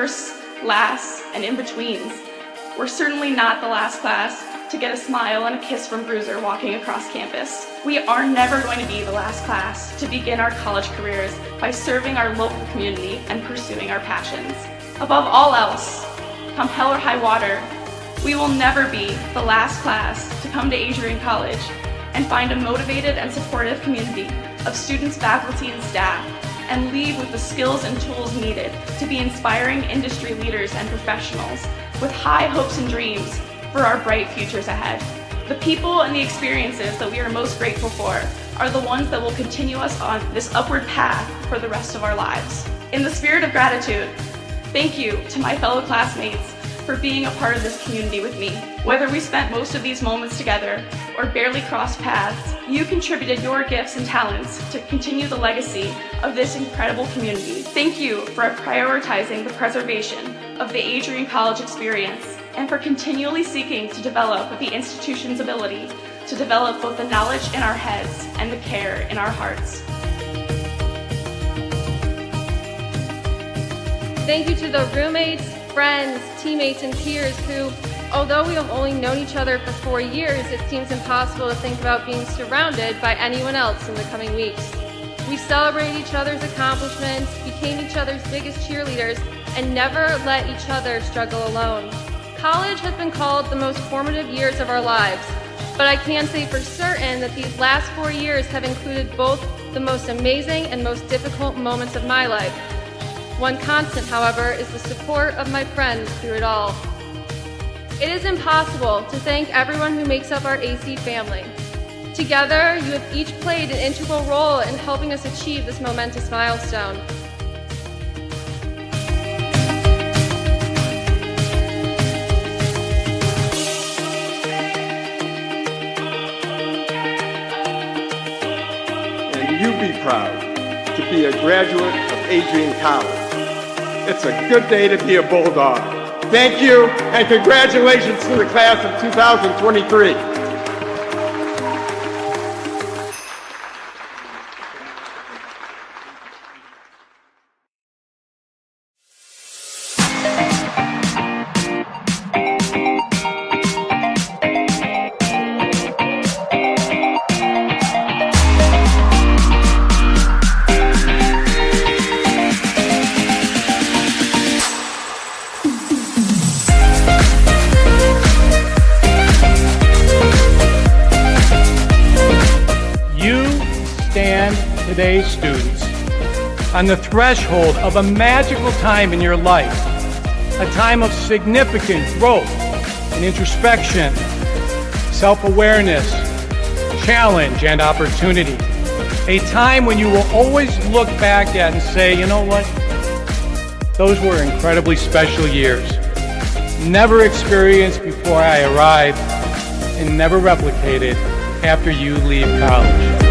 firsts, lasts, and in-betweens. We're certainly not the last class to get a smile and a kiss from Bruiser walking across campus. We are never going to be the last class to begin our college careers by serving our local community and pursuing our passions. Above all else, come hell or high water, we will never be the last class to come to Adrian College and find a motivated and supportive community of students, faculty, and staff, and leave with the skills and tools needed to be inspiring industry leaders and professionals with high hopes and dreams for our bright futures ahead. The people and the experiences that we are most grateful for are the ones that will continue us on this upward path for the rest of our lives. In the spirit of gratitude, thank you to my fellow classmates for being a part of this community with me. Whether we spent most of these moments together or barely crossed paths, you contributed your gifts and talents to continue the legacy of this incredible community. Thank you for prioritizing the preservation of the Adrian College experience and for continually seeking to develop the institution's ability to develop both the knowledge in our heads and the care in our hearts. Thank you to the roommates, friends, teammates, and peers who, although we have only known each other for 4 years, it seems impossible to think about being surrounded by anyone else in the coming weeks. We celebrated each other's accomplishments, became each other's biggest cheerleaders, and never let each other struggle alone. College has been called the most formative years of our lives, but I can say for certain that these last 4 years have included both the most amazing and most difficult moments of my life. One constant, however, is the support of my friends through it all. It is impossible to thank everyone who makes up our AC family. Together, you have each played an integral role in helping us achieve this momentous milestone. And you be proud to be a graduate of Adrian College. It's a good day to be a Bulldog. Thank you, and congratulations to the class of 2023. Today's students on the threshold of a magical time in your life, a time of significant growth and introspection, self-awareness, challenge, and opportunity. A time when you will always look back at and say, you know what? Those were incredibly special years. Never experienced before I arrived and never replicated after you leave college.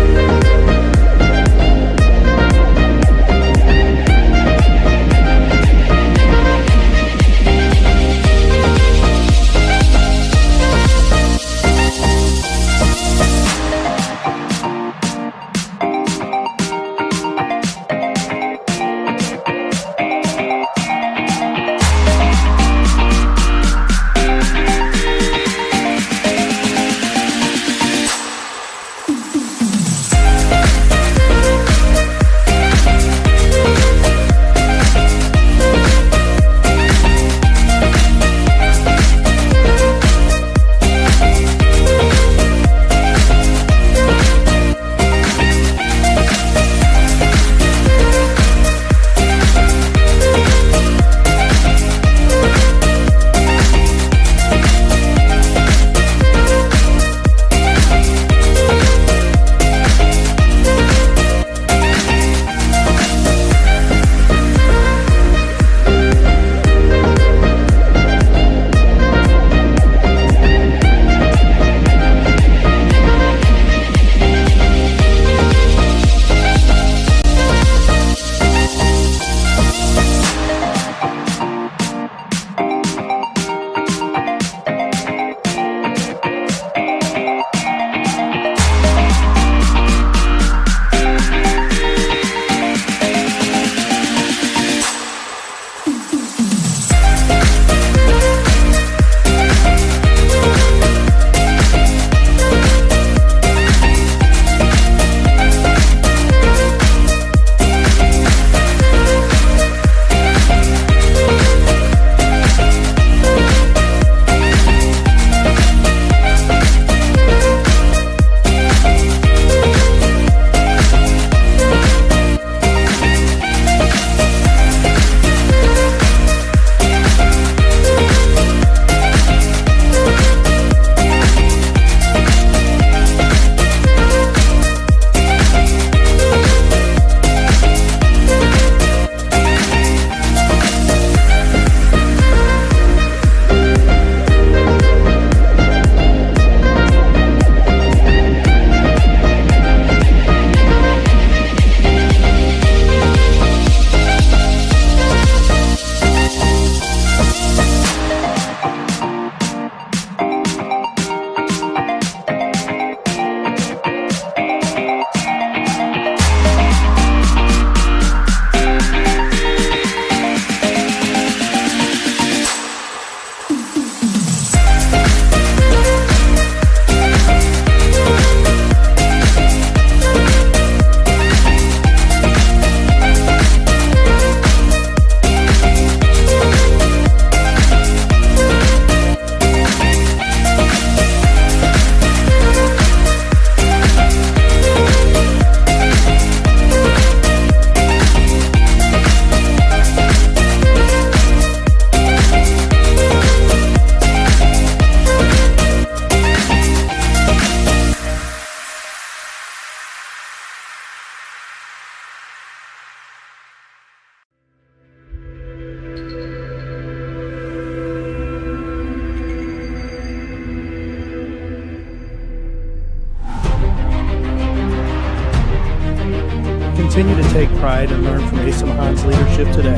continue to take pride and learn from Asa Mahan's leadership today.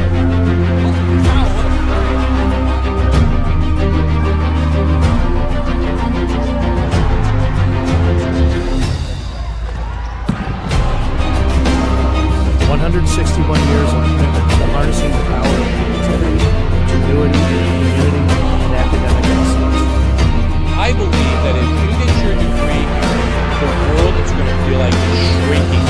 Years of commitment to harnessing the power of creativity, ingenuity, community, and academic excellence. I believe that if you get your degree, the world is going to feel like it's shrinking.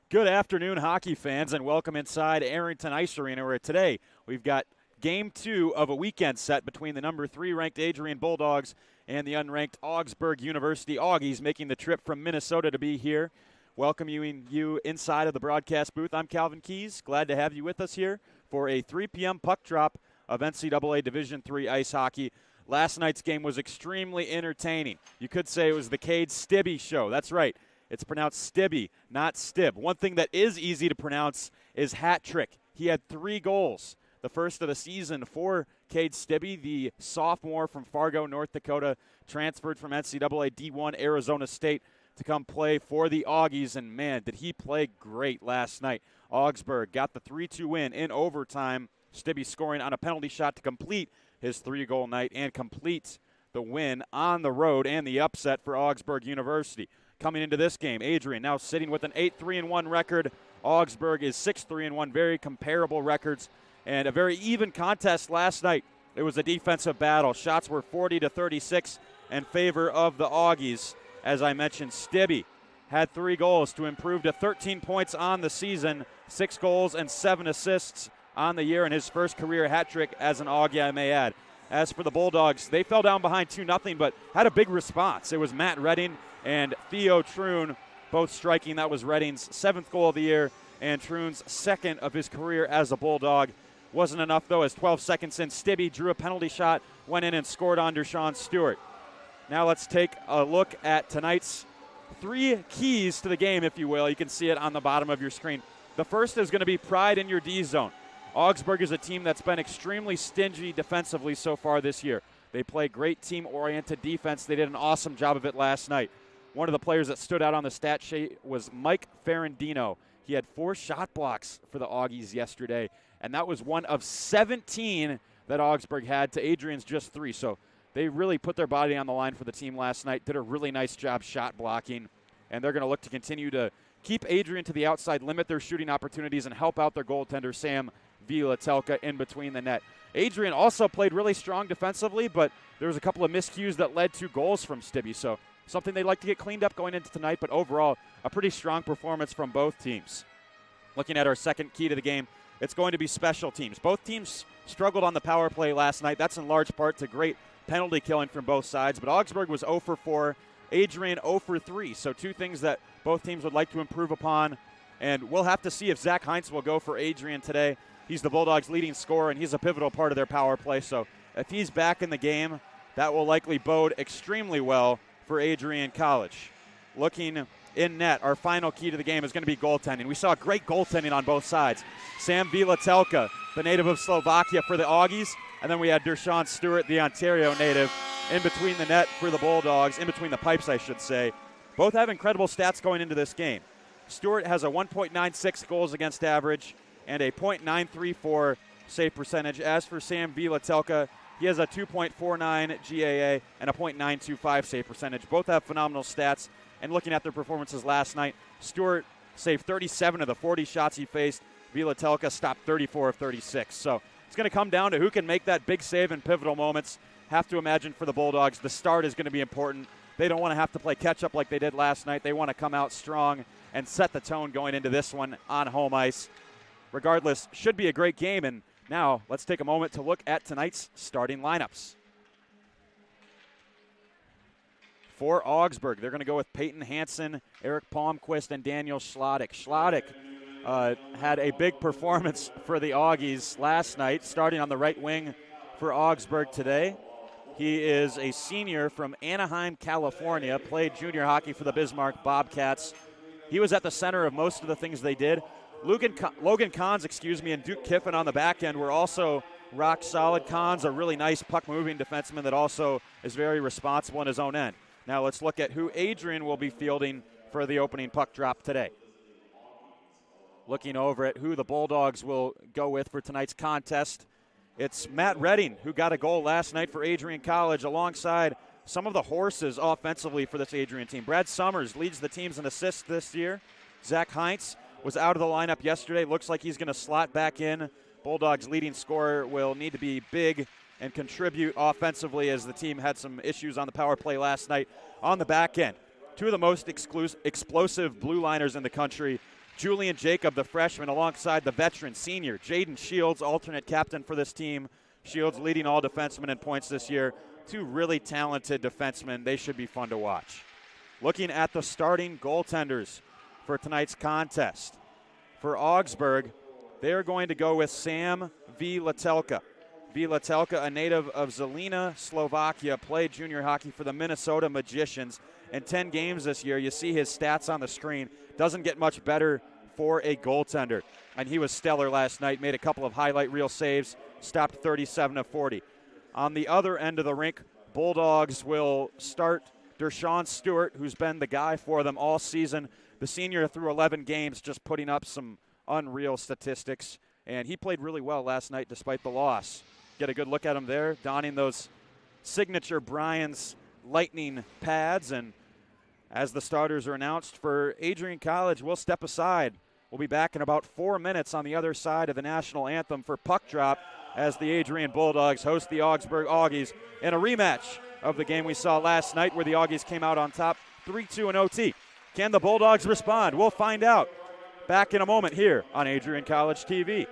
Good afternoon, hockey fans, and welcome inside Arrington Ice Arena, where today we've got Game 2 of a weekend set between the number 3 ranked Adrian Bulldogs and the unranked Augsburg University Augies, making the trip from Minnesota to be here. Welcoming you inside of the broadcast booth. I'm Calvin Keys. Glad to have you with us here for a 3 p.m. puck drop of NCAA Division III ice hockey. Last night's game was extremely entertaining. You could say it was the Cade Stibbe show. That's right. It's pronounced Stibbe, not Stib. One thing that is easy to pronounce is hat trick. He had 3 goals, the first of the season for Cade Stibbe, the sophomore from Fargo, North Dakota, transferred from NCAA D1 Arizona State to come play for the Augies, and man, did he play great last night. Augsburg got the 3-2 win in overtime. Stibbe scoring on a penalty shot to complete his 3-goal night and complete the win on the road and the upset for Augsburg University. Coming into this game, Adrian now sitting with an 8-3-1 record. Augsburg is 6-3-1, very comparable records, and a very even contest last night. It was a defensive battle. Shots were 40-36 in favor of the Augies. As I mentioned, Stibbe had 3 goals to improve to 13 points on the season, 6 goals and 7 assists on the year, and his first career hat trick as an Augie, I may add. As for the Bulldogs, they fell down behind 2-0, but had a big response. It was Matt Redding and Theo Troon both striking. That was Redding's 7th goal of the year and Troon's 2nd of his career as a Bulldog. Wasn't enough, though, as 12 seconds in, Stibbe drew a penalty shot, went in and scored on Dershawn Stewart. Now let's take a look at tonight's 3 keys to the game, if you will. You can see it on the bottom of your screen. The first is going to be pride in your D zone. Augsburg is a team that's been extremely stingy defensively so far this year. They play great team-oriented defense. They did an awesome job of it last night. One of the players that stood out on the stat sheet was Mike Ferrandino. He had 4 shot blocks for the Augies yesterday, and that was one of 17 that Augsburg had to Adrian's just 3. So they really put their body on the line for the team last night, did a really nice job shot blocking, and they're going to look to continue to keep Adrian to the outside, limit their shooting opportunities, and help out their goaltender, Sam Vielatelka, in between the net. Adrian also played really strong defensively, but there was a couple of miscues that led to goals from Stibbe, so something they'd like to get cleaned up going into tonight, but overall, a pretty strong performance from both teams. Looking at our second key to the game, it's going to be special teams. Both teams struggled on the power play last night. That's in large part to great penalty killing from both sides, but Augsburg was 0 for 4, Adrian 0 for 3, so 2 things that both teams would like to improve upon, and we'll have to see if Zach Heinz will go for Adrian today. He's the Bulldogs' leading scorer, and he's a pivotal part of their power play. So if he's back in the game, that will likely bode extremely well for Adrian College. Looking in net, our final key to the game is going to be goaltending. We saw great goaltending on both sides. Sam Vielatelka, the native of Slovakia for the Augies, and then we had Dershawn Stewart, the Ontario native, in between the net for the Bulldogs, in between the pipes, I should say. Both have incredible stats going into this game. Stewart has a 1.96 goals against average and a .934 save percentage. As for Sam Vielatelka, he has a 2.49 GAA and a .925 save percentage. Both have phenomenal stats. And looking at their performances last night, Stewart saved 37 of the 40 shots he faced. Vielatelka stopped 34 of 36. So it's going to come down to who can make that big save in pivotal moments. Have to imagine for the Bulldogs, the start is going to be important. They don't want to have to play catch-up like they did last night. They want to come out strong and set the tone going into this one on home ice. Regardless, should be a great game. And now let's take a moment to look at tonight's starting lineups. For Augsburg, they're going to go with Peyton Hansen, Eric Palmquist, and Daniel Schlottick. Schlottick had a big performance for the Augies last night, starting on the right wing for Augsburg today. He is a senior from Anaheim, California, played junior hockey for the Bismarck Bobcats. He was at the center of most of the things they did. Logan Kahns, and Duke Kiffin on the back end were also rock solid. Kahns, a really nice puck-moving defenseman that also is very responsible in his own end. Now let's look at who Adrian will be fielding for the opening puck drop today. Looking over at who the Bulldogs will go with for tonight's contest, it's Matt Redding, who got a goal last night for Adrian College, alongside some of the horses offensively for this Adrian team. Brad Summers leads the teams in assists this year. Zach Heinz was out of the lineup yesterday. Looks like he's going to slot back in. Bulldogs' leading scorer will need to be big and contribute offensively, as the team had some issues on the power play last night. On the back end, two of the most explosive blue liners in the country, Julian Jacob, the freshman, alongside the veteran senior Jaden Shields, alternate captain for this team. Shields leading all defensemen in points this year. Two really talented defensemen. They should be fun to watch. Looking at the starting goaltenders for tonight's contest. For Augsburg, they are going to go with Sam V. Latelka. V. Latelka, a native of Zelina, Slovakia, played junior hockey for the Minnesota Magicians. In 10 games this year, you see his stats on the screen. Doesn't get much better for a goaltender. And he was stellar last night, made a couple of highlight reel saves, stopped 37 of 40. On the other end of the rink, Bulldogs will start Dershawn Stewart, who's been the guy for them all season. The senior through 11 games, just putting up some unreal statistics. And he played really well last night despite the loss. Get a good look at him there, donning those signature Brian's Lightning pads. And as the starters are announced for Adrian College, we'll step aside. We'll be back in about 4 minutes on the other side of the national anthem for puck drop, as the Adrian Bulldogs host the Augsburg Augies in a rematch of the game we saw last night, where the Augies came out on top 3-2 in OT. Can the Bulldogs respond? We'll find out. Back in a moment here on Adrian College TV.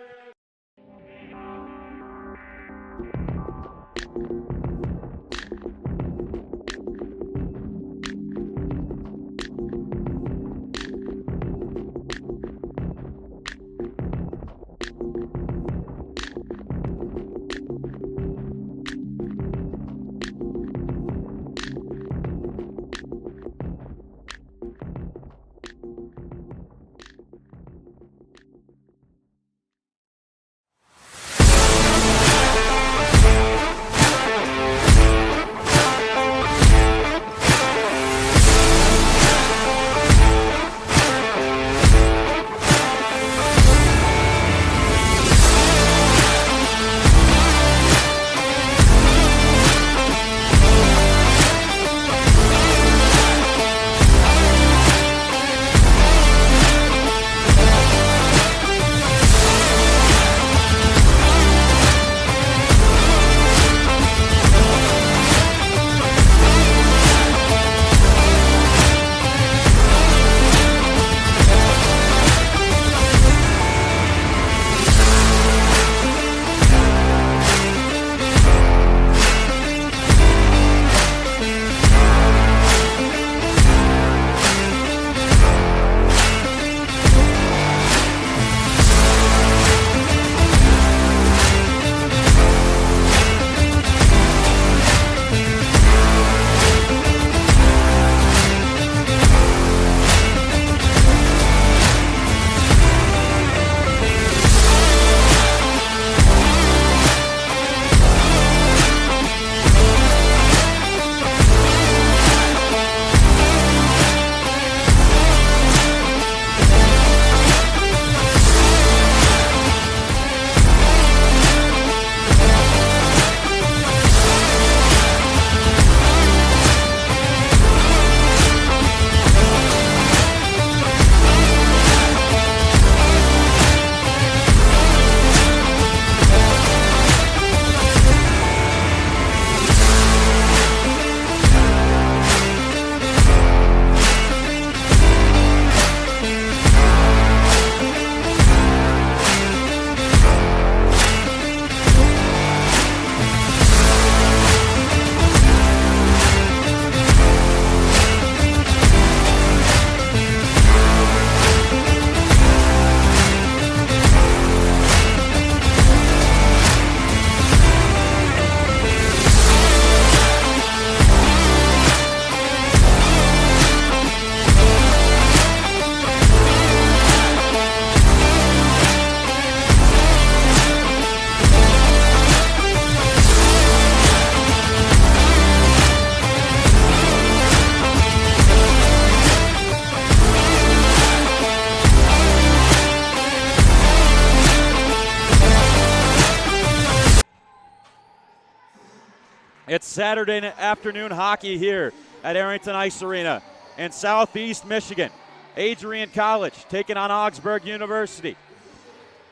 It's Saturday afternoon hockey here at Arrington Ice Arena in Southeast Michigan. Adrian College taking on Augsburg University.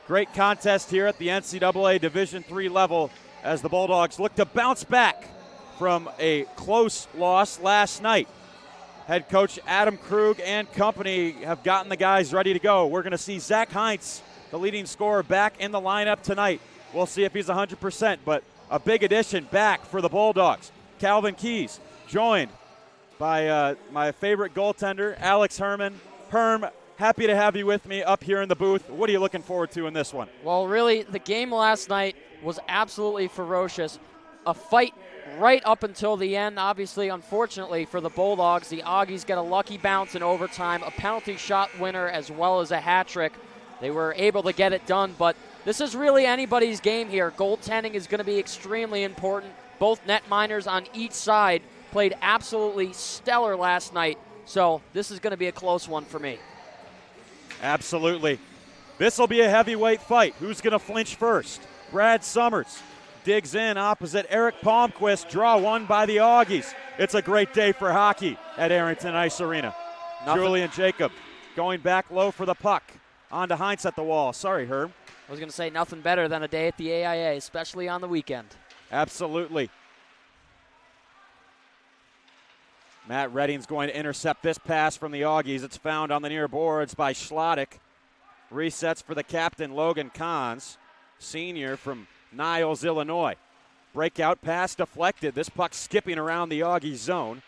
Great contest here at the NCAA Division III level as the Bulldogs look to bounce back from a close loss last night. Head coach Adam Krug and company have gotten the guys ready to go. We're going to see Zach Heinz, the leading scorer, back in the lineup tonight. We'll see if he's 100%, but a big addition back for the Bulldogs. Calvin Keys, joined by my favorite goaltender, Alex Herman. Herm, happy to have you with me up here in the booth. What are you looking forward to in this one? Well, really, the game last night was absolutely ferocious. A fight right up until the end. Obviously, unfortunately for the Bulldogs, the Augies get a lucky bounce in overtime, a penalty shot winner as well as a hat trick. They were able to get it done, but this is really anybody's game here. Goaltending is going to be extremely important. Both netminders on each side played absolutely stellar last night, so this is going to be a close one for me. Absolutely. This will be a heavyweight fight. Who's going to flinch first? Brad Summers digs in opposite Eric Palmquist. Draw one by the Augies. It's a great day for hockey at Arrington Ice Arena. Julian Jacob going back low for the puck. On to Heinz at the wall. Sorry, Herb. I was going to say nothing better than a day at the AIA, especially on the weekend. Absolutely. Matt Redding's going to intercept this pass from the Augies. It's found on the near boards by Schlottick. Resets for the captain, Logan Kahns, senior from Niles, Illinois. Breakout pass deflected. This puck skipping around the Augie zone.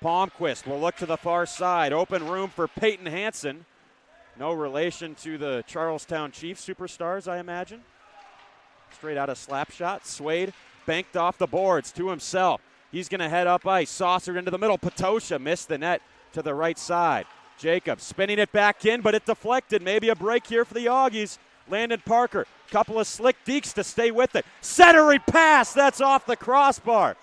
Palmquist will look to the far side. Open room for Peyton Hansen. No relation to the Charlestown Chiefs superstars, I imagine. Straight out of Slapshot. Swade banked off the boards to himself. He's going to head up ice. Saucered into the middle. Patosha missed the net to the right side. Jacob spinning it back in, but it deflected. Maybe a break here for the Augies. Landon Parker, couple of slick dekes to stay with it. Centering pass, that's off the crossbar.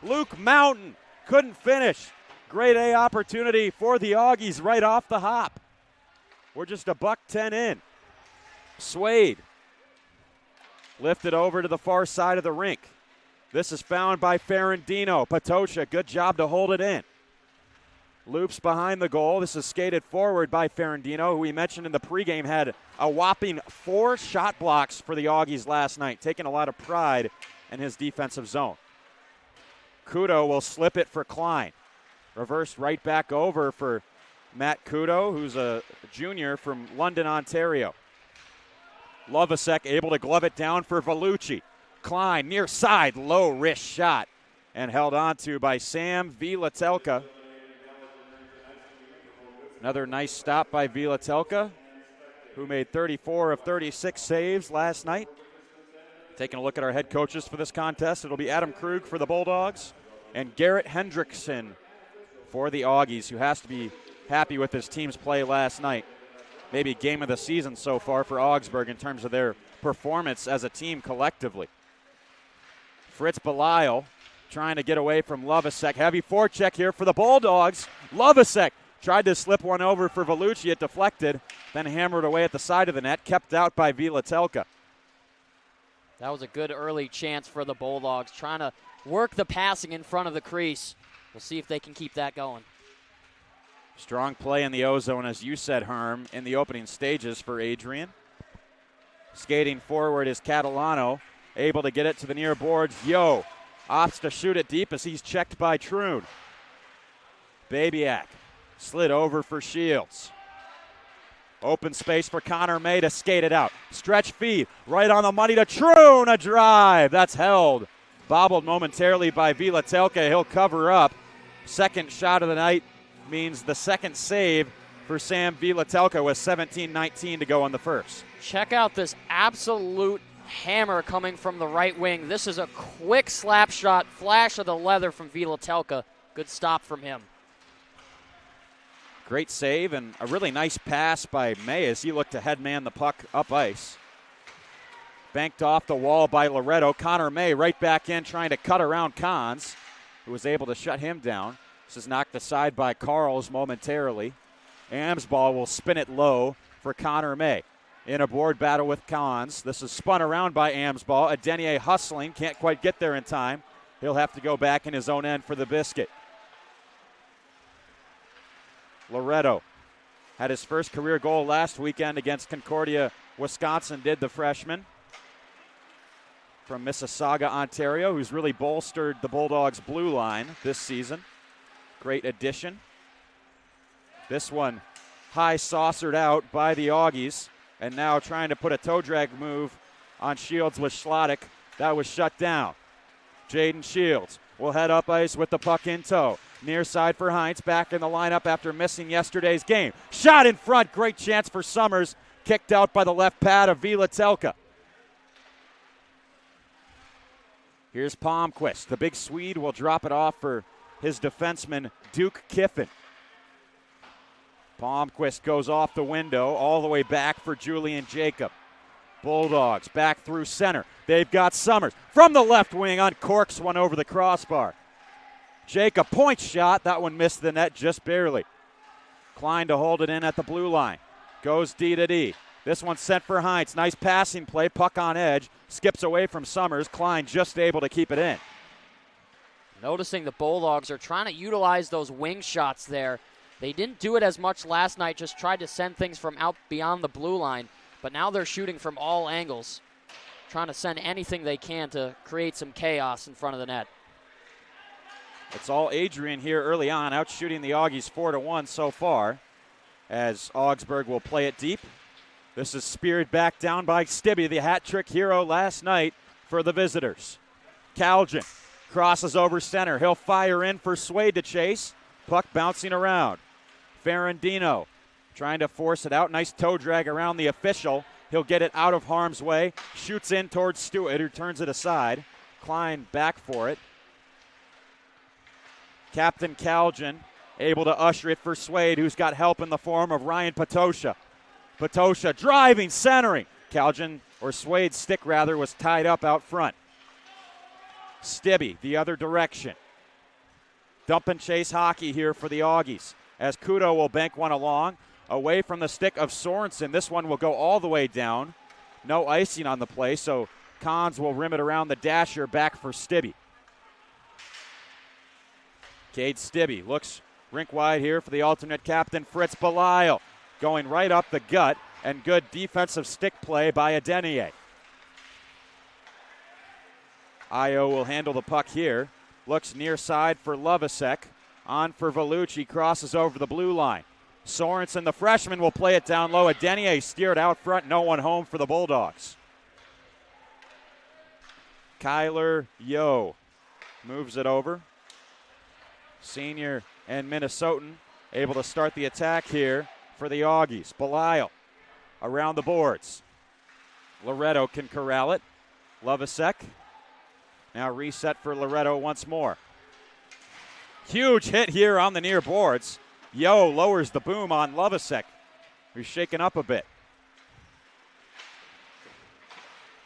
Luke Mountain couldn't finish. Grade A opportunity for the Augies right off the hop. We're just $1:10 in. Swade lifted over to the far side of the rink. This is found by Ferrandino. Patosha, good job to hold it in. Loops behind the goal. This is skated forward by Ferrandino, who we mentioned in the pregame had a whopping 4 shot blocks for the Augies last night, taking a lot of pride in his defensive zone. Kudo will slip it for Klein. Reversed right back over for Matt Kudo, who's a junior from London, Ontario. Lovasek able to glove it down for Vellucci. Klein near side, low wrist shot, and held on to by Sam Vilatelka. Another nice stop by Vilatelka, who made 34 of 36 saves last night. Taking a look at our head coaches for this contest, it'll be Adam Krug for the Bulldogs and Garrett Hendrickson for the Augies, who has to be happy with his team's play last night. Maybe game of the season so far for Augsburg in terms of their performance as a team collectively. Fritz Belisle trying to get away from Lovasek. Heavy forecheck here for the Bulldogs. Lovasek tried to slip one over for Vellucci. It deflected, then hammered away at the side of the net, kept out by Vilatelka. That was a good early chance for the Bulldogs, trying to work the passing in front of the crease. We'll see if they can keep that going. Strong play in the O-zone, as you said, Herm, in the opening stages for Adrian. Skating forward is Catalano, able to get it to the near boards. Yo opts to shoot it deep as he's checked by Troon. Babiak slid over for Shields. Open space for Connor May to skate it out. Stretch feed right on the money to Troon. A drive. That's held. Bobbled momentarily by Vilatelka. He'll cover up. Second shot of the night means the second save for Sam Vilatelka with 17:19 to go on the first. Check out this absolute hammer coming from the right wing. This is a quick slap shot, flash of the leather from Vilatelka. Good stop from him. Great save and a really nice pass by May as he looked to headman the puck up ice. Banked off the wall by Loretto. Connor May right back in trying to cut around Kahns, who was able to shut him down. This is knocked aside by Carls momentarily. Amsball will spin it low for Connor May. In a board battle with Kahns. This is spun around by Amsball. Adenier hustling, can't quite get there in time. He'll have to go back in his own end for the biscuit. Loretto had his first career goal last weekend against Concordia, Wisconsin, did the freshman from Mississauga, Ontario, who's really bolstered the Bulldogs' blue line this season. Great addition. This one high saucered out by the Augies, and now trying to put a toe drag move on Shields with Schlottick. That was shut down. Jaden Shields will head up ice with the puck in tow. Near side for Heinz, back in the lineup after missing yesterday's game. Shot in front, great chance for Summers. Kicked out by the left pad of Vila Telka. Here's Palmquist. The big Swede will drop it off for his defenseman, Duke Kiffin. Palmquist goes off the window, all the way back for Julian Jacob. Bulldogs back through center. They've got Summers from the left wing, uncorks one over the crossbar. Jacob, point shot. That one missed the net just barely. Klein to hold it in at the blue line. Goes D to D. This one sent for Heinz. Nice passing play. Puck on edge. Skips away from Summers. Klein just able to keep it in. Noticing the Bulldogs are trying to utilize those wing shots there. They didn't do it as much last night, just tried to send things from out beyond the blue line. But now they're shooting from all angles, trying to send anything they can to create some chaos in front of the net. It's all Adrian here early on, out shooting the Augies 4-1 so far, as Augsburg will play it deep. This is speared back down by Stibbe, the hat-trick hero last night for the visitors. Calgin crosses over center. He'll fire in for Swade to chase. Puck bouncing around. Ferrandino trying to force it out. Nice toe drag around the official. He'll get it out of harm's way. Shoots in towards Stewart, who turns it aside. Klein back for it. Captain Calgin able to usher it for Swade, who's got help in the form of Ryan Patosha. Patosha driving, centering. Calgin, or Swade's stick rather, was tied up out front. Stibbe the other direction. Dump and chase hockey here for the Augies, as Kudo will bank one along, away from the stick of Sorensen. This one will go all the way down. No icing on the play, so Cons will rim it around the dasher, back for Stibbe. Cade Stibbe looks rink wide here for the alternate captain, Fritz Belisle, going right up the gut, and good defensive stick play by Adenier. Io will handle the puck here. Looks near side for Lovasek. On for Vellucci, crosses over the blue line. Sorensen, the freshman, will play it down low. Adenier steered out front, no one home for the Bulldogs. Kyler Yo moves it over. Senior and Minnesotan able to start the attack here for the Augies. Belisle around the boards. Loretto can corral it. Lovasek now reset for Loretto once more. Huge hit here on the near boards. Yo lowers the boom on Lovasek, who's shaken up a bit.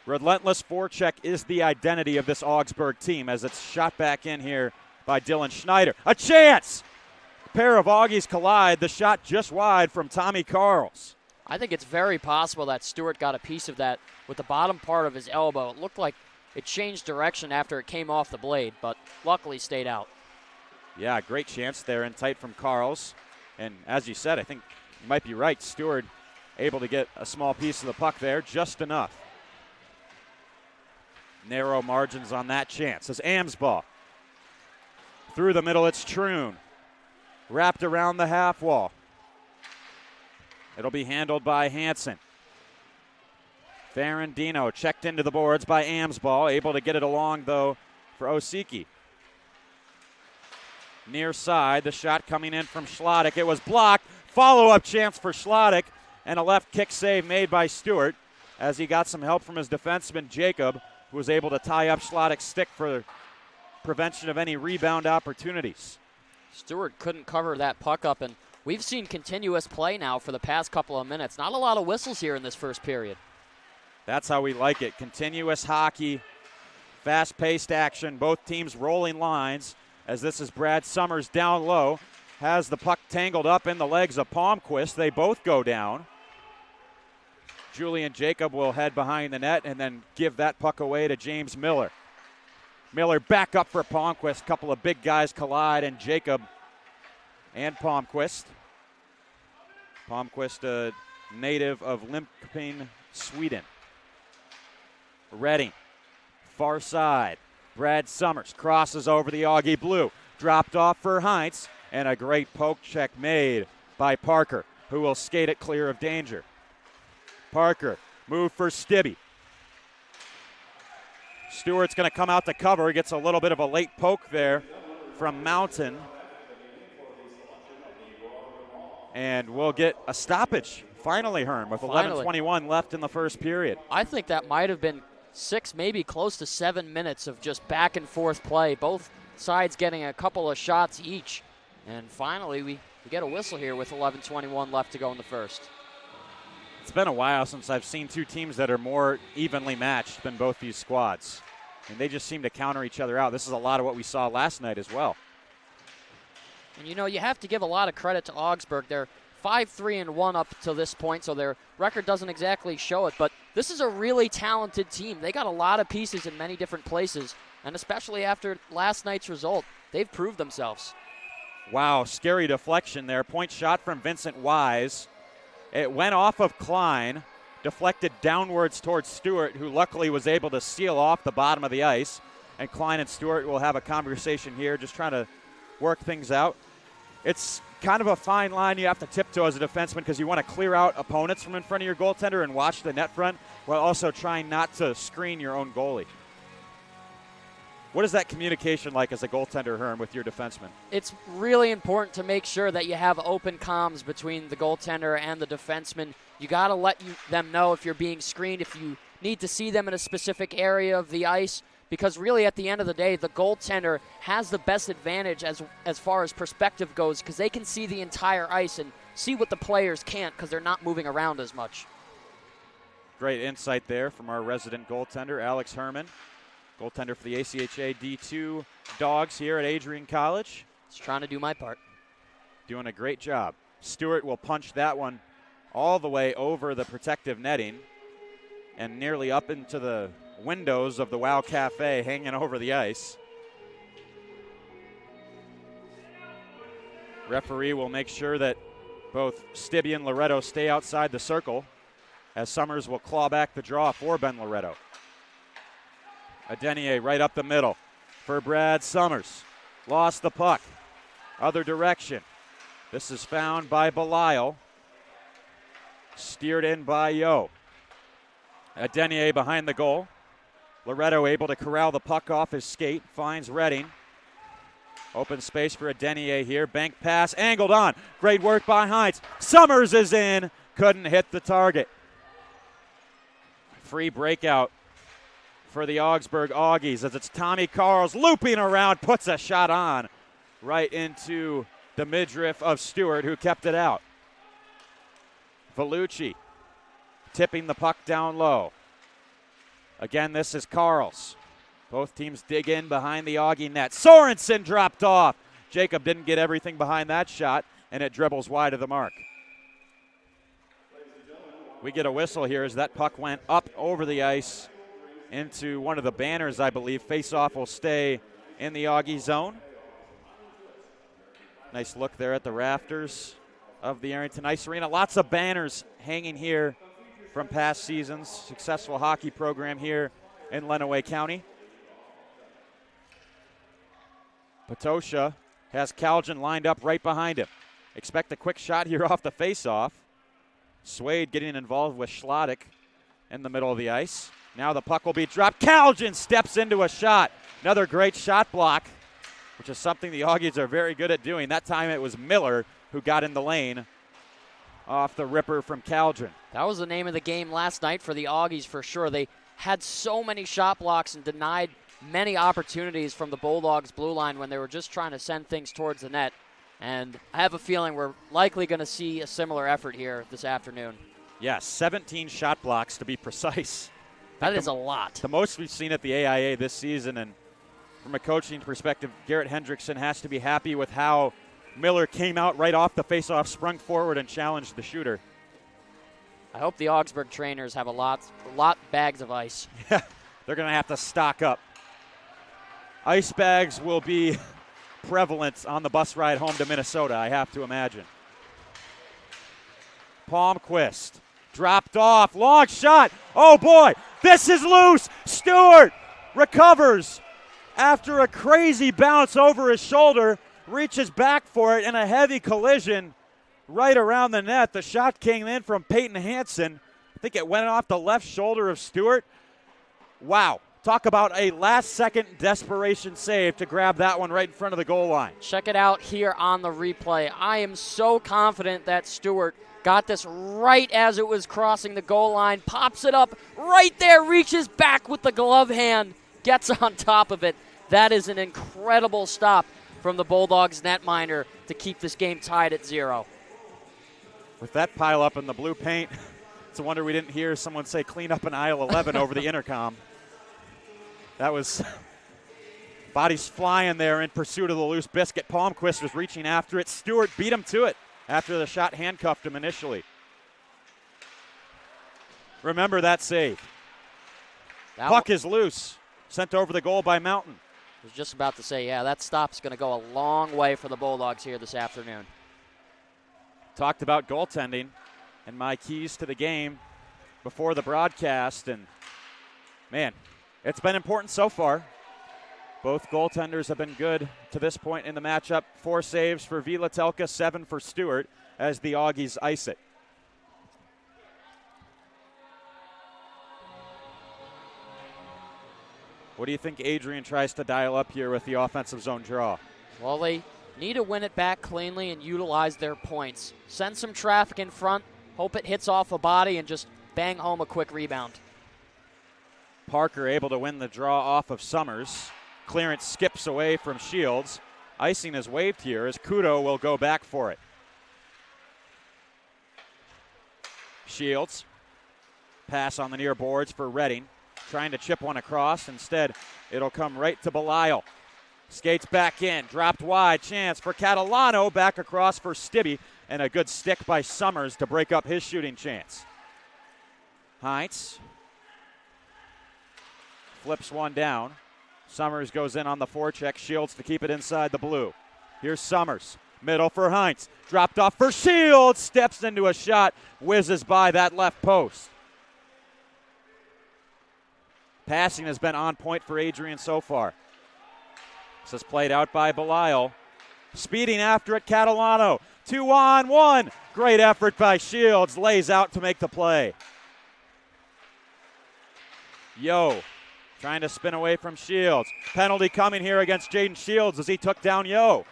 Relentless forecheck is the identity of this Augsburg team, as it's shot back in here by Dylan Schneider. A chance! A pair of Augies collide. The shot just wide from Tommy Carls. I think it's very possible that Stewart got a piece of that with the bottom part of his elbow. It looked like it changed direction after it came off the blade, but luckily stayed out. Yeah, great chance there and tight from Carls. And as you said, I think you might be right. Stewart able to get a small piece of the puck there, just enough. Narrow margins on that chance. As Amsbaugh through the middle, it's Troon. Wrapped around the half wall. It'll be handled by Hansen. Ferrandino checked into the boards by Amsbaugh, able to get it along, though, for Osiki. Near side, the shot coming in from Schlottick. It was blocked. Follow-up chance for Schlottick, and a left kick save made by Stewart, as he got some help from his defenseman, Jacob, who was able to tie up Schlottick's stick for prevention of any rebound opportunities. Stewart couldn't cover that puck up, and we've seen continuous play now for the past couple of minutes. Not a lot of whistles here in this first period. That's how we like it. Continuous hockey, fast-paced action, both teams rolling lines, as this is Brad Summers down low, has the puck tangled up in the legs of Palmquist. They both go down. Julian Jacob will head behind the net and then give that puck away to James Miller. Miller back up for Palmquist. Couple of big guys collide, and Jacob and Palmquist. Palmquist, a native of Limping, Sweden. Redding, far side. Brad Summers crosses over the Augie Blue. Dropped off for Heinz, and a great poke check made by Parker, who will skate it clear of danger. Parker, move for Stibbe. Stewart's going to come out to cover. He gets a little bit of a late poke there from Mountain. And we'll get a stoppage, finally, Herm, with 11:21 left in the first period. I think that might have been 6, maybe close to 7 minutes of just back and forth play. Both sides getting a couple of shots each. And finally, we get a whistle here with 11:21 left to go in the first. It's been a while since I've seen two teams that are more evenly matched than both these squads. And they just seem to counter each other out. This is a lot of what we saw last night as well. And, you have to give a lot of credit to Augsburg. They're 5-3-1 up to this point, so their record doesn't exactly show it. But this is a really talented team. They got a lot of pieces in many different places, and especially after last night's result, they've proved themselves. Wow, scary deflection there. Point shot from Vincent Wise. It went off of Klein, deflected downwards towards Stewart, who luckily was able to seal off the bottom of the ice. And Klein and Stewart will have a conversation here, just trying to work things out. It's kind of a fine line you have to tiptoe as a defenseman because you want to clear out opponents from in front of your goaltender and watch the net front while also trying not to screen your own goalie. What is that communication like as a goaltender, Herm, with your defenseman? It's really important to make sure that you have open comms between the goaltender and the defenseman. You got to let them know if you're being screened, if you need to see them in a specific area of the ice, because really at the end of the day, the goaltender has the best advantage as far as perspective goes because they can see the entire ice and see what the players can't because they're not moving around as much. Great insight there from our resident goaltender, Alex Herman. Goaltender for the ACHA D2 Dogs here at Adrian College. Just trying to do my part. Doing a great job. Stewart will punch that one all the way over the protective netting and nearly up into the windows of the Wow Cafe hanging over the ice. Referee will make sure that both Stibbe and Loretto stay outside the circle as Summers will claw back the draw for Ben Loretto. Adenier right up the middle for Brad Summers. Lost the puck. Other direction. This is found by Belial. Steered in by Yo. Adenier behind the goal. Loretto able to corral the puck off his skate. Finds Redding. Open space for Adenier here. Bank pass. Angled on. Great work by Heinz. Summers is in. Couldn't hit the target. Free breakout for the Augsburg Augies as it's Tommy Carls looping around, puts a shot on right into the midriff of Stewart, who kept it out. Vellucci tipping the puck down low. Again, this is Carls. Both teams dig in behind the Augie net. Sorensen dropped off. Jacob didn't get everything behind that shot, and it dribbles wide of the mark. We get a whistle here as that puck went up over the ice into one of the banners, I believe. Face-off will stay in the Augie zone. Nice look there at the rafters of the Arrington Ice Arena. Lots of banners hanging here from past seasons. Successful hockey program here in Lenawee County. Patosha has Kaljan lined up right behind him. Expect a quick shot here off the face-off. Swade getting involved with Schlottick in the middle of the ice. Now the puck will be dropped. Kaljan steps into a shot. Another great shot block, which is something the Augies are very good at doing. That time it was Miller who got in the lane off the ripper from Kaljan. That was the name of the game last night for the Augies for sure. They had so many shot blocks and denied many opportunities from the Bulldogs' blue line when they were just trying to send things towards the net. And I have a feeling we're likely going to see a similar effort here this afternoon. Yes, 17 shot blocks to be precise. That is a lot. The most we've seen at the AIA this season, and from a coaching perspective, Garrett Hendrickson has to be happy with how Miller came out right off the faceoff, sprung forward, and challenged the shooter. I hope the Augsburg trainers have a lot bags of ice. They're going to have to stock up. ice bags will be prevalent on the bus ride home to Minnesota, I have to imagine. Palmquist dropped off, long shot. Oh boy, this is loose. Stewart recovers after a crazy bounce over his shoulder, reaches back for it, and a heavy collision right around the net. The shot came in from Peyton Hansen. I think it went off the left shoulder of Stewart. Wow. Talk about a last-second desperation save to grab that one right in front of the goal line. Check it out here on the replay. I am so confident that Stewart got this right as it was crossing the goal line, pops it up right there, reaches back with the glove hand, gets on top of it. That is an incredible stop from the Bulldogs netminder to keep this game tied at 0. With that pile up in the blue paint, it's a wonder we didn't hear someone say clean up in aisle 11 over the intercom. That was bodies flying there in pursuit of the loose biscuit. Palmquist was reaching after it. Stewart beat him to it after the shot handcuffed him initially. Remember that save. Puck is loose. Sent over the goal by Mountain. I was just about to say, yeah, that stop's going to go a long way for the Bulldogs here this afternoon. Talked about goaltending and my keys to the game before the broadcast, and man, it's been important so far. Both goaltenders have been good to this point in the matchup. 4 saves for Vilatelka, 7 for Stewart as the Augies ice it. What do you think Adrian tries to dial up here with the offensive zone draw? Well, they need to win it back cleanly and utilize their points. Send some traffic in front, hope it hits off a body, and just bang home a quick rebound. Parker able to win the draw off of Summers. Clearance skips away from Shields. Icing is waved here as Kudo will go back for it. Shields. Pass on the near boards for Redding. Trying to chip one across. Instead, it'll come right to Belisle. Skates back in. Dropped wide. Chance for Catalano. Back across for Stibbe. And a good stick by Summers to break up his shooting chance. Heinz flips one down. Summers goes in on the forecheck. Shields to keep it inside the blue. Here's Summers. Middle for Heinz. Dropped off for Shields. Steps into a shot. Whizzes by that left post. Passing has been on point for Adrian so far. This is played out by Belisle. Speeding after it, Catalano. 2-on-1. Great effort by Shields. Lays out to make the play. Yo. Trying to spin away from Shields. Penalty coming here against Jaden Shields as he took down Yo.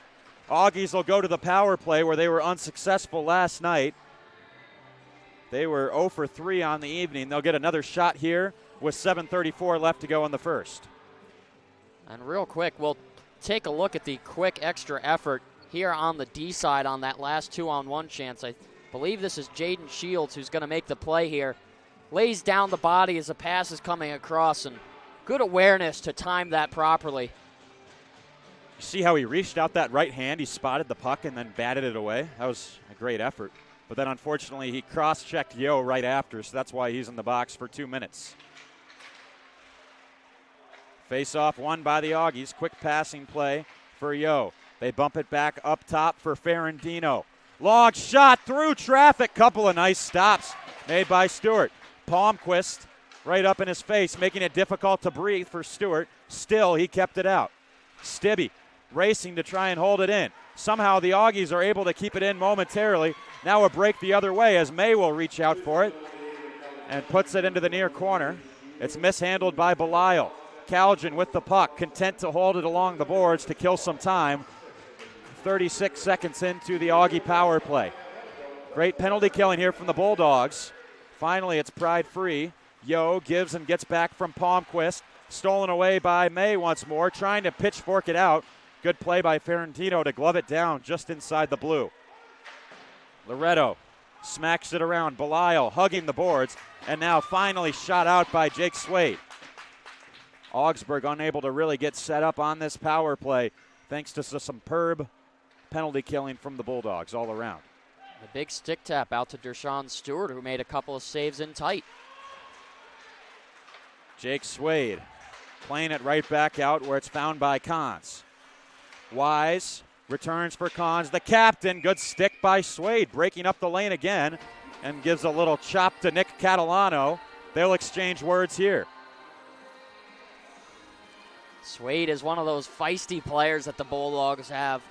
Augies will go to the power play where they were unsuccessful last night. They were 0 for 3 on the evening. They'll get another shot here with 7:34 left to go in the first. And real quick, we'll take a look at the quick extra effort here on the D side on that last 2-on-1 chance. I believe this is Jaden Shields who's going to make the play here. Lays down the body as the pass is coming across, and good awareness to time that properly. See how he reached out that right hand? He spotted the puck and then batted it away. That was a great effort. But then unfortunately he cross-checked Yo right after, so that's why he's in the box for 2 minutes. Face-off won by the Augies. Quick passing play for Yo. They bump it back up top for Ferrandino. Long shot through traffic. Couple of nice stops made by Stewart. Palmquist right up in his face, making it difficult to breathe for Stewart. Still, he kept it out. Stibbe racing to try and hold it in. Somehow the Augies are able to keep it in momentarily. Now a break the other way as May will reach out for it and puts it into the near corner. It's mishandled by Belisle. Calgin with the puck, content to hold it along the boards to kill some time. 36 seconds into the Augie power play. Great penalty killing here from the Bulldogs. Finally, it's Pride free. Yo gives and gets back from Palmquist. Stolen away by May once more, trying to pitchfork it out. Good play by Ferrandino to glove it down just inside the blue. Loretto smacks it around. Belisle hugging the boards, and now finally shot out by Jake Swade. Augsburg unable to really get set up on this power play thanks to some superb penalty killing from the Bulldogs all around. The big stick tap out to Dershawn Stewart, who made a couple of saves in tight. Jake Swade Playing it right back out where it's found by Cons. Wise returns for Cons. The captain, good stick by Swade, breaking up the lane again and gives a little chop to Nick Catalano. They'll exchange words here. Swade is one of those feisty players that the Bulldogs have.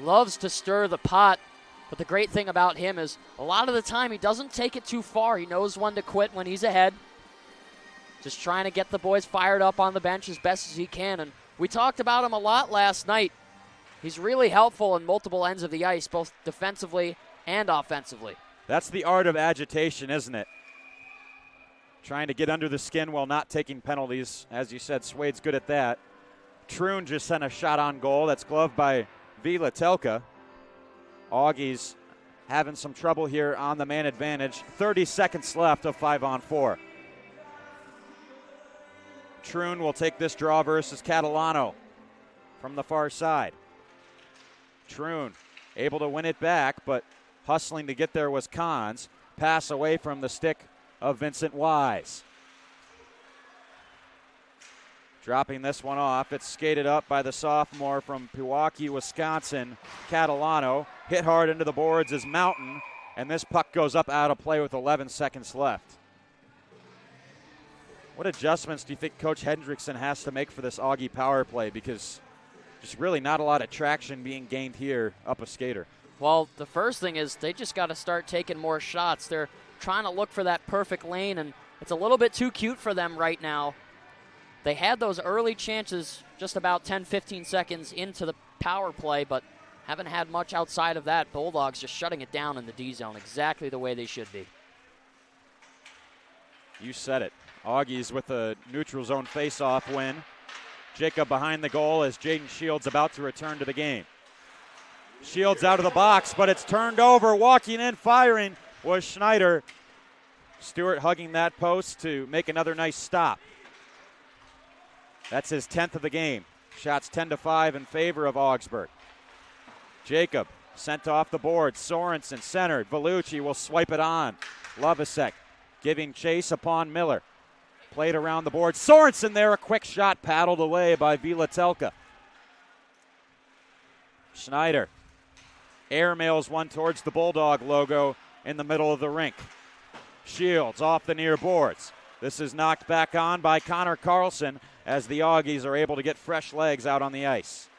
Loves to stir the pot, but the great thing about him is a lot of the time he doesn't take it too far. He knows when to quit when he's ahead. Just trying to get the boys fired up on the bench as best as he can. And we talked about him a lot last night. He's really helpful in multiple ends of the ice, both defensively and offensively. That's the art of agitation, isn't it? Trying to get under the skin while not taking penalties. As you said, Swade's good at that. Troon just sent a shot on goal. That's gloved by Vila Telka. Augies having some trouble here on the man advantage. 30 seconds left of 5-on-4. Troon will take this draw versus Catalano from the far side. Troon able to win it back, but hustling to get there was Cons. Pass away from the stick of Vincent Wise. Dropping this one off. It's skated up by the sophomore from Pewaukee, Wisconsin, Catalano. Hit hard into the boards is Mountain, and this puck goes up out of play with 11 seconds left. What adjustments do you think Coach Hendrickson has to make for this Augie power play? Because there's really not a lot of traction being gained here up a skater. Well, the first thing is they just got to start taking more shots. They're trying to look for that perfect lane, and it's a little bit too cute for them right now. They had those early chances just about 10-15 seconds into the power play, but haven't had much outside of that. Bulldogs just shutting it down in the D zone exactly the way they should be. You said it. Augies with a neutral zone face-off win. Jacob behind the goal as Jaden Shields about to return to the game. Shields out of the box, but it's turned over. Walking in, firing was Schneider. Stewart hugging that post to make another nice stop. That's his 10th of the game. Shots 10-5 in favor of Augsburg. Jacob sent off the board. Sorensen centered. Vellucci will swipe it on. Lovasek giving chase upon Miller. Played around the board. Sorensen there, a quick shot paddled away by Vila Telka. Schneider airmails one towards the Bulldog logo in the middle of the rink. Shields off the near boards. This is knocked back on by Connor Carlson as the Augies are able to get fresh legs out on the ice.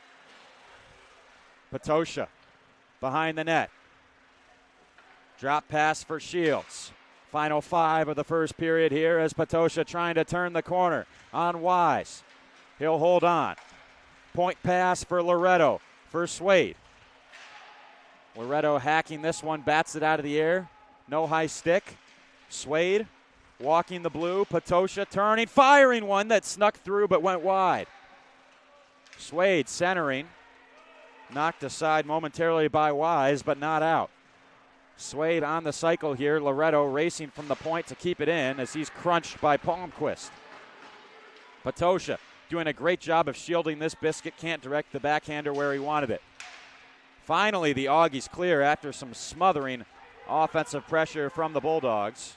Patosha behind the net. Drop pass for Shields. Final 5 of the first period here as Patosha trying to turn the corner on Wise. He'll hold on. Point pass for Loretto for Swade. Loretto hacking this one, bats it out of the air. No high stick. Swade walking the blue. Patosha turning, firing one that snuck through but went wide. Swade centering. Knocked aside momentarily by Wise, but not out. Swade on the cycle here. Loretto racing from the point to keep it in as he's crunched by Palmquist. Patosha doing a great job of shielding this biscuit. Can't direct the backhander where he wanted it. Finally, the Augies clear after some smothering offensive pressure from the Bulldogs.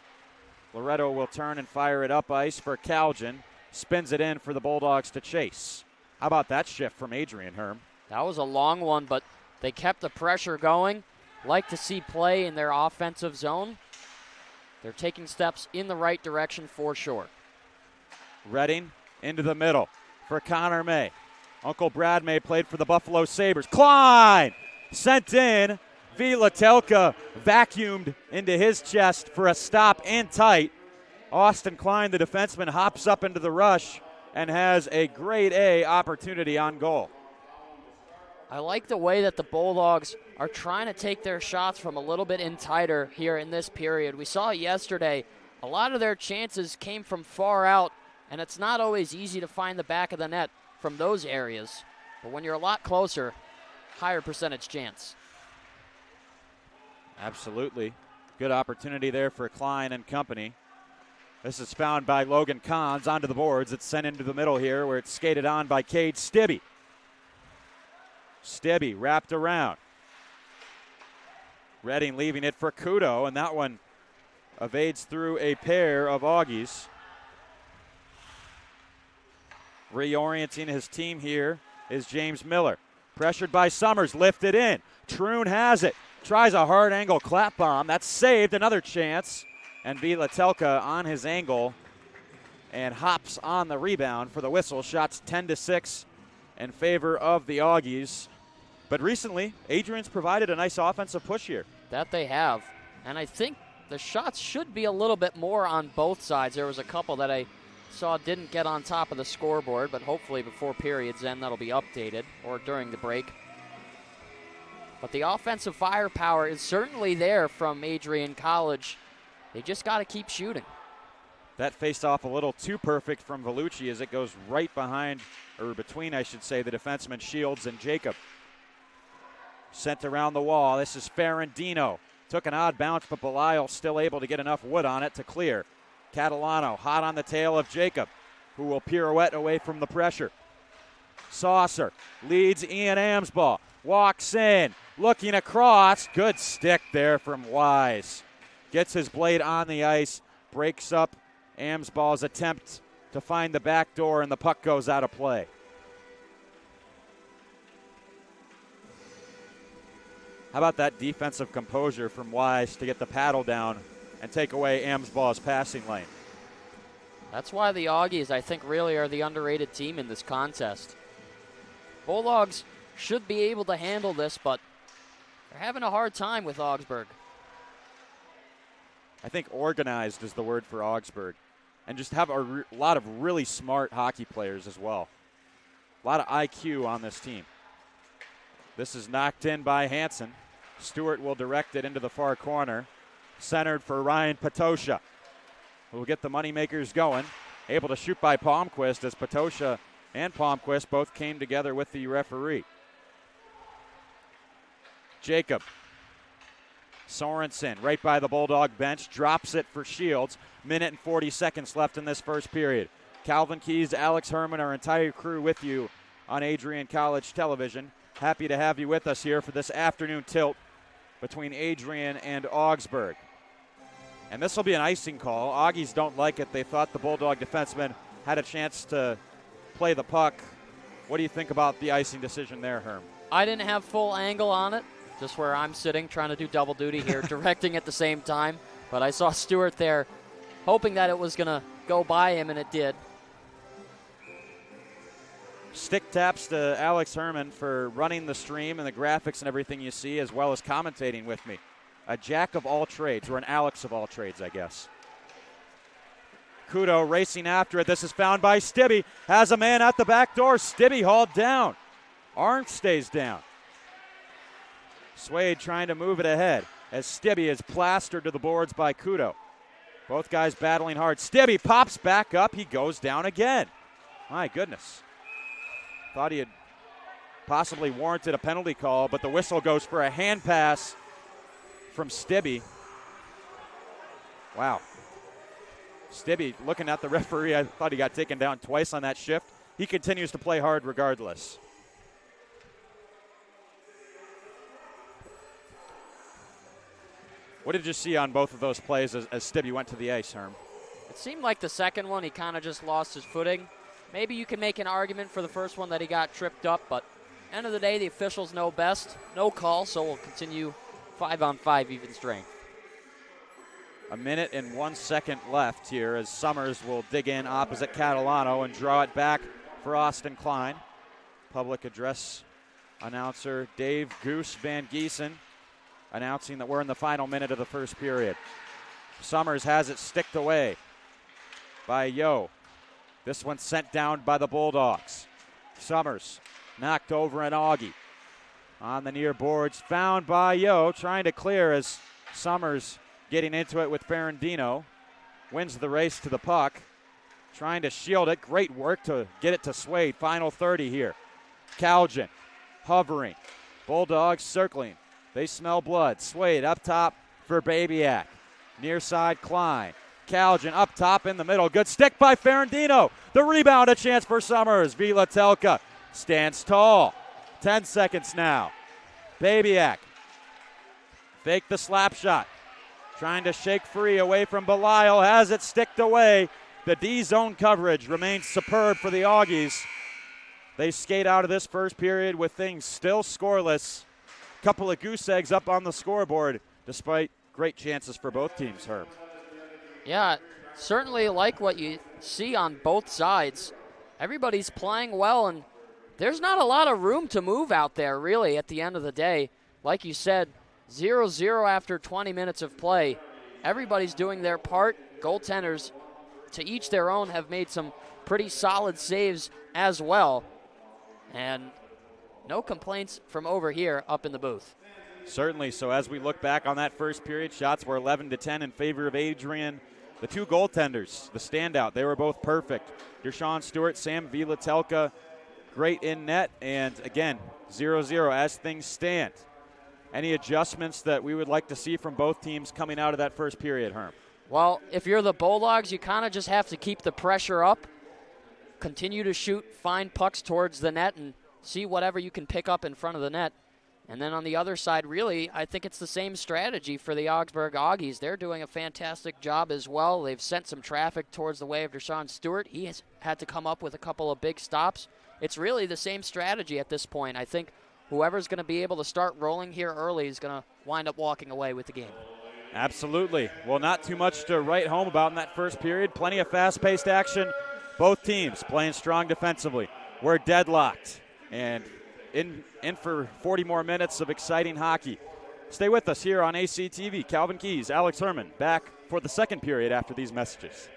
Loretto will turn and fire it up ice for Calgin. Spins it in for the Bulldogs to chase. How about that shift from Adrian, Herm? That was a long one, but they kept the pressure going. Like to see play in their offensive zone. They're taking steps in the right direction for sure. Redding into the middle for Connor May. Uncle Brad May played for the Buffalo Sabres. Klein sent in. Vila Telka vacuumed into his chest for a stop and tight. Austin Klein, the defenseman, hops up into the rush and has a grade A opportunity on goal. I like the way that the Bulldogs are trying to take their shots from a little bit in tighter here in this period. We saw yesterday a lot of their chances came from far out, and it's not always easy to find the back of the net from those areas. But when you're a lot closer, higher percentage chance. Absolutely. Good opportunity there for Klein and company. This is found by Logan Cons onto the boards. It's sent into the middle here where it's skated on by Cade Stibbe. Stibbe wrapped around. Redding leaving it for Kudo, and that one evades through a pair of Augies. Reorienting his team here is James Miller. Pressured by Summers, lifted in. Troon has it. Tries a hard angle clap bomb. That's saved. Another chance. And Vilatelka on his angle and hops on the rebound for the whistle. Shots 10-6 in favor of the Augies. But recently, Adrian's provided a nice offensive push here. That they have. And I think the shots should be a little bit more on both sides. There was a couple that I saw didn't get on top of the scoreboard, but hopefully before period's end that'll be updated, or during the break. But the offensive firepower is certainly there from Adrian College. They just got to keep shooting. That faced off a little too perfect from Vellucci as it goes right behind, or between, I should say, the defenseman Shields and Jacob. Sent around the wall. This is Ferrandino. Took an odd bounce, but Belial still able to get enough wood on it to clear. Catalano hot on the tail of Jacob, who will pirouette away from the pressure. Saucer leads Ian Amsball. Walks in, looking across. Good stick there from Wise. Gets his blade on the ice, breaks up Amsball's attempt to find the back door, and the puck goes out of play. How about that defensive composure from Wise to get the paddle down and take away Amsball's passing lane? That's why the Augies, I think, really are the underrated team in this contest. Bulldogs should be able to handle this, but they're having a hard time with Augsburg. I think organized is the word for Augsburg, and just have a lot of really smart hockey players as well. A lot of IQ on this team. This is knocked in by Hansen. Stewart will direct it into the far corner. Centered for Ryan Patosha, who will get the moneymakers going. Able to shoot by Palmquist as Patosha and Palmquist both came together with the referee. Jacob. Sorensen right by the Bulldog bench. Drops it for Shields. Minute and 40 seconds left in this first period. Calvin Keys, Alex Herman, our entire crew with you on Adrian College Television. Happy to have you with us here for this afternoon tilt between Adrian and Augsburg. And this will be an icing call. Augies don't like it. They thought the Bulldog defenseman had a chance to play the puck. What do you think about the icing decision there, Herm? I didn't have full angle on it, just where I'm sitting trying to do double duty here, directing at the same time. But I saw Stewart there hoping that it was going to go by him, and it did. Stick taps to Alex Herman for running the stream and the graphics and everything you see, as well as commentating with me. A jack of all trades, or an Alex of all trades, I guess. Kudo racing after it. This is found by Stibbe. Has a man at the back door. Stibbe hauled down. Arm stays down. Swade trying to move it ahead as Stibbe is plastered to the boards by Kudo. Both guys battling hard. Stibbe pops back up. He goes down again. My goodness. Thought he had possibly warranted a penalty call, but the whistle goes for a hand pass from Stibbe. Wow. Stibbe looking at the referee. I thought he got taken down twice on that shift. He continues to play hard regardless. What did you see on both of those plays as Stibbe went to the ice, Herm? It seemed like the second one, he kind of just lost his footing. Maybe you can make an argument for the first one that he got tripped up, but end of the day, the officials know best. No call, so we'll continue 5-on-5 even strength. A minute and 1 second left here as Summers will dig in opposite Catalano and draw it back for Austin Klein. Public address announcer Dave Goose Van Giesen announcing that we're in the final minute of the first period. Summers has it sticked away by Yo. This one sent down by the Bulldogs. Summers knocked over an Augie. On the near boards, found by Yo, trying to clear as Summers getting into it with Ferrandino. Wins the race to the puck. Trying to shield it. Great work to get it to Swade. Final 30 here. Calgin hovering. Bulldogs circling. They smell blood. Swade up top for Babyak. Near side Klein. Calgin up top in the middle. Good stick by Ferrandino. The rebound, a chance for Summers. Vilatelka stands tall. 10 seconds now. Babyak. Fake the slap shot. Trying to shake free away from Belial. Has it sticked away. The D zone coverage remains superb for the Augies. They skate out of this first period with things still scoreless. Couple of goose eggs up on the scoreboard, despite great chances for both teams, Herb. Yeah, certainly like what you see on both sides. Everybody's playing well, and there's not a lot of room to move out there, really, at the end of the day. Like you said, 0-0 after 20 minutes of play. Everybody's doing their part. Goaltenders, to each their own, have made some pretty solid saves as well. And no complaints from over here up in the booth. Certainly. So as we look back on that first period, shots were 11-10 in favor of Adrian. The two goaltenders, the standout, they were both perfect. Dershawn Stewart, Sam Vilatelka, great in net. And again, 0-0 as things stand. Any adjustments that we would like to see from both teams coming out of that first period, Herm? Well, if you're the Bulldogs, you kind of just have to keep the pressure up, continue to shoot, find pucks towards the net, and see whatever you can pick up in front of the net. And then on the other side, really, I think it's the same strategy for the Augsburg Augies. They're doing a fantastic job as well. They've sent some traffic towards the way of Dershawn Stewart. He has had to come up with a couple of big stops. It's really the same strategy at this point. I think whoever's going to be able to start rolling here early is going to wind up walking away with the game. Absolutely. Well, not too much to write home about in that first period. Plenty of fast-paced action. Both teams playing strong defensively. We're deadlocked and in for 40 more minutes of exciting hockey. Stay with us here on ACTV. Calvin Keys, Alex Herman, back for the second period after these messages.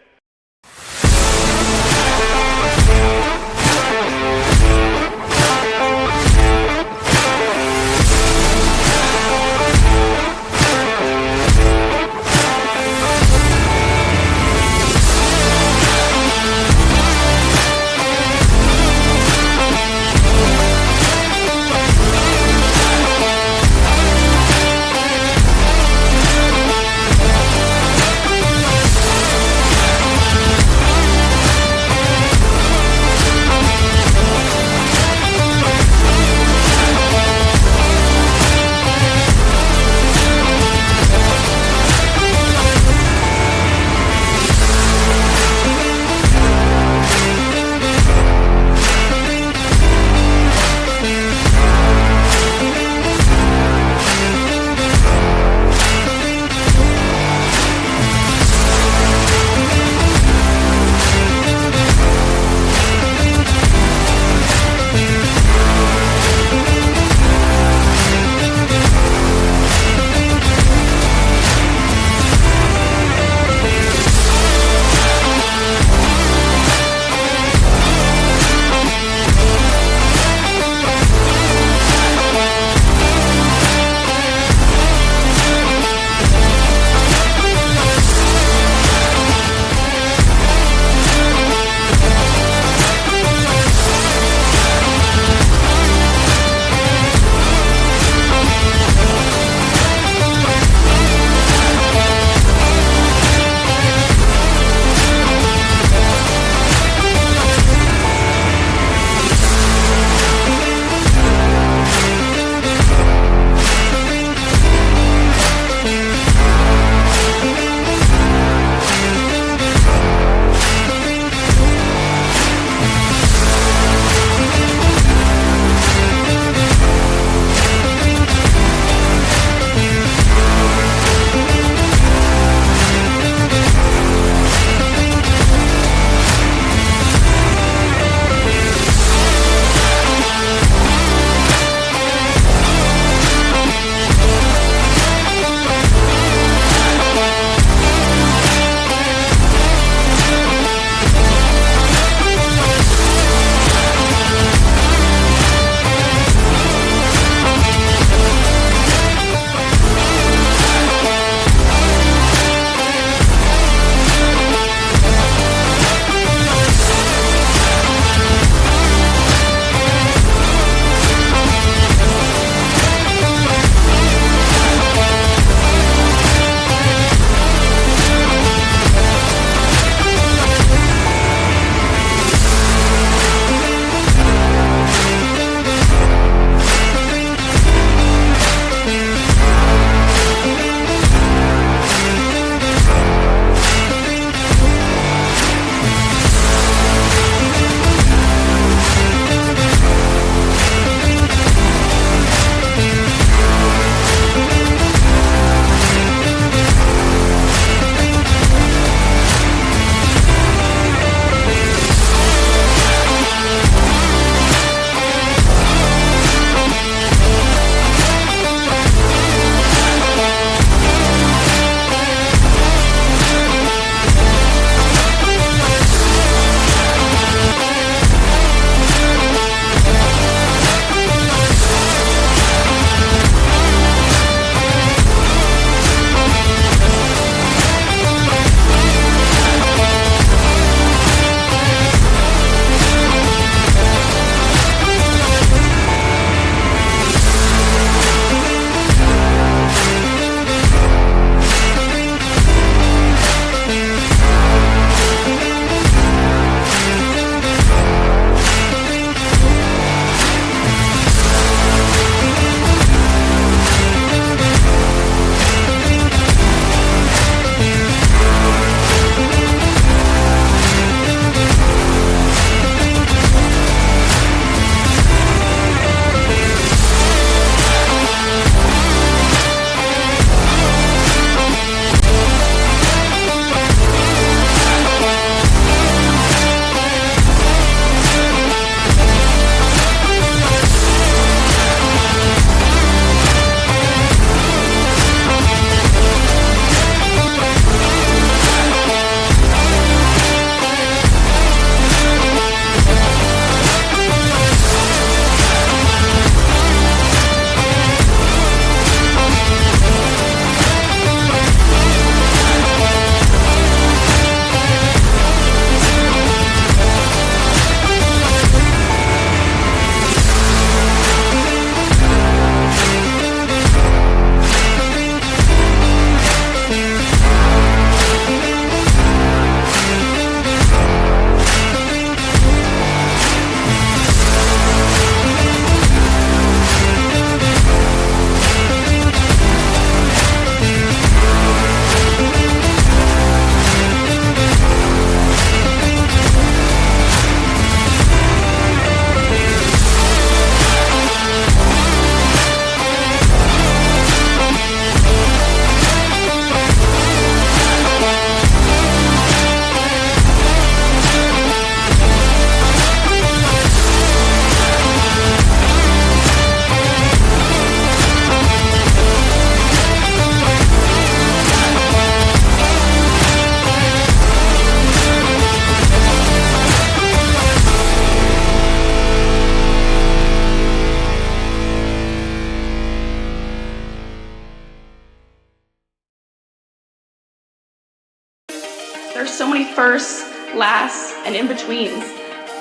firsts, lasts, and in-betweens.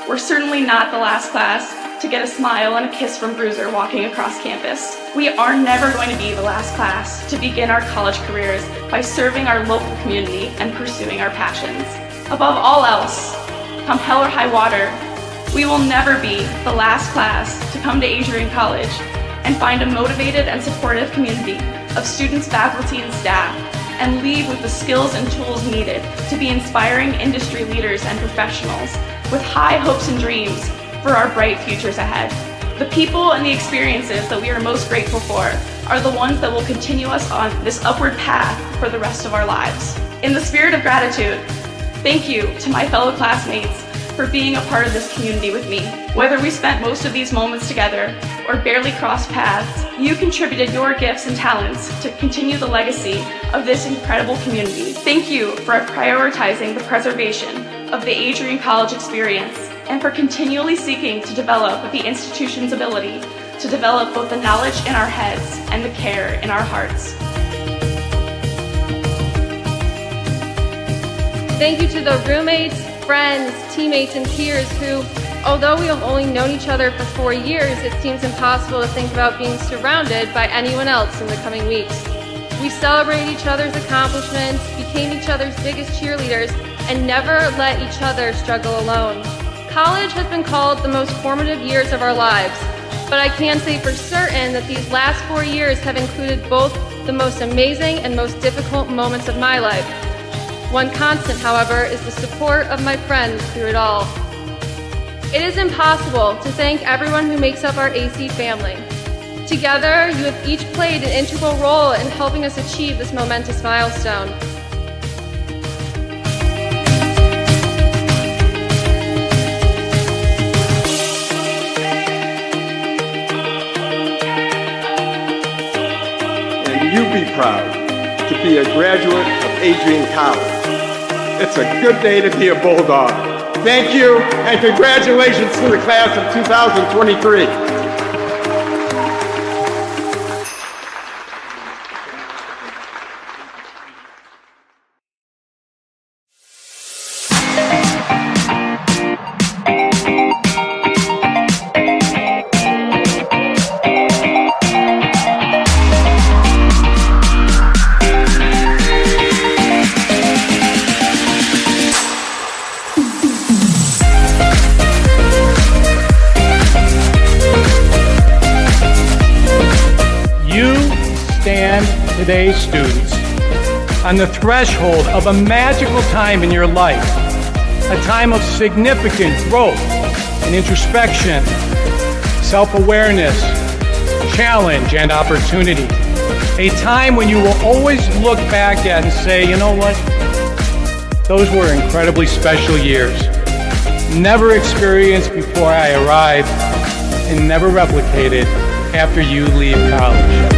We're certainly not the last class to get a smile and a kiss from Bruiser walking across campus. We are never going to be the last class to begin our college careers by serving our local community and pursuing our passions. Above all else, come hell or high water, we will never be the last class to come to Adrian College and find a motivated and supportive community of students, faculty, and staff, and leave with the skills and tools needed to be inspiring industry leaders and professionals with high hopes and dreams for our bright futures ahead. The people and the experiences that we are most grateful for are the ones that will continue us on this upward path for the rest of our lives. In the spirit of gratitude, thank you to my fellow classmates for being a part of this community with me. Whether we spent most of these moments together or barely crossed paths, you contributed your gifts and talents to continue the legacy of this incredible community. Thank you for prioritizing the preservation of the Adrian College experience and for continually seeking to develop the institution's ability to develop both the knowledge in our heads and the care in our hearts. Thank you to the roommates, friends, teammates, and peers who, although we have only known each other for 4 years, it seems impossible to think about being surrounded by anyone else in the coming weeks. We celebrated each other's accomplishments, became each other's biggest cheerleaders, and never let each other struggle alone. College has been called the most formative years of our lives, but I can say for certain that these last 4 years have included both the most amazing and most difficult moments of my life. One constant, however, is the support of my friends through it all. It is impossible to thank everyone who makes up our AC family. Together, you have each played an integral role in helping us achieve this momentous milestone. And you be proud to be a graduate of Adrian College. It's a good day to be a Bulldog. Thank you, and congratulations to the class of 2023. Today's students on the threshold of a magical time in your life, a time of significant growth and introspection, self-awareness, challenge, and opportunity. A time when you will always look back at and say, you know what? Those were incredibly special years. Never experienced before I arrived and never replicated after you leave college.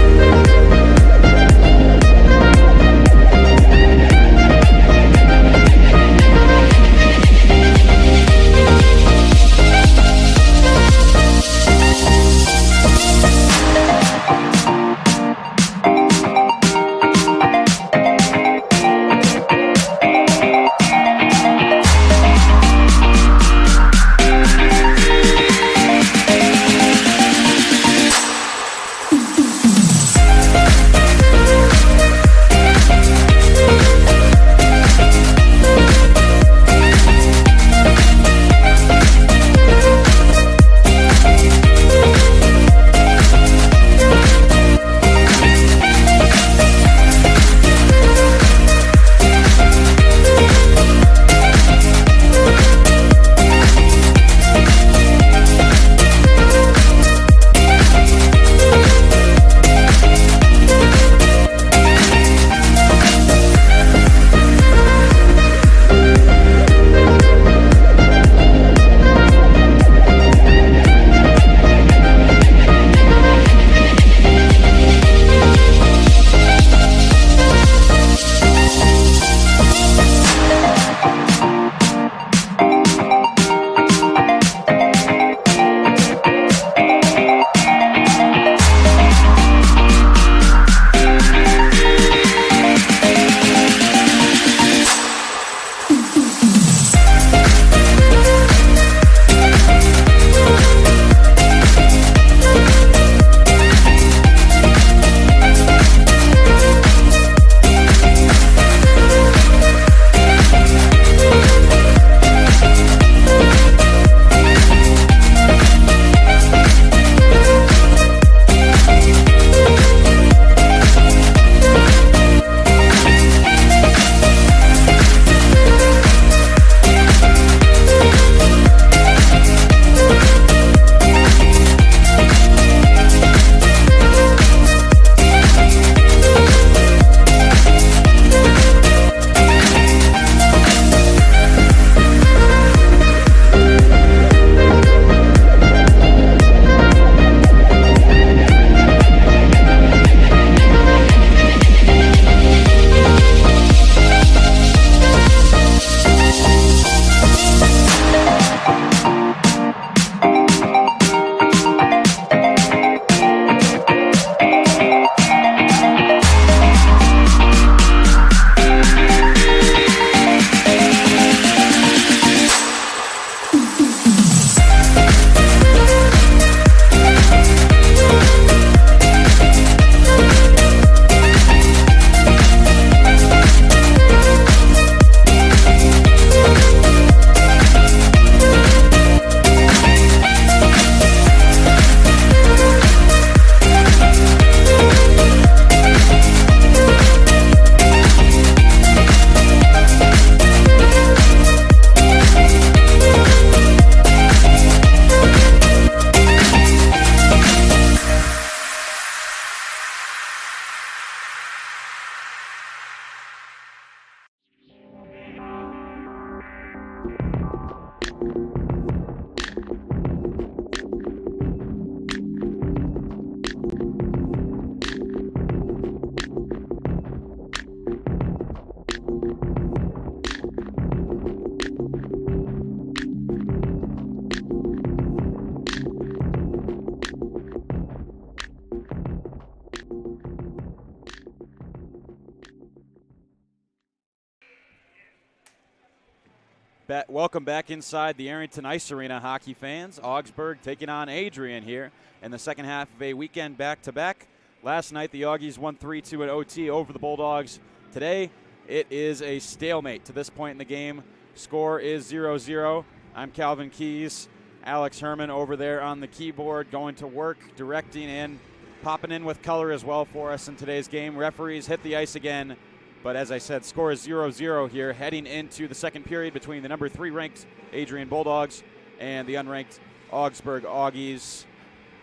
Welcome back inside the Arrington Ice Arena, hockey fans. Augsburg taking on Adrian here in the second half of a weekend back-to-back. Last night, the Augies won 3-2 at OT over the Bulldogs. Today, it is a stalemate to this point in the game. Score is 0-0. I'm Calvin Keys. Alex Herman over there on the keyboard, going to work, directing, and popping in with color as well for us in today's game. Referees hit the ice again. But as I said, score is 0-0 here, heading into the second period between the number 3 ranked Adrian Bulldogs and the unranked Augsburg Augies.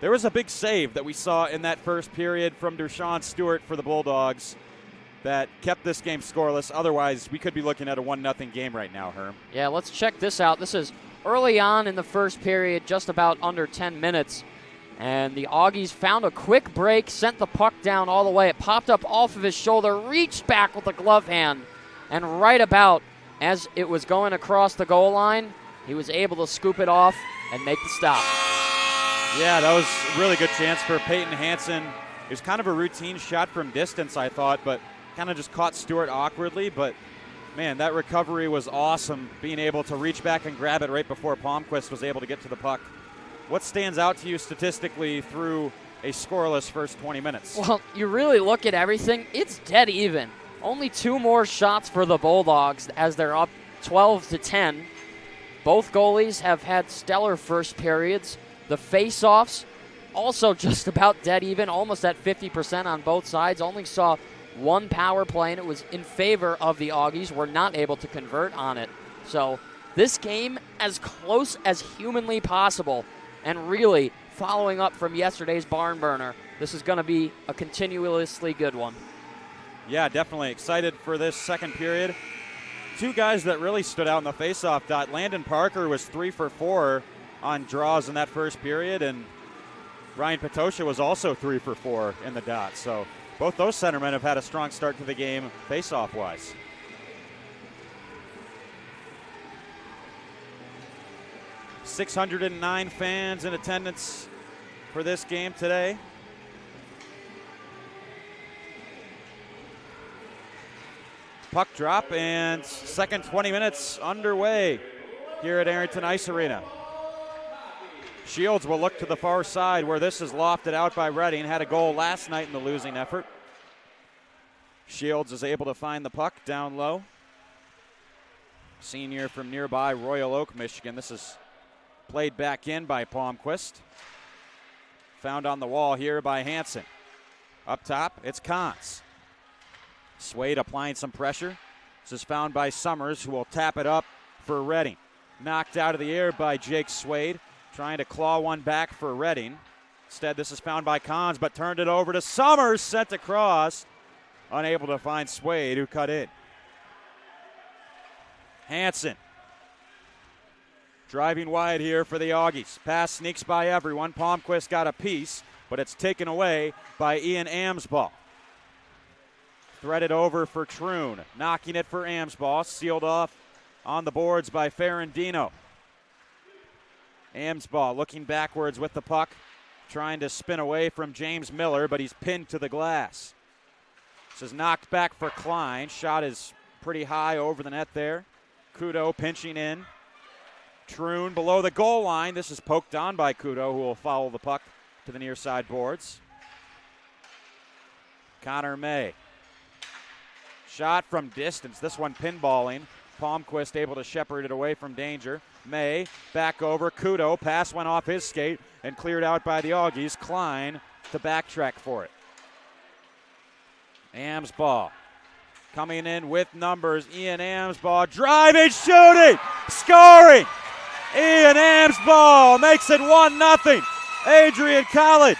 There was a big save that we saw in that first period from Dershawn Stewart for the Bulldogs that kept this game scoreless. Otherwise, we could be looking at a 1-0 game right now, Herm. Yeah, let's check this out. This is early on in the first period, just about under 10 minutes. And the Augies found a quick break, sent the puck down all the way. It popped up off of his shoulder, reached back with the glove hand, and right about as it was going across the goal line, he was able to scoop it off and make the stop. Yeah, that was a really good chance for Peyton Hansen. It was kind of a routine shot from distance, I thought, but kind of just caught Stewart awkwardly. But, man, that recovery was awesome, being able to reach back and grab it right before Palmquist was able to get to the puck. What stands out to you statistically through a scoreless first 20 minutes? Well, you really look at everything, it's dead even. Only 2 more shots for the Bulldogs as they're up 12-10. Both goalies have had stellar first periods. The face-offs also just about dead even, almost at 50% on both sides. Only saw 1 power play, and it was in favor of the Augies. We're not able to convert on it. So this game as close as humanly possible. And really, following up from yesterday's barn burner, this is going to be a continuously good one. Yeah, definitely excited for this second period. 2 guys that really stood out in the faceoff dot. Landon Parker was 3 for 4 on draws in that first period, and Ryan Patosha was also 3 for 4 in the dot. So both those centermen have had a strong start to the game faceoff-wise. .609 fans in attendance for this game today. Puck drop and second 20 minutes underway here at Arrington Ice Arena. Shields will look to the far side where this is lofted out by Redding. Had a goal last night in the losing effort. Shields is able to find the puck down low. Senior from nearby Royal Oak, Michigan. This is played back in by Palmquist. Found on the wall here by Hansen. Up top, it's Kantz. Swade applying some pressure. This is found by Summers, who will tap it up for Redding. Knocked out of the air by Jake Swade, trying to claw one back for Redding. Instead, this is found by Kahns, but turned it over to Summers, sent across. Unable to find Swade, who cut in. Hansen driving wide here for the Augies. Pass sneaks by everyone. Palmquist got a piece, but it's taken away by Ian Amsball. Threaded over for Troon. Knocking it for Amsball. Sealed off on the boards by Ferrandino. Amsball looking backwards with the puck. Trying to spin away from James Miller, but he's pinned to the glass. This is knocked back for Klein. Shot is pretty high over the net there. Kudo pinching in. Troon below the goal line. This is poked on by Kudo, who will foul the puck to the near side boards. Connor May. Shot from distance. This one pinballing. Palmquist able to shepherd it away from danger. May back over. Kudo. Pass went off his skate and cleared out by the Augies. Klein to backtrack for it. Amsball coming in with numbers. Ian Amsball driving, shooting, scoring. Ian Amsball makes it 1-0. Adrian College.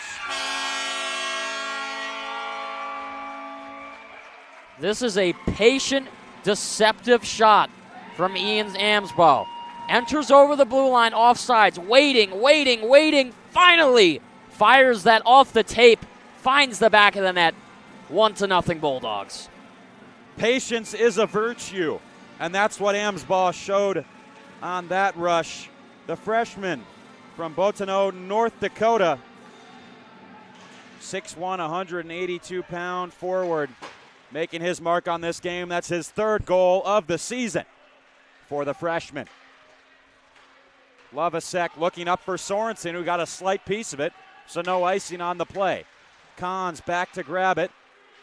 This is a patient, deceptive shot from Ian Amsball. Enters over the blue line, offsides, waiting. Finally fires that off the tape, finds the back of the net. 1-0 Bulldogs. Patience is a virtue, and that's what Amsball showed on that rush. The freshman from Bottineau, North Dakota, 6'1", 182-pound forward, making his mark on this game. That's his 3rd goal of the season for the freshman. Lovasek looking up for Sorensen, who got a slight piece of it, so no icing on the play. Kahns back to grab it.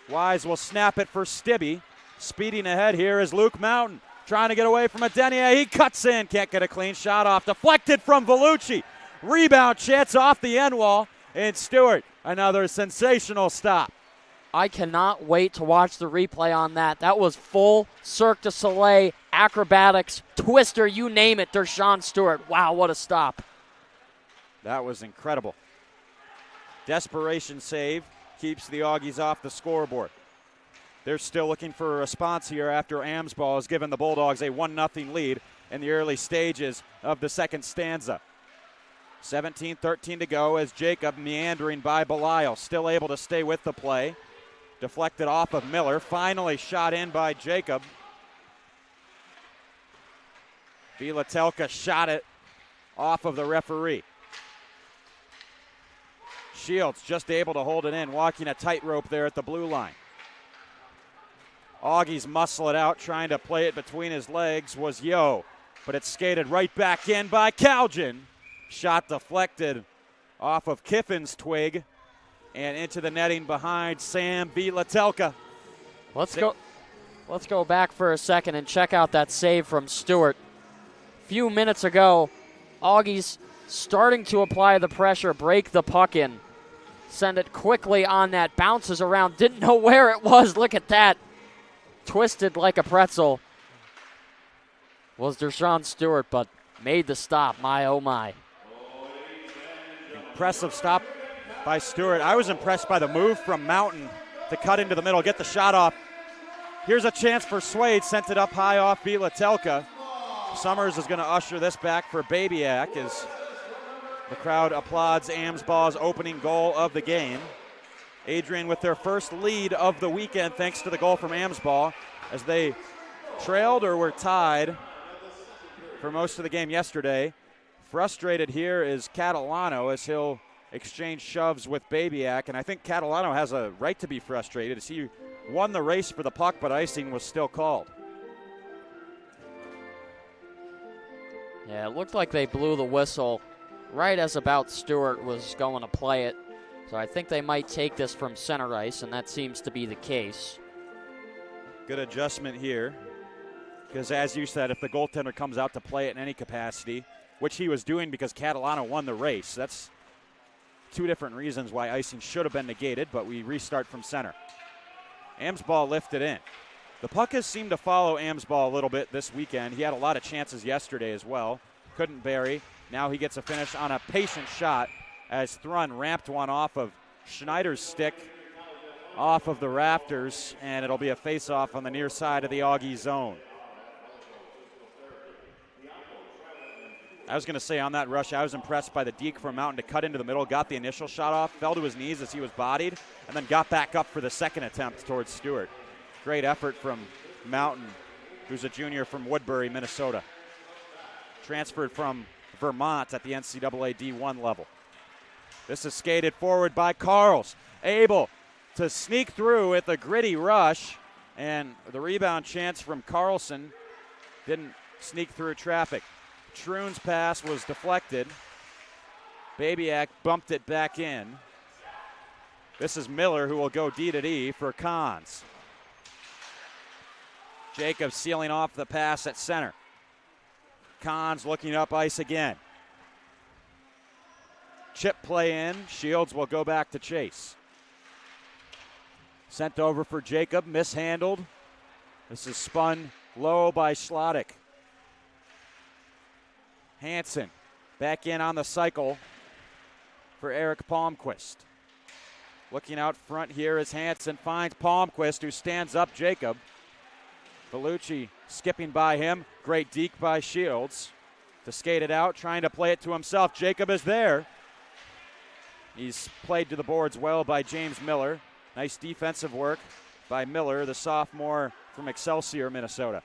Wise will snap it for Stibbe. Speeding ahead here is Luke Mountain, trying to get away from Adenier. He cuts in, can't get a clean shot off. Deflected from Vellucci. Rebound chance off the end wall, and Stewart, another sensational stop. I cannot wait to watch the replay on that. That was full Cirque du Soleil, acrobatics, twister, you name it, Dershawn Stewart. Wow, what a stop. That was incredible. Desperation save keeps the Augies off the scoreboard. They're still looking for a response here after Amsball has given the Bulldogs a 1-0 lead in the early stages of the second stanza. 17-13 to go as Jacob meandering by Belial, still able to stay with the play. Deflected off of Miller, finally shot in by Jacob. Vilatelka shot it off of the referee. Shields just able to hold it in, walking a tightrope there at the blue line. Augies muscle it out, trying to play it between his legs was Yo, but it's skated right back in by Calgin. Shot deflected off of Kiffin's twig and into the netting behind Sam Vilatelka. Let's go back for a second and check out that save from Stewart. A few minutes ago, Augies starting to apply the pressure, break the puck in, send it quickly on that, bounces around, didn't know where it was. Look at that. Twisted like a pretzel was Dershawn Stewart, but made the stop. My, oh my. Impressive stop by Stewart. I was impressed by the move from Mountain to cut into the middle, get the shot off. Here's a chance for Swade, sent it up high off Vilatelka. Summers is going to usher this back for Babiak as the crowd applauds Amsball's opening goal of the game. Adrian with their first lead of the weekend thanks to the goal from Amsball as they trailed or were tied for most of the game yesterday. Frustrated here is Catalano as he'll exchange shoves with Babiak, and I think Catalano has a right to be frustrated as he won the race for the puck, but icing was still called. Yeah, it looked like they blew the whistle right as about Stewart was going to play it. So I think they might take this from center ice, and that seems to be the case. Good adjustment here, because as you said, if the goaltender comes out to play it in any capacity, which he was doing because Catalano won the race, that's two different reasons why icing should have been negated, but we restart from center. Amsball lifted in. The puck has seemed to follow Amsball a little bit this weekend. He had a lot of chances yesterday as well. Couldn't bury. Now he gets a finish on a patient shot as Thrun ramped one off of Schneider's stick off of the rafters, and it'll be a face-off on the near side of the Augie zone. I was going to say on that rush, I was impressed by the deke from Mountain to cut into the middle, got the initial shot off, fell to his knees as he was bodied, and then got back up for the second attempt towards Stewart. Great effort from Mountain, who's a junior from Woodbury, Minnesota. Transferred from Vermont at the NCAA D1 level. This is skated forward by Carls, able to sneak through with a gritty rush, and the rebound chance from Carlson didn't sneak through traffic. Troon's pass was deflected. Babiak bumped it back in. This is Miller who will go D-to-D for Kahns. Jacobs sealing off the pass at center. Kahns looking up ice again. Chip play in. Shields will go back to chase. Sent over for Jacob, mishandled. This is spun low by Schlottick. Hansen back in on the cycle for Eric Palmquist. Looking out front here as Hansen finds Palmquist, who stands up Jacob. Vellucci skipping by him. Great deke by Shields to skate it out, trying to play it to himself. Jacob is there. He's played to the boards well by James Miller. Nice defensive work by Miller, the sophomore from Excelsior, Minnesota.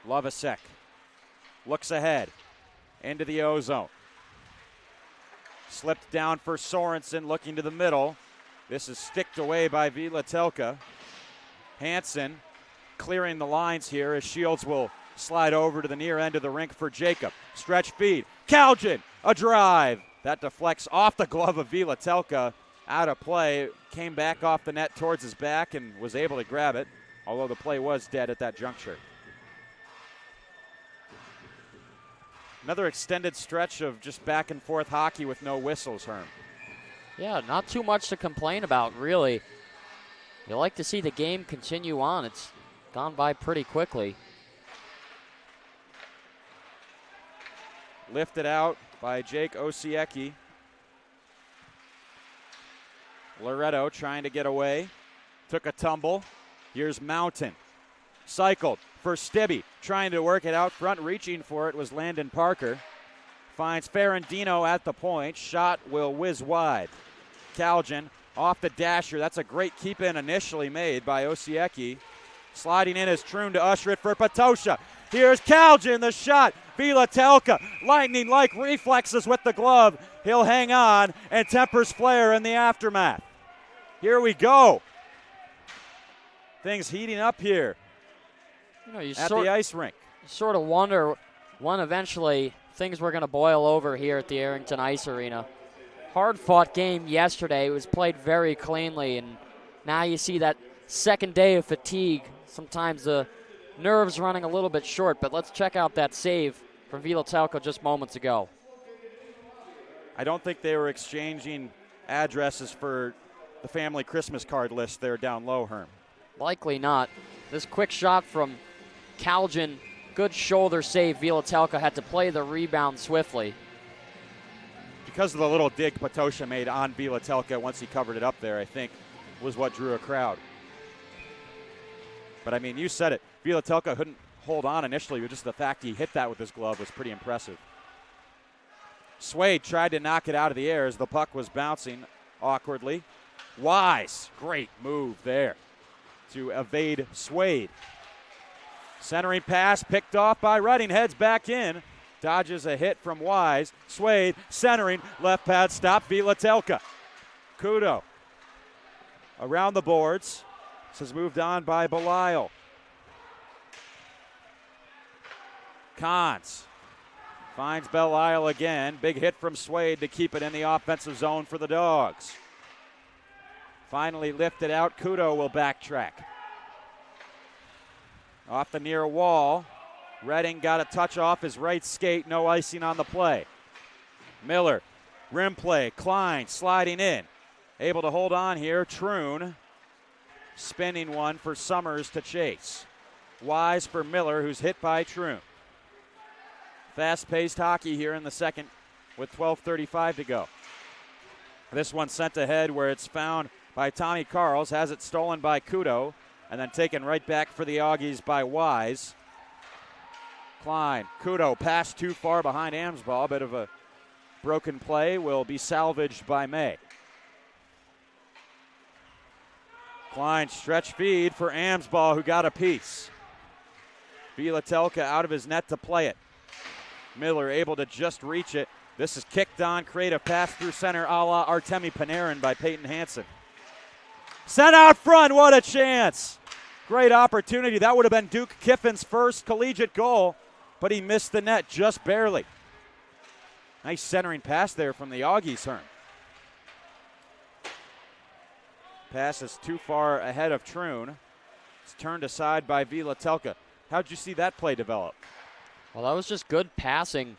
Lovasek looks ahead into the O-zone. Slipped down for Sorensen, looking to the middle. This is sticked away by Vilatelka. Hansen clearing the lines here as Shields will slide over to the near end of the rink for Jacob. Stretch feed. Kaljan, a drive. That deflects off the glove of Vilatelka. Out of play. Came back off the net towards his back and was able to grab it, although the play was dead at that juncture. Another extended stretch of just back and forth hockey with no whistles, Herm. Yeah, not too much to complain about, really. You like to see the game continue on. It's gone by pretty quickly. Lifted out by Jake Osiecki. Loretto trying to get away. Took a tumble. Here's Mountain. Cycled for Stibbe. Trying to work it out front. Reaching for it was Landon Parker. Finds Ferrandino at the point. Shot will whiz wide. Kaljan off the dasher. That's a great keep-in initially made by Osiecki. Sliding in is Troon to usher it for Patosha. Here's Kaljan, the shot. Vilatelka, lightning-like reflexes with the glove. He'll hang on and tempers Flair in the aftermath. Here we go. Things heating up here at the ice rink. You sort of wonder when eventually things were going to boil over here at the Arrington Ice Arena. Hard-fought game yesterday. It was played very cleanly, and now you see that second day of fatigue. Sometimes the nerves running a little bit short, but let's check out that save from Vilatelka just moments ago. I don't think they were exchanging addresses for the family Christmas card list there down low, Herm. Likely not. This quick shot from Kaljan, good shoulder save. Vilatelka had to play the rebound swiftly. Because of the little dig Patosha made on Vilatelka once he covered it up there, I think, was what drew a crowd. But, I mean, you said it. Vilatelka couldn't hold on initially, but just the fact he hit that with his glove was pretty impressive. Swade tried to knock it out of the air as the puck was bouncing awkwardly. Wise, great move there to evade Swade. Centering pass picked off by Redding, heads back in. Dodges a hit from Wise. Swade centering, left pad stop, Vilatelka. Kudo around the boards. This is moved on by Belisle. Cons finds Belisle again. Big hit from Swade to keep it in the offensive zone for the Dogs. Finally lifted out. Kudo will backtrack. Off the near wall. Redding got a touch off his right skate. No icing on the play. Miller, rim play. Klein sliding in. Able to hold on here. Troon spinning one for Summers to chase. Wise for Miller, who's hit by Troon. Fast-paced hockey here in the second with 12:35 to go. This one sent ahead where it's found by Tommy Karls, has it stolen by Kudo, and then taken right back for the Augies by Wise. Klein, Kudo passed too far behind Amsball. Bit of a broken play, will be salvaged by May. Klein stretch feed for Amsball, who got a piece. Vilatelka out of his net to play it. Miller able to just reach it. This is kicked on, creative pass through center a la Artemi Panarin by Peyton Hansen. Sent out front, what a chance. Great opportunity. That would have been Duke Kiffin's first collegiate goal, but he missed the net just barely. Nice centering pass there from the Augies, Herm. Pass is too far ahead of Troon. It's turned aside by Vilatelka. How'd you see that play develop? Well, that was just good passing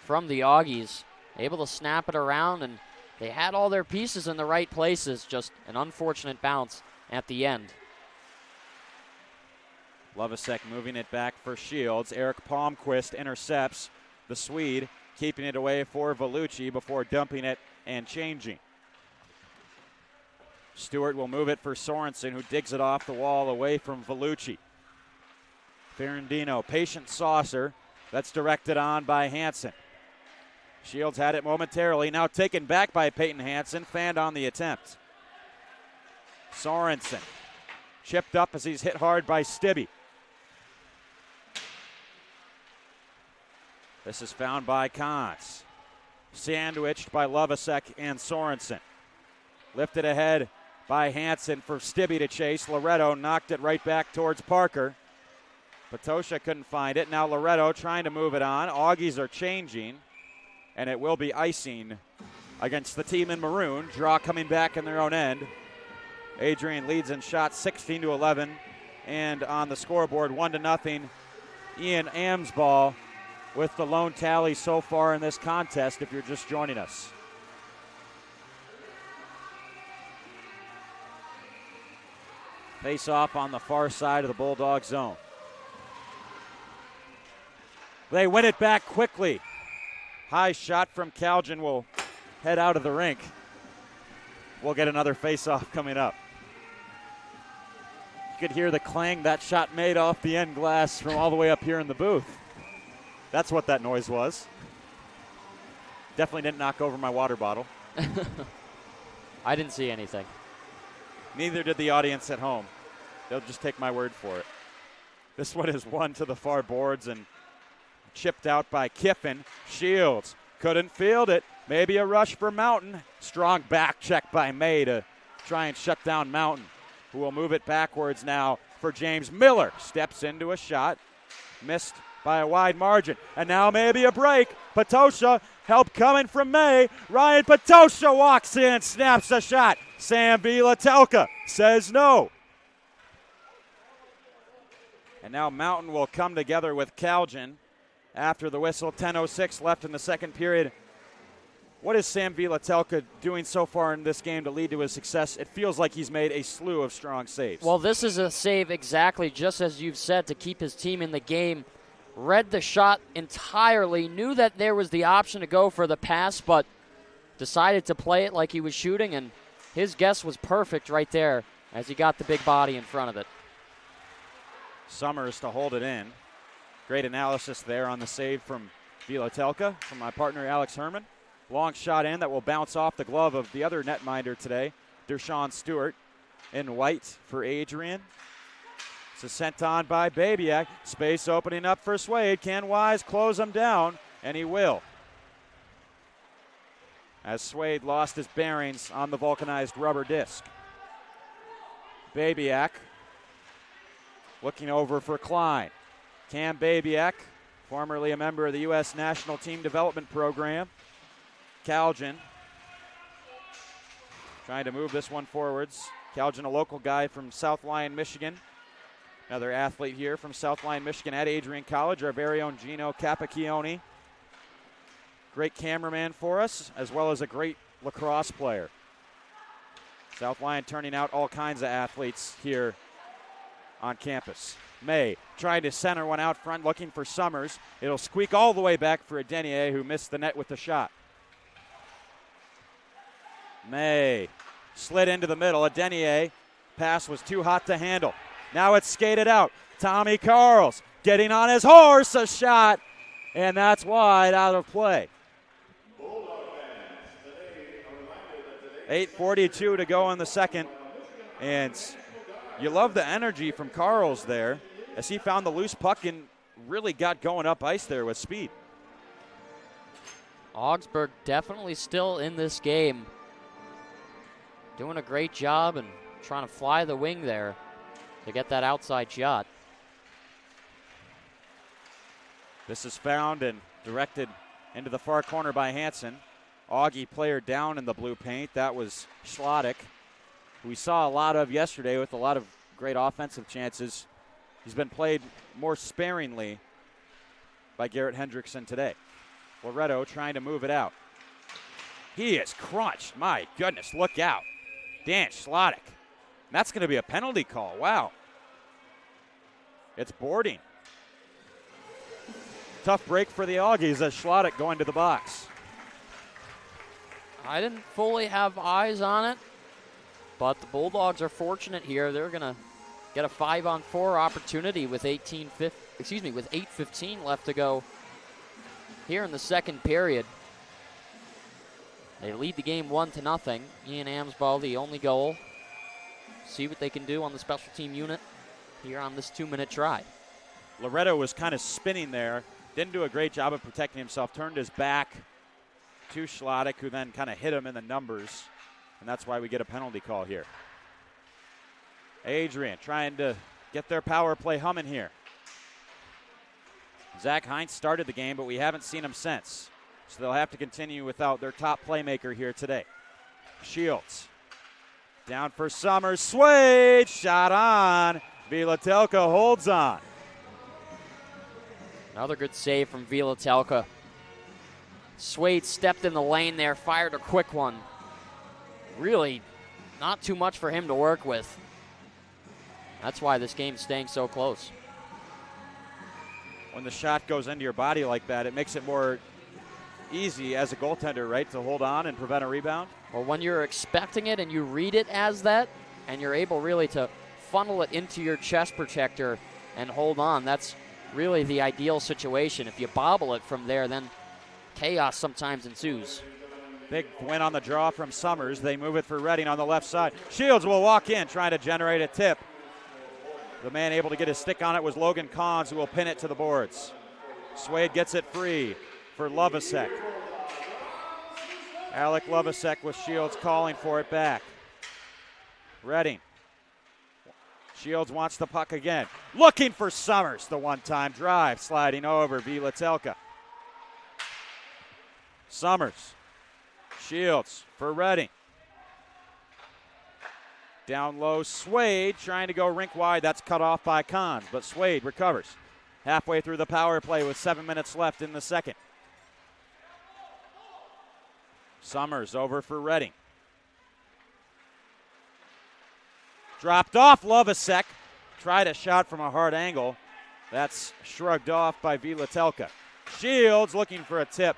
from the Augies. Able to snap it around, and they had all their pieces in the right places. Just an unfortunate bounce at the end. Lovasek moving it back for Shields. Eric Palmquist intercepts the Swede, keeping it away for Vellucci before dumping it and changing. Stewart will move it for Sorensen, who digs it off the wall away from Vellucci. Ferrandino, patient saucer. That's directed on by Hansen. Shields had it momentarily, now taken back by Peyton Hansen, fanned on the attempt. Sorensen, chipped up as he's hit hard by Stibbe. This is found by Cons. Sandwiched by Lovasek and Sorensen. Lifted ahead by Hansen for Stibbe to chase. Loretto knocked it right back towards Parker. Patosha couldn't find it. Now Loretto trying to move it on. Augies are changing, and it will be icing against the team in maroon. Draw coming back in their own end. Adrian leads in shots 16-11, and on the scoreboard 1-0. Ian Amsball with the lone tally so far in this contest if you're just joining us. Face off on the far side of the Bulldog zone. They win it back quickly. High shot from Calgin will head out of the rink. We'll get another face-off coming up. You could hear the clang that shot made off the end glass from all the way up here in the booth. That's what that noise was. Definitely didn't knock over my water bottle. I didn't see anything. Neither did the audience at home. They'll just take my word for it. This one is won to the far boards and chipped out by Kiffin. Shields couldn't field it. Maybe a rush for Mountain. Strong back check by May to try and shut down Mountain, who will move it backwards now for James Miller. Steps into a shot. Missed by a wide margin. And now maybe a break. Patosha, help coming from May. Ryan Patosha walks in, snaps a shot. Sam Vilatelka says no. And now Mountain will come together with Calgin after the whistle. 10:06 left in the second period. What is Sam Vilatelka doing so far in this game to lead to his success? It feels like he's made a slew of strong saves. Well, this is a save exactly just as you've said to keep his team in the game. Read the shot entirely, knew that there was the option to go for the pass, but decided to play it like he was shooting, and his guess was perfect right there as he got the big body in front of it. Summers to hold it in. Great analysis there on the save from Vilatelka, from my partner Alex Herman. Long shot in that will bounce off the glove of the other netminder today, Dershawn Stewart, in white for Adrian. It's sent on by Babiak. Space opening up for Swade. Can Wise close him down? And he will. As Swade lost his bearings on the vulcanized rubber disc. Babiak looking over for Klein. Cam Babiak, formerly a member of the U.S. National Team Development Program. Calgin trying to move this one forwards. Calgin, a local guy from South Lyon, Michigan. Another athlete here from South Lyon, Michigan at Adrian College, our very own Gino Capacchione. Great cameraman for us, as well as a great lacrosse player. South Lyon turning out all kinds of athletes here on campus. May trying to center one out front, looking for Summers. It'll squeak all the way back for Adenier, who missed the net with the shot. May slid into the middle. Adenier, pass was too hot to handle. Now it's skated out. Tommy Carls getting on his horse, a shot, and that's wide out of play. 8:42 to go in the second, and you love the energy from Carls there as he found the loose puck and really got going up ice there with speed. Augsburg definitely still in this game. Doing a great job and trying to fly the wing there to get that outside shot. This is found and directed into the far corner by Hansen. Augie player down in the blue paint. That was Schlottick, who we saw a lot of yesterday with a lot of great offensive chances. He's been played more sparingly by Garrett Hendrickson today. Loretto trying to move it out. He is crunched. My goodness, look out. Dan Schlottick. That's going to be a penalty call. Wow. It's boarding. Tough break for the Augies as Schlottick going to the box. I didn't fully have eyes on it, but the Bulldogs are fortunate here. They're going to get a 5-on-4 opportunity with 8:15 left to go here in the second period. They lead the game 1-0. Ian Amsball, the only goal. See what they can do on the special team unit here on this 2-minute try. Loretto was kind of spinning there. Didn't do a great job of protecting himself. Turned his back to Schlottick, who then kind of hit him in the numbers. And that's why we get a penalty call here. Adrian trying to get their power play humming here. Zach Heinz started the game, but we haven't seen him since. So they'll have to continue without their top playmaker here today. Shields. Down for Summers. Swade. Shot on. Vilatelka holds on. Another good save from Vilatelka. Swade stepped in the lane there, fired a quick one. Really not too much for him to work with. That's why this game's staying so close. When the shot goes into your body like that, it makes it more easy as a goaltender, right, to hold on and prevent a rebound? Well, when you're expecting it and you read it as that, and you're able really to funnel it into your chest protector and hold on, that's really the ideal situation. If you bobble it from there, then chaos sometimes ensues. Big win on the draw from Summers. They move it for Redding on the left side. Shields will walk in, trying to generate a tip. The man able to get his stick on it was Logan Kahns, who will pin it to the boards. Swade gets it free for Lovasek. Alec Lovasek with Shields calling for it back. Redding. Shields wants the puck again. Looking for Summers. The one-time drive, sliding over Vilatelka. Summers. Shields for Redding. Down low, Swade trying to go rink wide. That's cut off by Kahns, but Swade recovers. Halfway through the power play with 7 minutes left in the second. Summers over for Redding. Dropped off Lovasek. Tried a shot from a hard angle. That's shrugged off by Vilatelka. Shields looking for a tip.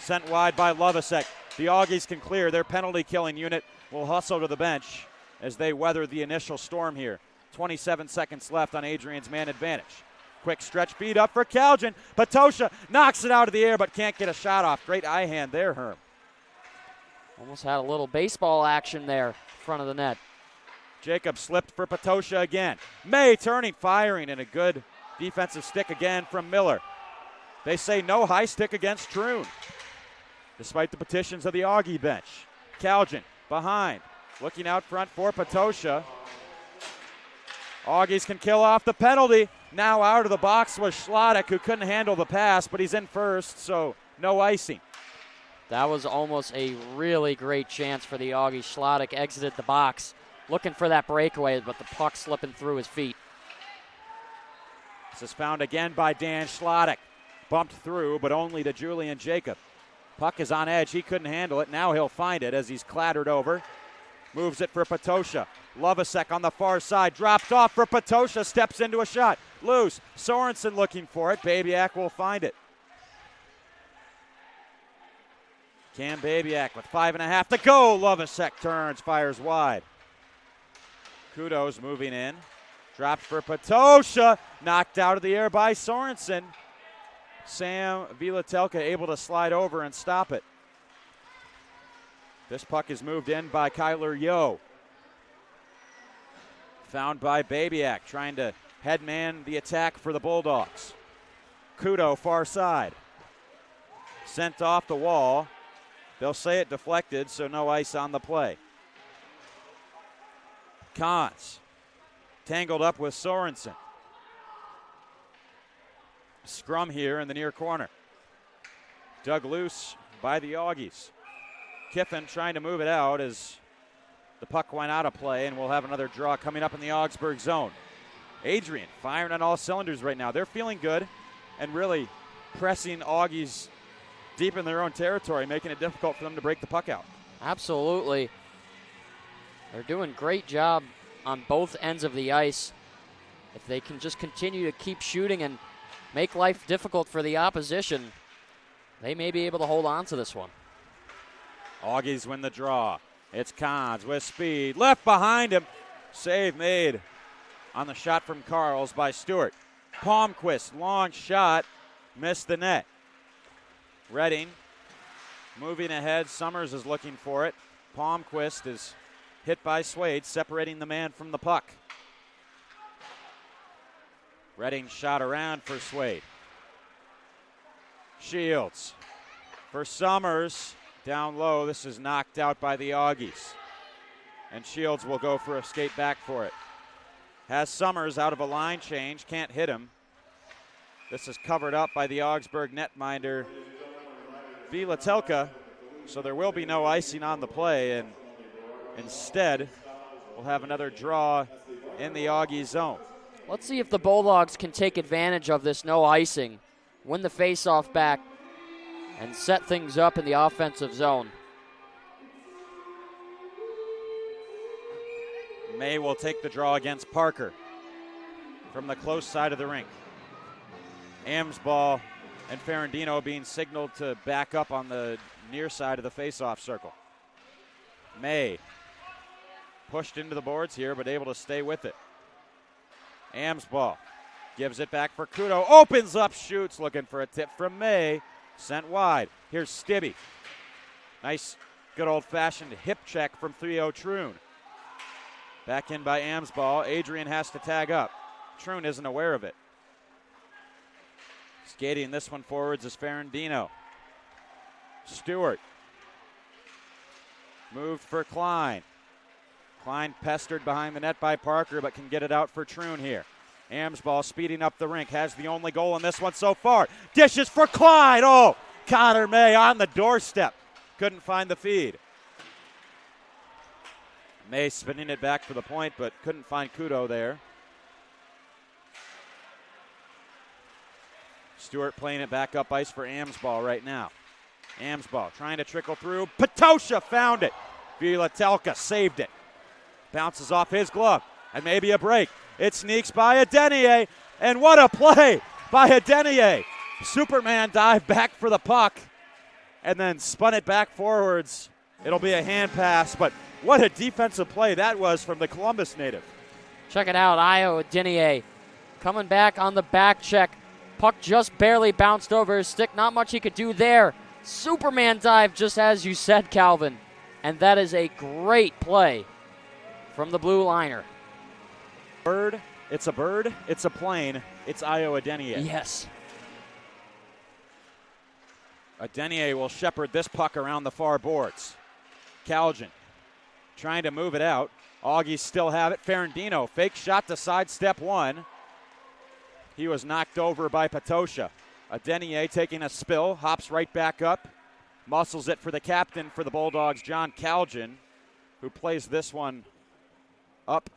Sent wide by Lovasek. The Augies can clear. Their penalty-killing unit will hustle to the bench as they weather the initial storm here. 27 seconds left on Adrian's man advantage. Quick stretch feed up for Kaljan. Patosha knocks it out of the air but can't get a shot off. Great eye hand there, Herm. Almost had a little baseball action there in front of the net. Jacob slipped for Patosha again. May turning, firing, and a good defensive stick again from Miller. They say no high stick against Troon, despite the petitions of the Augie bench. Kaljan behind, looking out front for Patosha. Augies can kill off the penalty. Now out of the box was Schlottek, who couldn't handle the pass, but he's in first, so no icing. That was almost a really great chance for the Augies. Schlottek exited the box, looking for that breakaway, but the puck slipping through his feet. This is found again by Dan Schlottek. Bumped through, but only to Julian Jacob. Puck is on edge. He couldn't handle it. Now he'll find it as he's clattered over. Moves it for Patosha. Lovasek on the far side. Dropped off for Patosha. Steps into a shot. Loose. Sorensen looking for it. Babyak will find it. Cam Babyak with 5.5 to go. Lovasek turns, fires wide. Kudos moving in. Dropped for Patosha. Knocked out of the air by Sorensen. Sam Vilatelka able to slide over and stop it. This puck is moved in by Kyler Yo. Found by Babyak, trying to headman the attack for the Bulldogs. Kudo far side. Sent off the wall. They'll say it deflected, so no ice on the play. Kahns tangled up with Sorensen. Scrum here in the near corner. Dug loose by the Augies. Kiffin trying to move it out as the puck went out of play, and we'll have another draw coming up in the Augsburg zone. Adrian firing on all cylinders right now. They're feeling good and really pressing Augies deep in their own territory, making it difficult for them to break the puck out. Absolutely. They're doing a great job on both ends of the ice. If they can just continue to keep shooting and make life difficult for the opposition, they may be able to hold on to this one. Augies win the draw. It's Kahns with speed. Left behind him. Save made on the shot from Carls by Stewart. Palmquist, long shot, missed the net. Redding moving ahead. Summers is looking for it. Palmquist is hit by Swade, separating the man from the puck. Redding shot around for Swade. Shields for Summers. Down low, this is knocked out by the Augies. And Shields will go for a skate back for it. Has Summers out of a line change, can't hit him. This is covered up by the Augsburg netminder Vilatelka, so there will be no icing on the play, and instead we'll have another draw in the Augie zone. Let's see if the Bulldogs can take advantage of this no icing, win the faceoff back, and set things up in the offensive zone. May will take the draw against Parker from the close side of the rink. Amsball and Ferrandino being signaled to back up on the near side of the faceoff circle. May pushed into the boards here, but able to stay with it. Amsball gives it back for Kudo. Opens up, shoots, looking for a tip from May. Sent wide. Here's Stibbe. Nice, good old-fashioned hip check from Theo Troon. Back in by Amsball. Adrian has to tag up. Troon isn't aware of it. Skating this one forwards is Ferrandino. Stewart. Moved for Klein. Klein pestered behind the net by Parker, but can get it out for Troon here. Amsball speeding up the rink, has the only goal in this one so far. Dishes for Klein. Oh, Connor May on the doorstep. Couldn't find the feed. May spinning it back for the point, but couldn't find Kudo there. Stewart playing it back up ice for Amsball right now. Amsball trying to trickle through. Patosha found it. Vilatelka saved it. Bounces off his glove, and maybe a break. It sneaks by Adenier, and what a play by Adenier. Superman dive back for the puck, and then spun it back forwards. It'll be a hand pass, but what a defensive play that was from the Columbus native. Check it out, Io Adenier coming back on the back check. Puck just barely bounced over his stick. Not much he could do there. Superman dive, just as you said, Calvin. And that is a great play from the blue liner. Bird, it's a bird, it's a plane, it's Io Adenier. Yes. Adenier will shepherd this puck around the far boards. Calgin trying to move it out. Augies still have it. Ferrandino, fake shot to sidestep one. He was knocked over by Patosha. Adenier taking a spill, hops right back up, muscles it for the captain for the Bulldogs, John Calgin, who plays this one up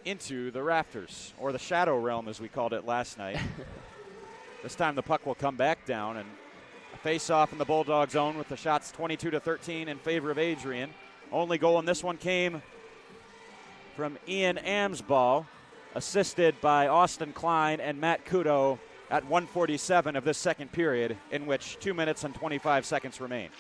into the rafters, or the shadow realm as we called it last night. This time the puck will come back down, and a face-off in the Bulldog zone with the shots 22-13 in favor of Adrian. Only goal in this one came from Ian Amsball, assisted by Austin Klein and Matt Kudo at 1:47 of this second period, in which 2 minutes and 25 seconds remain.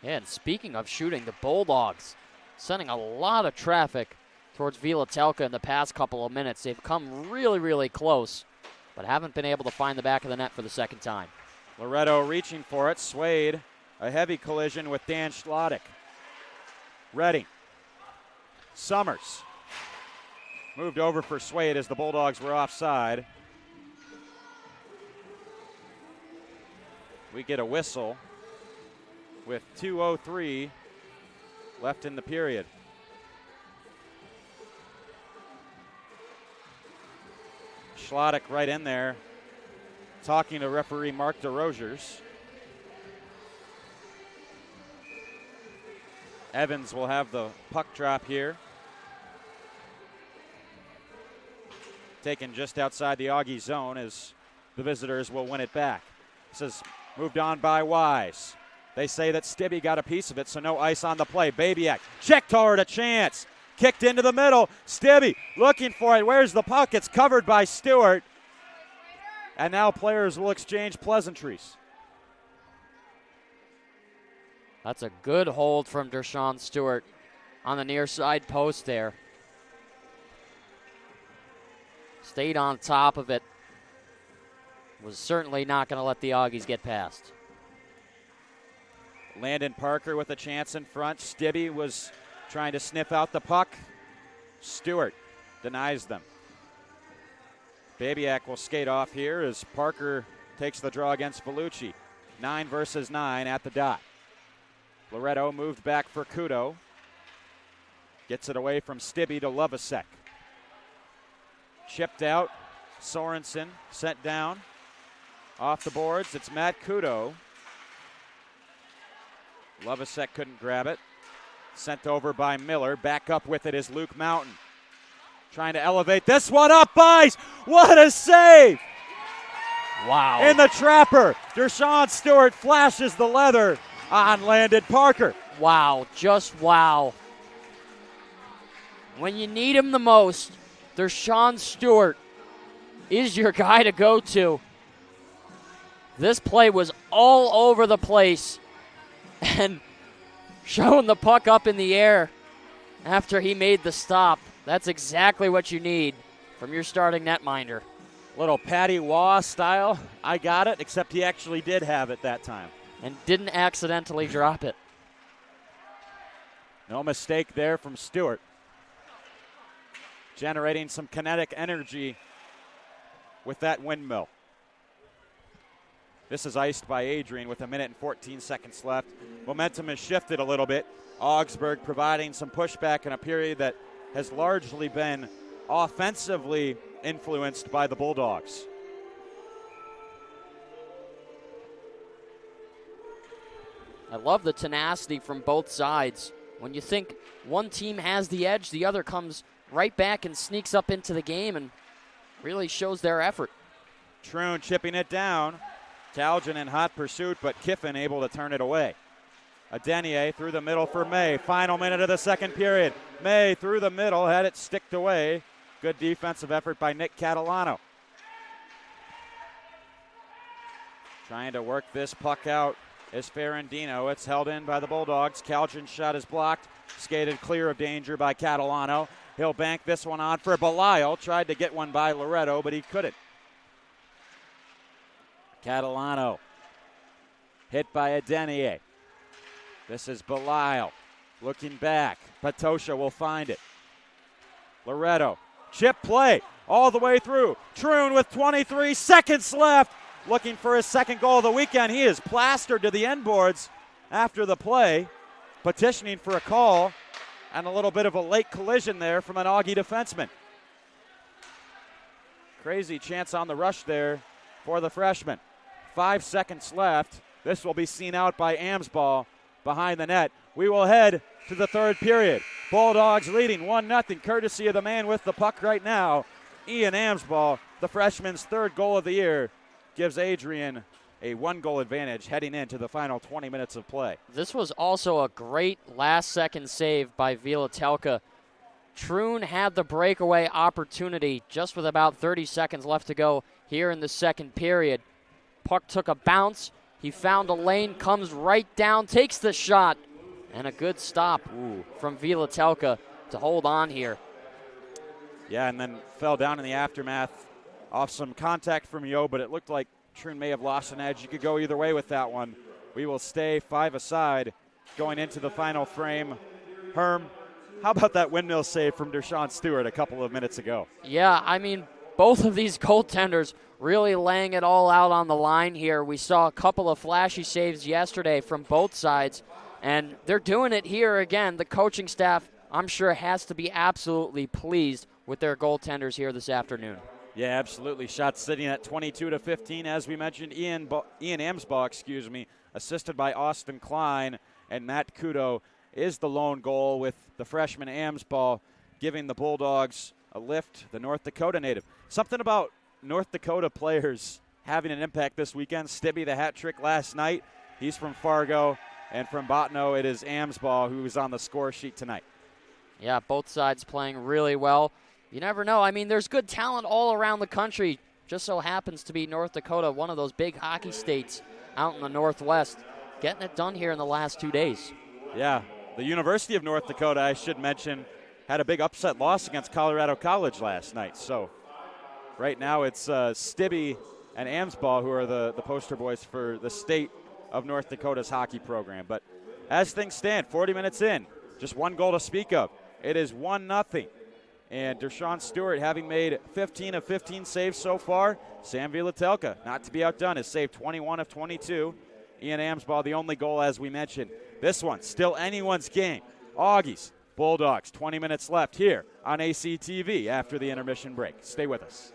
Yeah, and speaking of shooting, the Bulldogs sending a lot of traffic towards Vilatelka in the past couple of minutes. They've come really, really close, but haven't been able to find the back of the net for the second time. Loretto reaching for it. Swade, a heavy collision with Dan Schlottick. Redding. Summers. Moved over for Swade as the Bulldogs were offside. We get a whistle with 2:03 left in the period. Schlottick right in there talking to referee Mark DeRogers. Evans will have the puck drop here. Taken just outside the Augie zone as the visitors will win it back. This is moved on by Wise. They say that Stibbe got a piece of it, so no ice on the play. Babiak checked toward a chance. Kicked into the middle. Stibbe looking for it. Where's the puck? It's covered by Stewart. And now players will exchange pleasantries. That's a good hold from Dershawn Stewart on the near side post there. Stayed on top of it. Was certainly not going to let the Augies get past. Landon Parker with a chance in front. Stibbe was trying to sniff out the puck. Stewart denies them. Babiak will skate off here as Parker takes the draw against Vellucci. 9 versus 9 at the dot. Loretto moved back for Kudo. Gets it away from Stibbe to Lovasek. Chipped out. Sorensen sent down. Off the boards, it's Matt Kudo. Lovasek couldn't grab it. Sent over by Miller. Back up with it is Luke Mountain. Trying to elevate this one up ice. What a save! Wow. In the trapper. Dershawn Stewart flashes the leather on Landon Parker. Wow, just wow. When you need him the most, Dershawn Stewart is your guy to go to. This play was all over the place and showing the puck up in the air after he made the stop. That's exactly what you need from your starting netminder. Little Patty Waugh style. I got it, except he actually did have it that time. And didn't accidentally drop it. No mistake there from Stewart. Generating some kinetic energy with that windmill. This is iced by Adrian with 1 minute and 14 seconds left. Momentum has shifted a little bit. Augsburg providing some pushback in a period that has largely been offensively influenced by the Bulldogs. I love the tenacity from both sides. When you think one team has the edge, the other comes right back and sneaks up into the game and really shows their effort. Troon chipping it down. Talgin in hot pursuit, but Kiffin able to turn it away. Adenier through the middle for May. Final minute of the second period. May through the middle, had it sticked away. Good defensive effort by Nick Catalano. Trying to work this puck out is Ferrandino. It's held in by the Bulldogs. Calgin's shot is blocked. Skated clear of danger by Catalano. He'll bank this one on for Belial. Tried to get one by Loretto, but he couldn't. Catalano hit by Adenier. This is Belial looking back. Patosha will find it. Loretto, chip play all the way through. Troon with 23 seconds left. Looking for his second goal of the weekend. He is plastered to the end boards after the play. Petitioning for a call and a little bit of a late collision there from an Augie defenseman. Crazy chance on the rush there for the freshman. 5 seconds left. This will be seen out by Amsball behind the net. We will head to the third period. Bulldogs leading 1-0, courtesy of the man with the puck right now, Ian Amsball. The freshman's third goal of the year gives Adrian a 1-goal advantage heading into the final 20 minutes of play. This was also a great last-second save by Vilatelka. Troon had the breakaway opportunity just with about 30 seconds left to go here in the second period. Puck took a bounce. He found a lane, comes right down, takes the shot, and a good stop from Vilatelka to hold on here. Yeah, and then fell down in the aftermath off some contact from Yo, but it looked like Troon may have lost an edge. You could go either way with that one. We will stay 5 aside going into the final frame. Herm, how about that windmill save from Dershawn Stewart a couple of minutes ago? Yeah, I mean, both of these goaltenders really laying it all out on the line here. We saw a couple of flashy saves yesterday from both sides, and they're doing it here again. The coaching staff, I'm sure, has to be absolutely pleased with their goaltenders here this afternoon. Yeah, absolutely. Shots sitting at 22-15, as we mentioned. Ian Amsball, assisted by Austin Klein, and Matt Kudo is the lone goal, with the freshman Amsball giving the Bulldogs a lift, the North Dakota native. Something about North Dakota players having an impact this weekend. Stibbe, the hat trick last night. He's from Fargo. And from Botno, it is Amsball who's on the score sheet tonight. Yeah, both sides playing really well. You never know. I mean, there's good talent all around the country. Just so happens to be North Dakota, one of those big hockey states out in the Northwest, getting it done here in the last 2 days. Yeah, the University of North Dakota, I should mention, had a big upset loss against Colorado College last night. So right now it's Stibbe and Amsball who are the poster boys for the state of North Dakota's hockey program. But as things stand, 40 minutes in, just 1 goal to speak of. It is 1-0. And Dershawn Stewart, having made 15 of 15 saves so far. Sam Vilatelka, not to be outdone, has saved 21 of 22. Ian Amsball, the only goal, as we mentioned. This one, still anyone's game. Augies Bulldogs, 20 minutes left here on ACTV after the intermission break. Stay with us.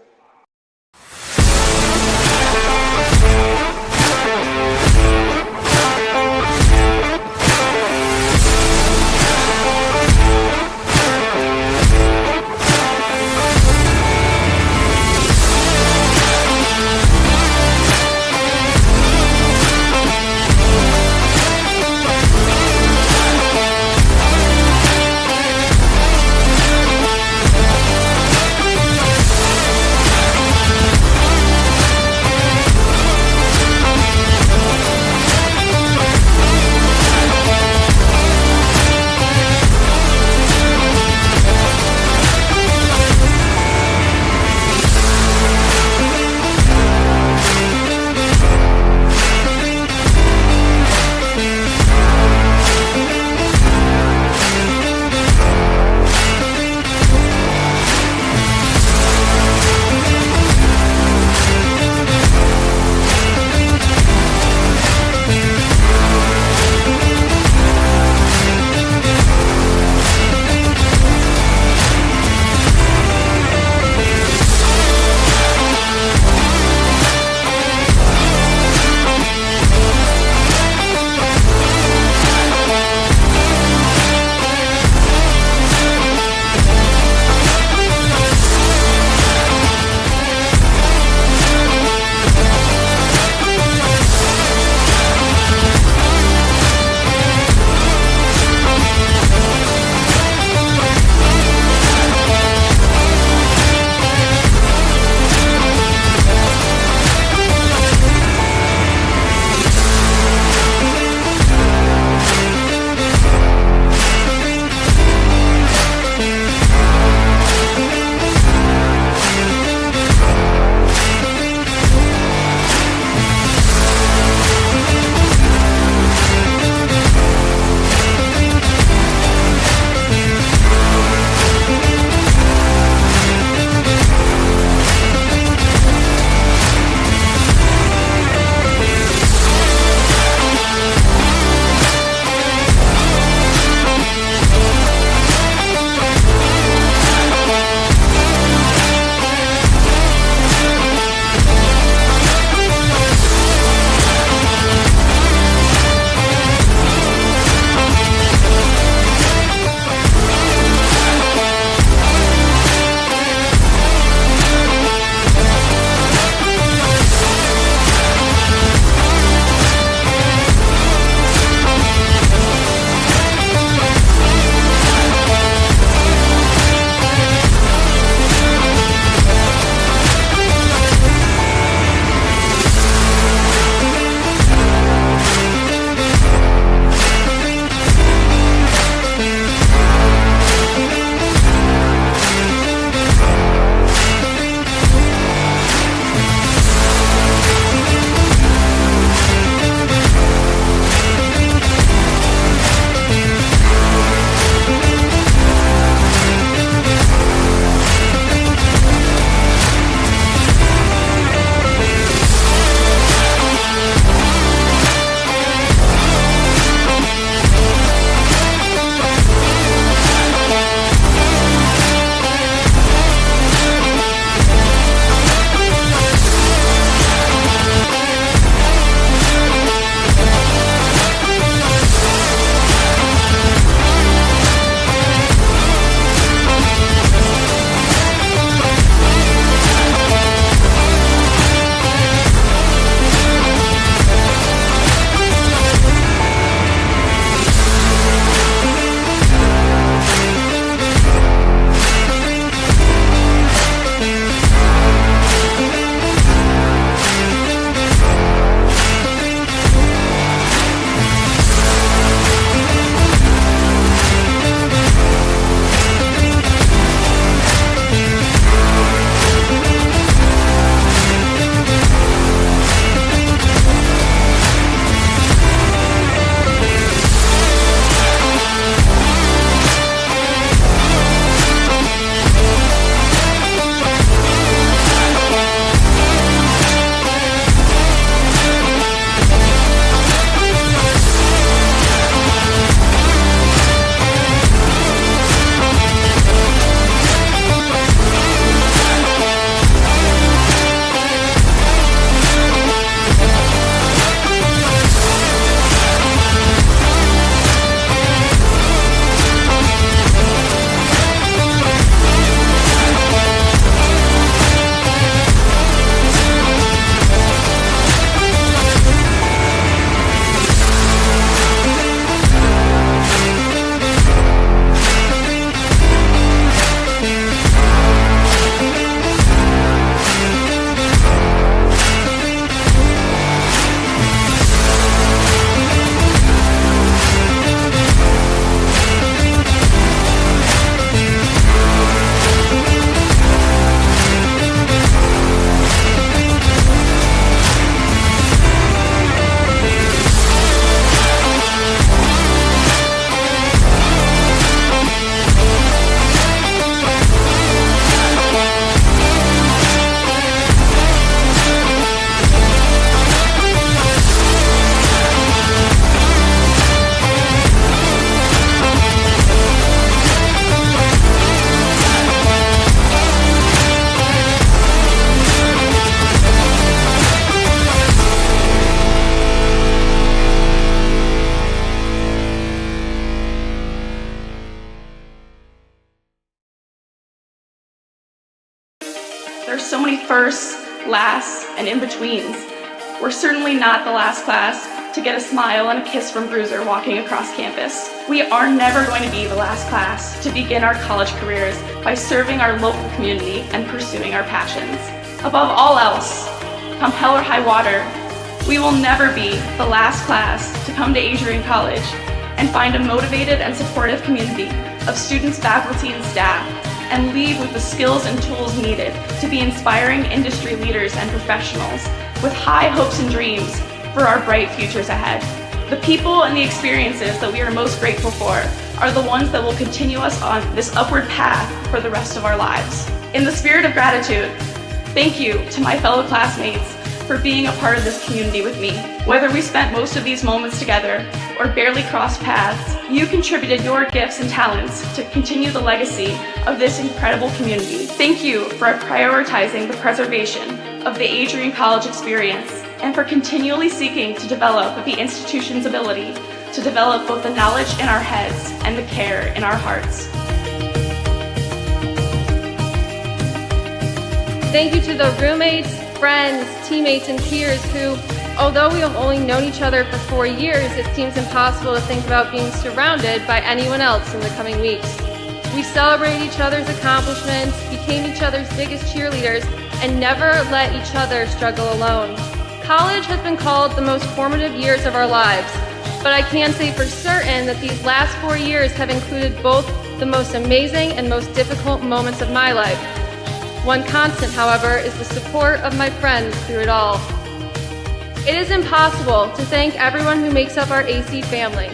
so many firsts, lasts, and in-betweens. We're certainly not the last class to get a smile and a kiss from Bruiser walking across campus. We are never going to be the last class to begin our college careers by serving our local community and pursuing our passions. Above all else, come hell or high water, we will never be the last class to come to Adrian College and find a motivated and supportive community of students, faculty, and staff, and leave with the skills and tools needed to be inspiring industry leaders and professionals with high hopes and dreams for our bright futures ahead. The people and the experiences that we are most grateful for are the ones that will continue us on this upward path for the rest of our lives. In the spirit of gratitude, thank you to my fellow classmates for being a part of this community with me. Whether we spent most of these moments together or barely crossed paths, you contributed your gifts and talents to continue the legacy of this incredible community. Thank you for prioritizing the preservation of the Adrian College experience and for continually seeking to develop the institution's ability to develop both the knowledge in our heads and the care in our hearts. Thank you to the roommates, friends, teammates, and peers who, although we have only known each other for 4 years, it seems impossible to think about being surrounded by anyone else in the coming weeks. We celebrated each other's accomplishments, became each other's biggest cheerleaders, and never let each other struggle alone. College has been called the most formative years of our lives, but I can say for certain that these last 4 years have included both the most amazing and most difficult moments of my life. One constant, however, is the support of my friends through it all. It is impossible to thank everyone who makes up our AC family.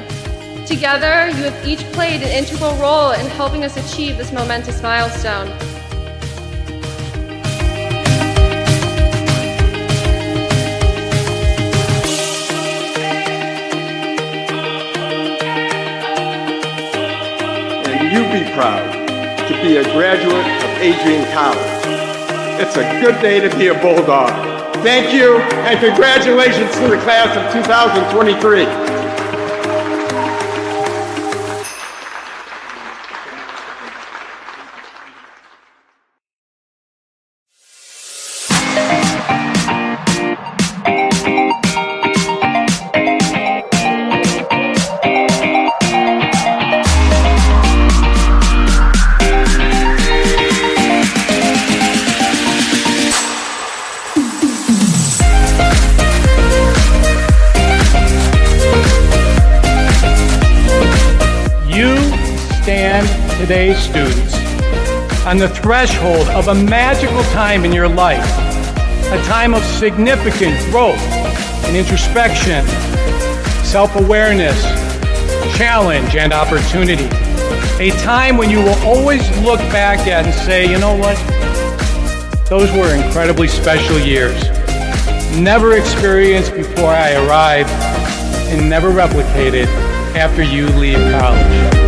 Together, you have each played an integral role in helping us achieve this momentous milestone. And you be proud to be a graduate of Adrian College. It's a good day to be a Bulldog. Thank you, and congratulations to the class of 2023. Today's students on the threshold of a magical time in your life, a time of significant growth and introspection, self-awareness, challenge, and opportunity. A time when you will always look back at and say, you know what? Those were incredibly special years. Never experienced before I arrived and never replicated after you leave college.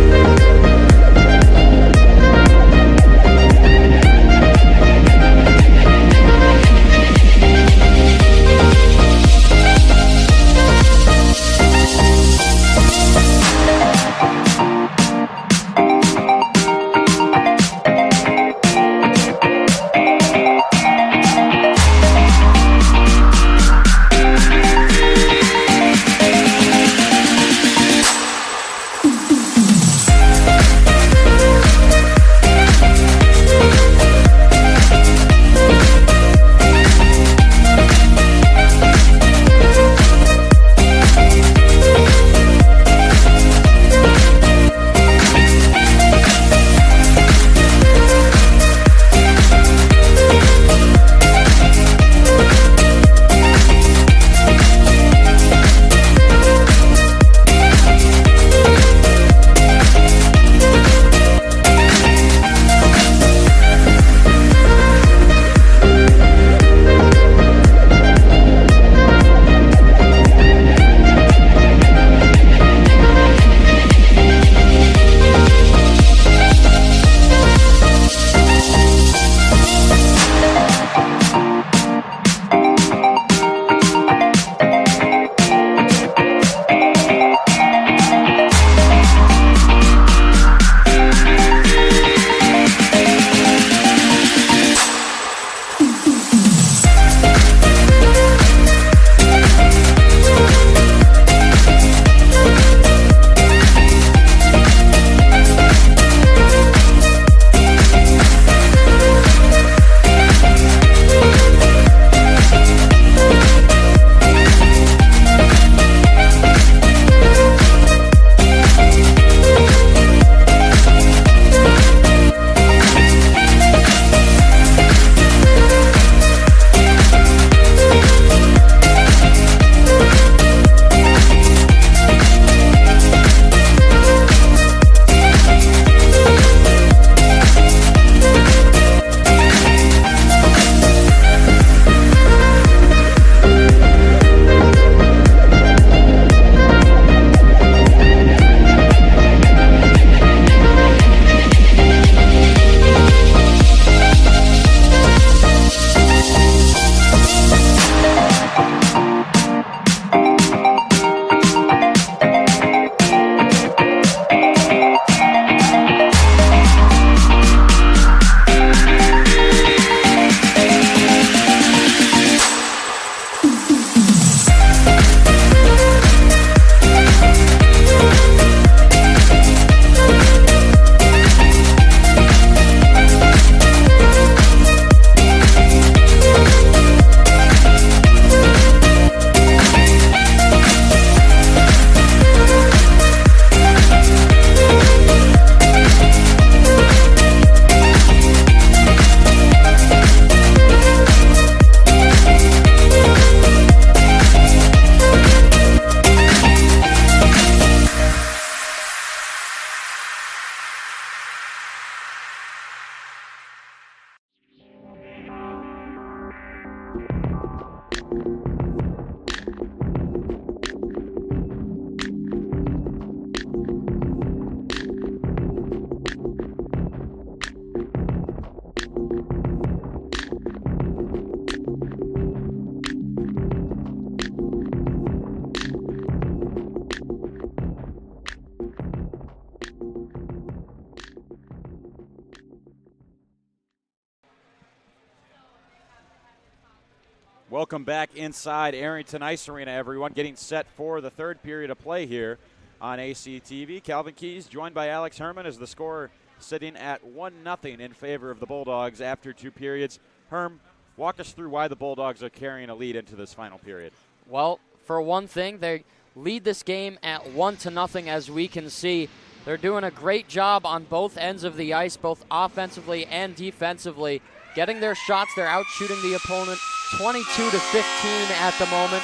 Welcome back inside Arrington Ice Arena, everyone. Getting set for the third period of play here on ACTV. Calvin Keys joined by Alex Herman as the score sitting at 1-0 in favor of the Bulldogs after 2 periods. Herm, walk us through why the Bulldogs are carrying a lead into this final period. Well, for one thing, they lead this game at 1-0, as we can see. They're doing a great job on both ends of the ice, both offensively and defensively. Getting their shots, they're out shooting the opponent 22-15 at the moment.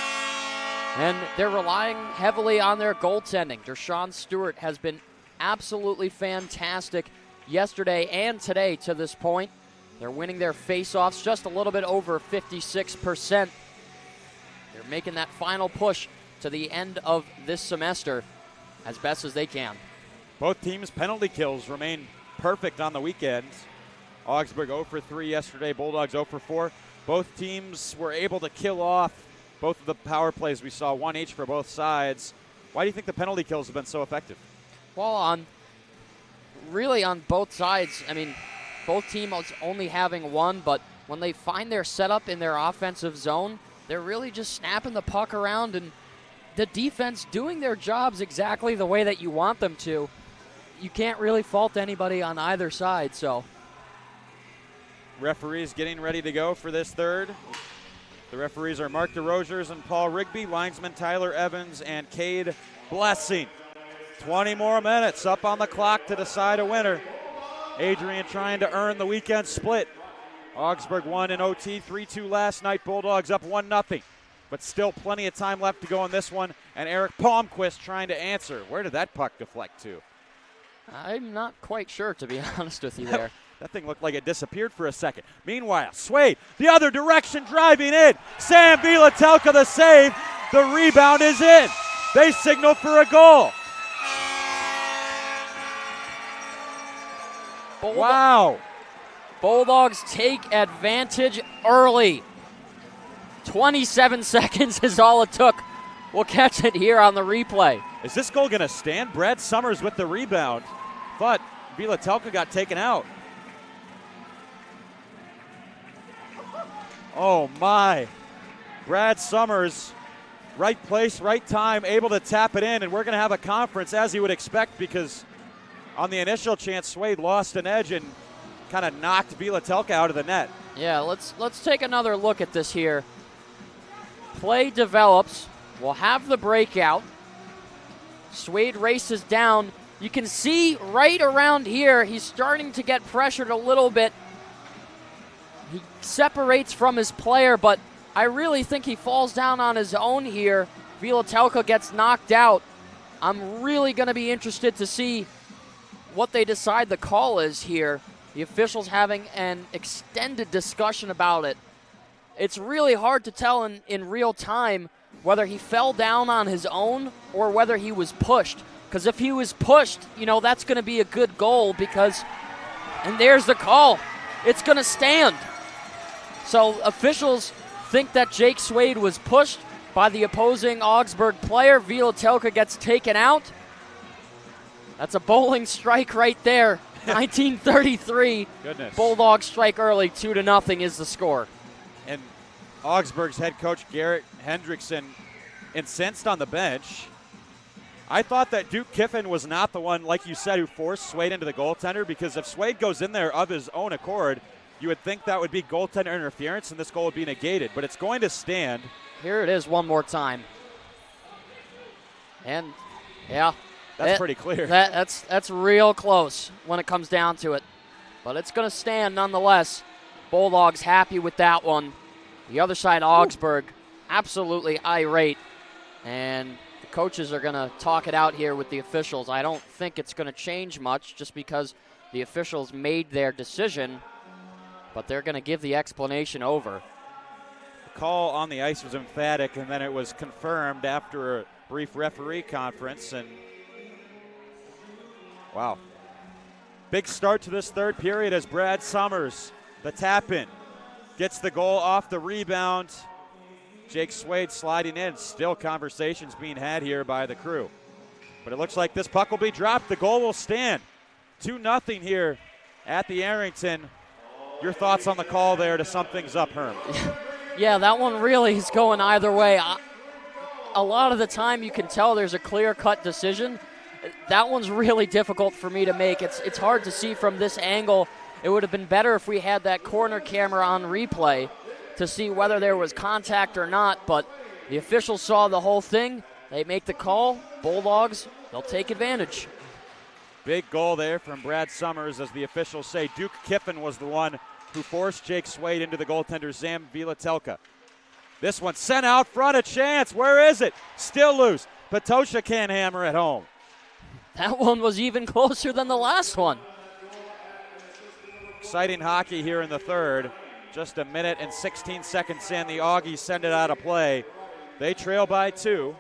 And they're relying heavily on their goaltending. Dershawn Stewart has been absolutely fantastic yesterday and today to this point. They're winning their face-offs just a little bit over 56%. They're making that final push to the end of this semester as best as they can. Both teams' penalty kills remain perfect on the weekend. Augsburg 0 for 3 yesterday, Bulldogs 0 for 4. Both teams were able to kill off both of the power plays. We saw 1 each for both sides. Why do you think the penalty kills have been so effective? Well, on both sides, I mean, both teams only having 1, but when they find their setup in their offensive zone, they're really just snapping the puck around and the defense doing their jobs exactly the way that you want them to. You can't really fault anybody on either side, so. Referees getting ready to go for this third. The referees are Mark DeRosiers and Paul Rigby, linesman Tyler Evans and Cade Blessing. 20 more minutes up on the clock to decide a winner. Adrian trying to earn the weekend split. Augsburg won in OT 3-2 last night. Bulldogs up 1-0. But still plenty of time left to go in this one. And Eric Palmquist trying to answer. Where did that puck deflect to? I'm not quite sure, to be honest with you there. That thing looked like it disappeared for a second. Meanwhile, Swade, the other direction, driving in. Sam Vilatelka the save. The rebound is in. They signal for a goal. Wow. Bulldogs take advantage early. 27 seconds is all it took. We'll catch it here on the replay. Is this goal going to stand? Brad Summers with the rebound, but Vilatelka got taken out. Oh my. Brad Summers, right place, right time, able to tap it in, and we're going to have a conference as you would expect because on the initial chance, Swade lost an edge and kind of knocked Vilatelka out of the net. Yeah, let's take another look at this here. Play develops. We'll have the breakout. Swade races down. You can see right around here, he's starting to get pressured a little bit. He separates from his player, but I really think he falls down on his own here. Vilatelka gets knocked out. I'm really going to be interested to see what they decide the call is here. The officials having an extended discussion about it. It's really hard to tell in real time whether he fell down on his own or whether he was pushed. Because if he was pushed, that's going to be a good goal because, and there's the call. It's going to stand. So officials think that Jake Swade was pushed by the opposing Augsburg player. Vilatelka gets taken out. That's a bowling strike right there. 1933. Goodness. Bulldogs strike early. 2-0 is the score. And Augsburg's head coach Garrett Hendrickson incensed on the bench. I thought that Duke Kiffin was not the one, like you said, who forced Swade into the goaltender, because if Swade goes in there of his own accord, you would think that would be goaltender interference and this goal would be negated, but it's going to stand. Here it is one more time. And, yeah. That's pretty clear. That's real close when it comes down to it. But it's going to stand nonetheless. Bulldogs happy with that one. The other side, Augsburg, absolutely irate. And the coaches are going to talk it out here with the officials. I don't think it's going to change much just because the officials made their decision, but they're going to give the explanation over. The call on the ice was emphatic, and then it was confirmed after a brief referee conference. And wow. Big start to this third period as Brad Summers, the tap-in, gets the goal off the rebound. Jake Swade sliding in. Still conversations being had here by the crew. But it looks like this puck will be dropped. The goal will stand. 2-0 here at the Arrington. Your thoughts on the call there to sum things up, Herm? Yeah, that one really is going either way. A lot of the time you can tell there's a clear-cut decision. That one's really difficult for me to make. It's hard to see from this angle. It would have been better if we had that corner camera on replay to see whether there was contact or not, but the officials saw the whole thing. They make the call. Bulldogs, they'll take advantage. Big goal there from Brad Summers, as the officials say. Duke Kiffin was the one who forced Jake Swade into the goaltender, Zam Vilatelka. This one sent out front, a chance. Where is it? Still loose. Patosha can't hammer it home. That one was even closer than the last one. Exciting hockey here in the third. Just a minute and 16 seconds in, the Augies send it out of play. They trail by 2.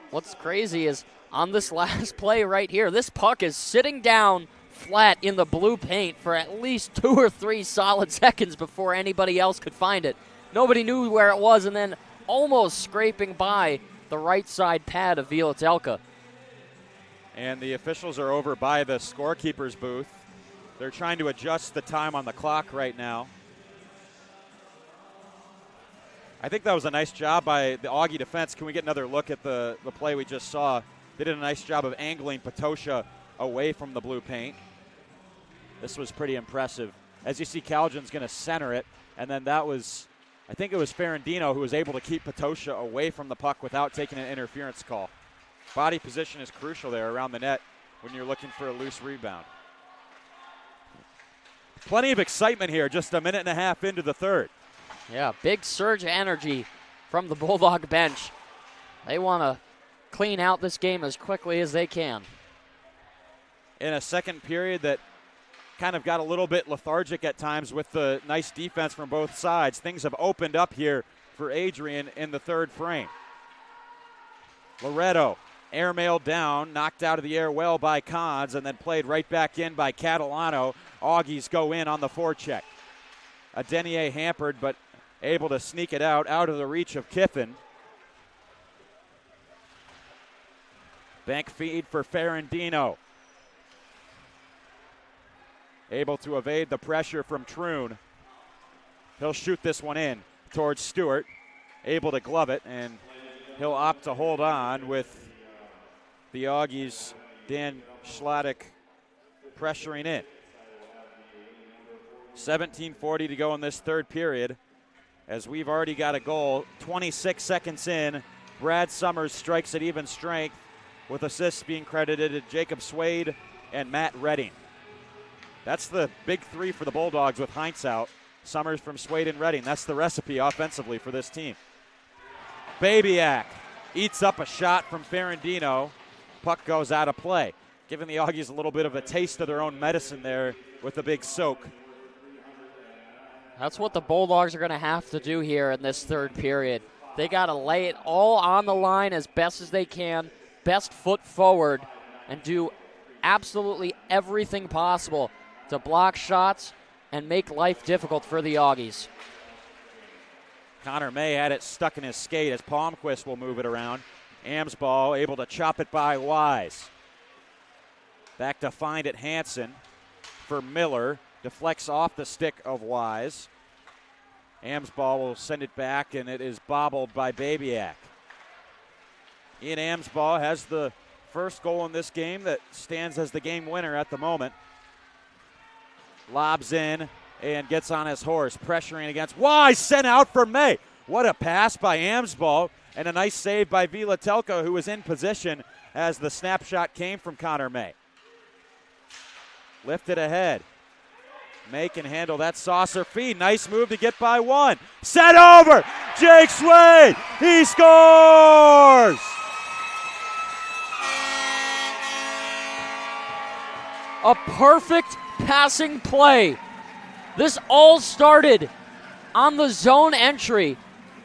What's crazy is on this last play right here, this puck is sitting down flat in the blue paint for at least 2 or 3 solid seconds before anybody else could find it. Nobody knew where it was, and then almost scraping by the right side pad of Vilatelka. And the officials are over by the scorekeeper's booth. They're trying to adjust the time on the clock right now. I think that was a nice job by the Augie defense. Can we get another look at the play we just saw? They did a nice job of angling Patosha away from the blue paint. This was pretty impressive. As you see, Calgin's going to center it, and then that was, I think it was Ferrandino who was able to keep Patosha away from the puck without taking an interference call. Body position is crucial there around the net when you're looking for a loose rebound. Plenty of excitement here, just a minute and a half into the third. Yeah, big surge of energy from the Bulldog bench. They want to clean out this game as quickly as they can. In a second period that kind of got a little bit lethargic at times with the nice defense from both sides, things have opened up here for Adrian in the third frame. Loretto, airmailed down, knocked out of the air well by Cons, and then played right back in by Catalano. Augies go in on the forecheck. Adenier hampered, but able to sneak it out of the reach of Kiffin. Bank feed for Ferrandino. Able to evade the pressure from Troon. He'll shoot this one in towards Stewart. Able to glove it, and he'll opt to hold on with the Augies' Dan Schladik pressuring in. 17:40 to go in this third period, as we've already got a goal. 26 seconds in, Brad Summers strikes at even strength, with assists being credited to Jacob Swade and Matt Redding. That's the big three for the Bulldogs with Heinz out. Summers from Swade and Redding. That's the recipe offensively for this team. Babiak eats up a shot from Ferrandino. Puck goes out of play, giving the Augies a little bit of a taste of their own medicine there with the big soak. That's what the Bulldogs are going to have to do here in this third period. They got to lay it all on the line as best as they can, best foot forward, and do absolutely everything possible to block shots and make life difficult for the Augies. Connor May had it stuck in his skate as Palmquist will move it around. Amsball able to chop it by Wise. Back to find it Hansen for Miller. Deflects off the stick of Wise. Amsball will send it back, and it is bobbled by Babiak. Ian Amsball has the first goal in this game that stands as the game winner at the moment. Lobs in and gets on his horse, pressuring against Wise, sent out for May. What a pass by Amsball, and a nice save by Vilatelka, who was in position as the snapshot came from Connor May. Lifted ahead. May can handle that saucer feed. Nice move to get by one. Set over. Jake Swade. He scores. A perfect passing play. This all started on the zone entry.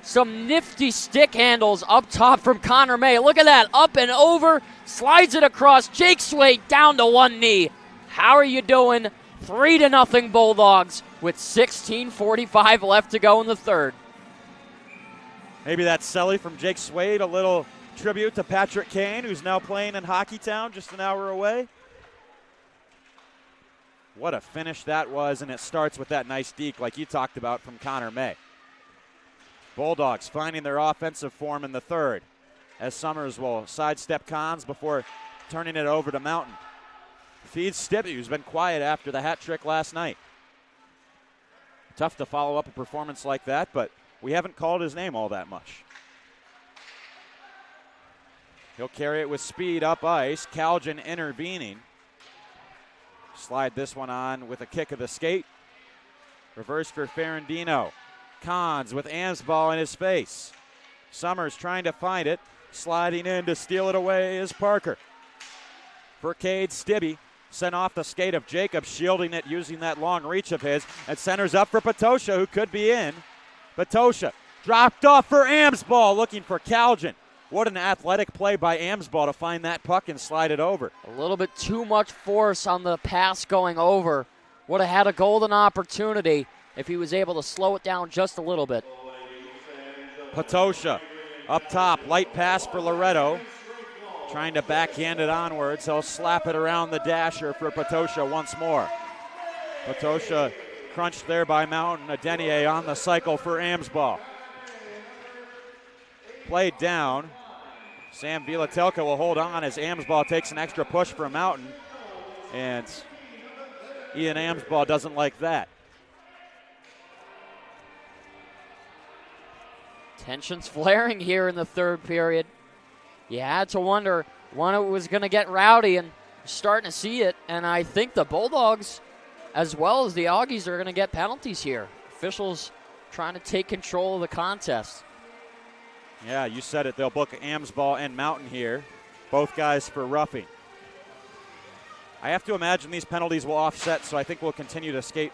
Some nifty stick handles up top from Connor May. Look at that. Up and over. Slides it across. Jake Swade down to one knee. How are you doing? 3-0 Bulldogs with 16:45 left to go in the third. Maybe that's Selly from Jake Swade, a little tribute to Patrick Kane, who's now playing in Hockeytown just an hour away. What a finish that was, and it starts with that nice deke like you talked about from Connor May. Bulldogs finding their offensive form in the third as Summers will sidestep Cons before turning it over to Mountain. Feeds Stibbe, who's been quiet after the hat trick last night. Tough to follow up a performance like that, but we haven't called his name all that much. He'll carry it with speed up ice. Calgin intervening. Slide this one on with a kick of the skate. Reverse for Ferrandino. Cons with Amsball in his face. Summers trying to find it. Sliding in to steal it away is Parker. For Cade Stibbe. Sent off the skate of Jacob, shielding it using that long reach of his. And centers up for Patosha, who could be in. Patosha dropped off for Amsball, looking for Calgin. What an athletic play by Amsball to find that puck and slide it over. A little bit too much force on the pass going over. Would have had a golden opportunity if he was able to slow it down just a little bit. Patosha up top, light pass for Loretto. Trying to backhand it onwards. He'll slap it around the dasher for Patosha once more. Patosha crunched there by Mountain. Adenier on the cycle for Amsball. Played down. Sam Vilatelka will hold on as Amsball takes an extra push for Mountain. And Ian Amsball doesn't like that. Tensions flaring here in the third period. You had to wonder when it was going to get rowdy, and starting to see it. And I think the Bulldogs, as well as the Augies, are going to get penalties here. Officials trying to take control of the contest. Yeah, you said it. They'll book Amsball and Mountain here. Both guys for roughing. I have to imagine these penalties will offset, so I think we'll continue to skate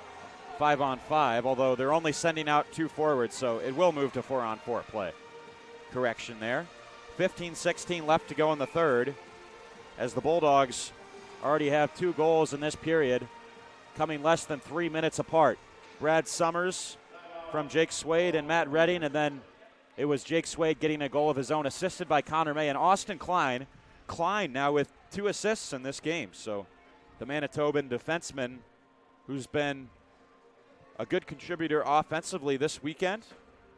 5-on-5, although they're only sending out 2 forwards, so it will move to 4-on-4 play. Correction there. 15-16 left to go in the third, as the Bulldogs already have 2 goals in this period, coming less than 3 minutes apart. Brad Summers from Jake Swade and Matt Redding, and then it was Jake Swade getting a goal of his own, assisted by Connor May and Austin Klein. Klein now with 2 assists in this game, so the Manitoban defenseman who's been a good contributor offensively this weekend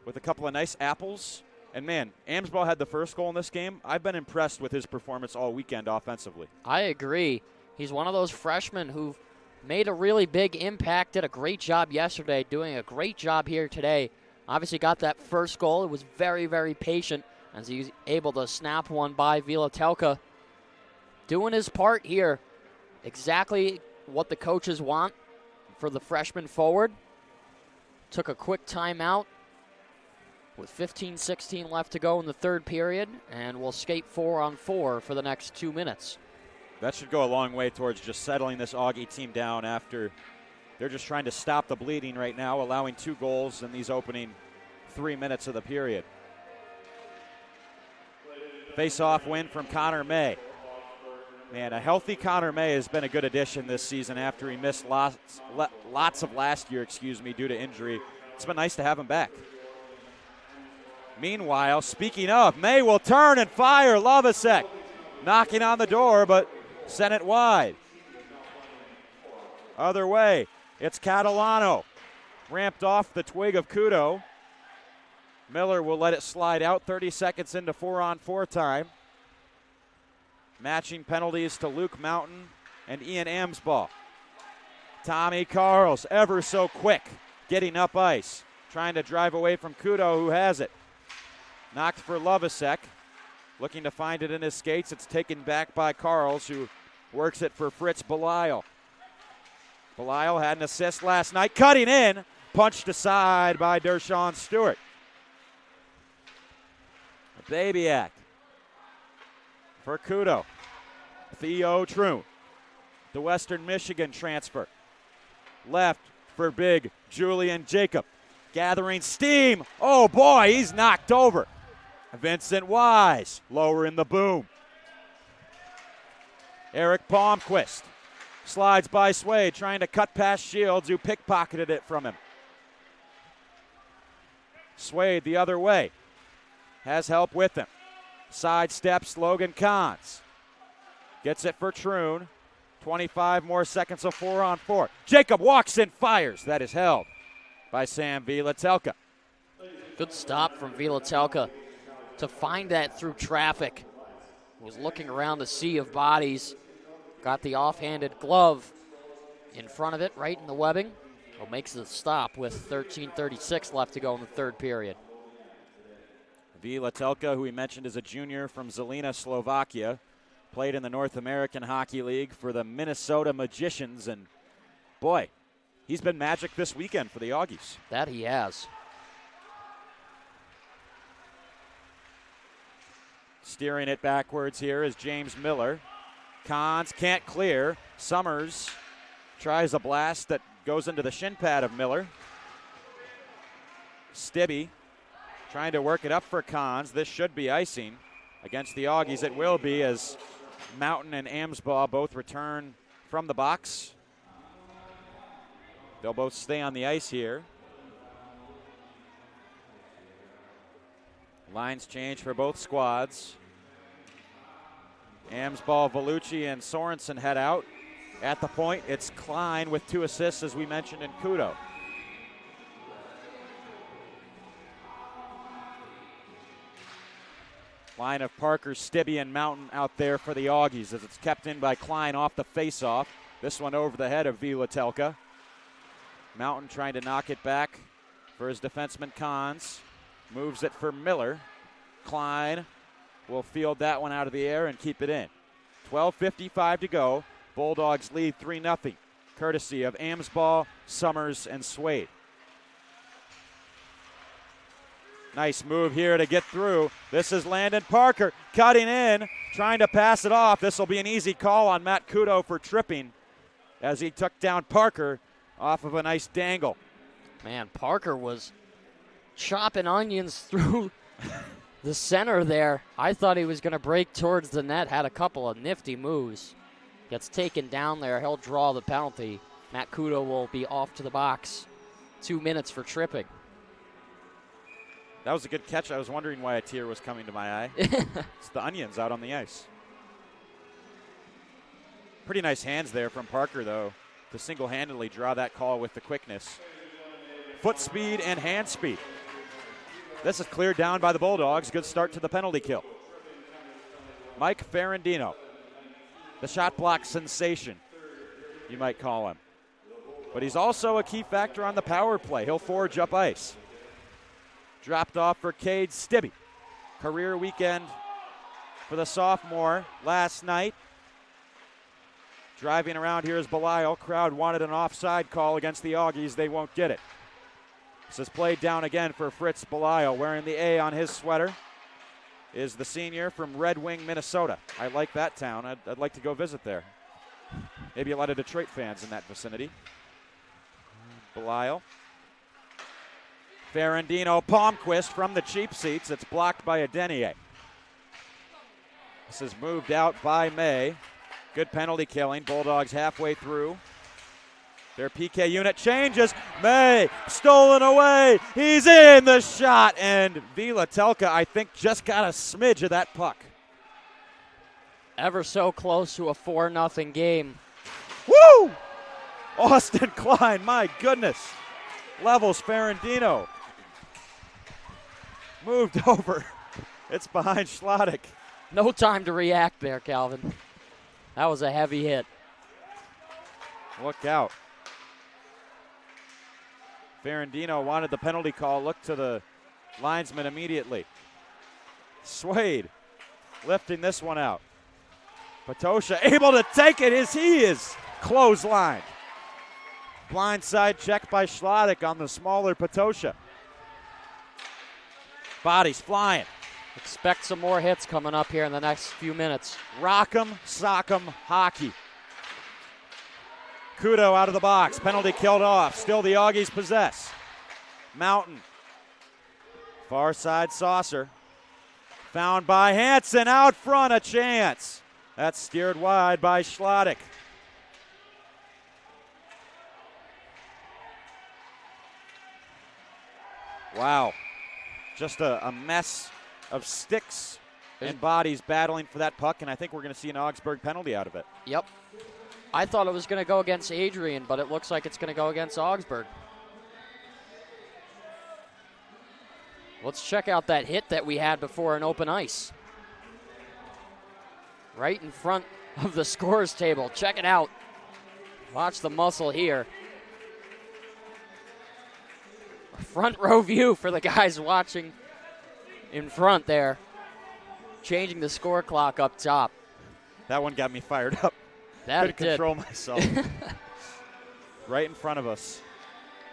with a couple of nice apples. And, man, Amsball had the first goal in this game. I've been impressed with his performance all weekend offensively. I agree. He's one of those freshmen who made a really big impact, did a great job yesterday, doing a great job here today. Obviously got that first goal. It was very, very patient as he was able to snap one by Vilatelka. Doing his part here. Exactly what the coaches want for the freshman forward. Took a quick timeout with 15-16 left to go in the third period, and we'll skate 4-on-4 for the next 2 minutes. That should go a long way towards just settling this Augie team down after they're just trying to stop the bleeding right now, allowing 2 goals in these opening 3 minutes of the period. Face-off win from Connor May. Man, a healthy Connor May has been a good addition this season after he missed lots of last year, due to injury. It's been nice to have him back. Meanwhile, speaking of, May will turn and fire. Lovasek knocking on the door, but sent it wide. Other way, it's Catalano. Ramped off the twig of Kudo. Miller will let it slide out 30 seconds into 4-on-4 time. Matching penalties to Luke Mountain and Ian Amsball. Tommy Carls, ever so quick, getting up ice. Trying to drive away from Kudo, who has it. Knocked for Lovasek. Looking to find it in his skates. It's taken back by Carls, who works it for Fritz Belisle. Belisle had an assist last night. Cutting in. Punched aside by Dershawn Stewart. Babiak for Kudo. Theo Troon, the Western Michigan transfer. Left for big Julian Jacob. Gathering steam. Oh boy, he's knocked over. Vincent Wise, lower in the boom. Eric Palmquist slides by Swade, trying to cut past Shields, who pickpocketed it from him. Swade the other way. Has help with him. Sidesteps Logan Cons. Gets it for Troon. 25 more seconds of 4-on-4. Jacob walks in, fires. That is held by Sam Vilatelka. Good stop from Vilatelka to find that through traffic. Was looking around the sea of bodies. Got the offhanded glove in front of it, right in the webbing. Well, makes the stop with 13:36 left to go in the third period. Vilatelka, who we mentioned is a junior from Zelina, Slovakia, played in the North American Hockey League for the Minnesota Magicians, and boy, he's been magic this weekend for the Augies. That he has. Steering it backwards here is James Miller. Cons can't clear. Summers tries a blast that goes into the shin pad of Miller. Stibbe trying to work it up for Cons. This should be icing against the Augies. It will be, as Mountain and Amsbaugh both return from the box. They'll both stay on the ice here. Lines change for both squads. Amsbaugh, Vellucci, and Sorensen head out. At the point, it's Klein with 2 assists, as we mentioned, in Kudo. Line of Parker, Stibbe, and Mountain out there for the Augies as it's kept in by Klein off the faceoff. This one over the head of Vilatelka. Mountain trying to knock it back for his defenseman Cons. Moves it for Miller. Klein will field that one out of the air and keep it in. 12:55 to go. Bulldogs lead 3-0, courtesy of Amsbaugh, Summers, and Swade. Nice move here to get through. This is Landon Parker cutting in, trying to pass it off. This will be an easy call on Matt Kudo for tripping as he took down Parker off of a nice dangle. Man, Parker was chopping onions through the center there. I thought he was going to break towards the net, had a couple of nifty moves. Gets taken down there. He'll draw the penalty. Matt Kudo will be off to the box. 2 minutes for tripping. That was a good catch. I was wondering why a tear was coming to my eye. It's the onions out on the ice. Pretty nice hands there from Parker, though, to single-handedly draw that call with the quickness. Foot speed and hand speed. This is cleared down by the Bulldogs. Good start to the penalty kill. Mike Ferrandino, the shot block sensation, you might call him. But he's also a key factor on the power play. He'll forge up ice. Dropped off for Cade Stibbe. Career weekend for the sophomore last night. Driving around here is Belial. Crowd wanted an offside call against the Augies. They won't get it. This is played down again for Fritz Belial. Wearing the A on his sweater is the senior from Red Wing, Minnesota. I like that town. I'd like to go visit there. Maybe a lot of Detroit fans in that vicinity. Belial. Ferrandino, Palmquist from the cheap seats. It's blocked by Adenier. This is moved out by May. Good penalty killing. Bulldogs halfway through. Their PK unit changes. May stolen away. He's in the shot. And Vilatelka, I think, just got a smidge of that puck. Ever so close to a 4-0 game. Woo! Austin Klein, my goodness. Levels Ferrandino. Moved over. It's behind Schlottig. No time to react there, Calvin. That was a heavy hit. Look out. Ferrandino wanted the penalty call. Looked to the linesman immediately. Swade lifting this one out. Patosha able to take it as he is clotheslined. Blindside check by Schlottig on the smaller Patosha. Bodies flying. Expect some more hits coming up here in the next few minutes. Rock'em, sock'em, hockey. Kudo out of the box. Penalty killed off. Still the Augies possess. Mountain. Far side saucer. Found by Hansen. Out front, a chance. That's steered wide by Schlottig. Wow. Just a mess of sticks and bodies battling for that puck, and I think we're going to see an Augsburg penalty out of it. Yep. I thought it was going to go against Adrian, but it looks like it's going to go against Augsburg. Let's check out that hit that we had before in open ice. Right in front of the scores table. Check it out. Watch the muscle here. A front row view for the guys watching in front there. Changing the score clock up top. That one got me fired up. That Couldn't control myself. Right in front of us.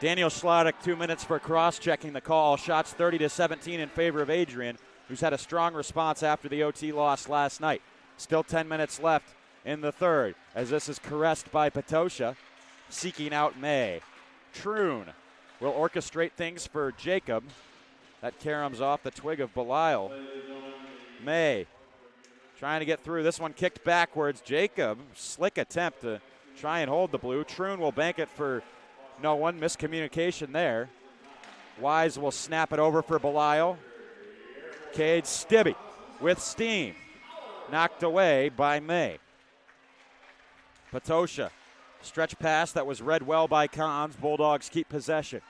Daniel Schlottick, 2 minutes for cross-checking the call. Shots 30-17 in favor of Adrian, who's had a strong response after the OT loss last night. Still 10 minutes left in the third, as this is caressed by Patosha, seeking out May. Troon will orchestrate things for Jacob. That caroms off the twig of Belial. May trying to get through. This one kicked backwards. Jacob, slick attempt to try and hold the blue. Troon will bank it for no one. Miscommunication there. Wise will snap it over for Belial. Cade Stibbe with steam. Knocked away by May. Patosha, stretch pass that was read well by Cons. Bulldogs keep possession.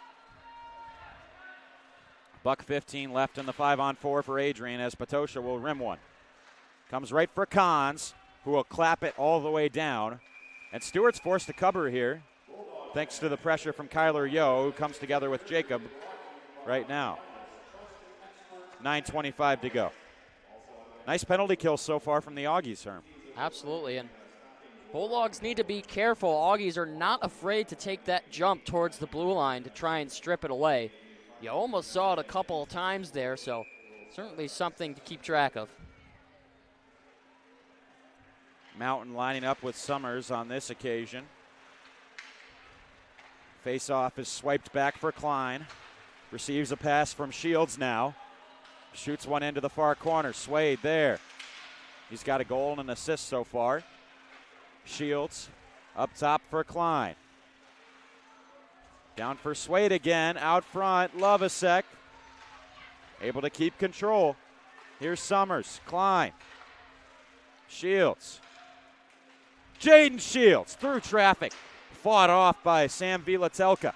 $1:15 left in the 5-on-4 for Adrian as Patosha will rim one. Comes right for Cons, who will clap it all the way down. And Stewart's forced to cover here, thanks to the pressure from Kyler Yo, who comes together with Jacob right now. 9:25 to go. Nice penalty kill so far from the Augies, Herm. Absolutely, and Bulldogs need to be careful. Augies are not afraid to take that jump towards the blue line to try and strip it away. You almost saw it a couple of times there, so certainly something to keep track of. Mountain lining up with Summers on this occasion. Face-off is swiped back for Klein. Receives a pass from Shields now. Shoots one into the far corner. Swade there. He's got a goal and an assist so far. Shields up top for Klein. Down for Swade again. Out front, Lovasek. Able to keep control. Here's Summers. Klein. Shields. Jaden Shields through traffic. Fought off by Sam Vilatelka.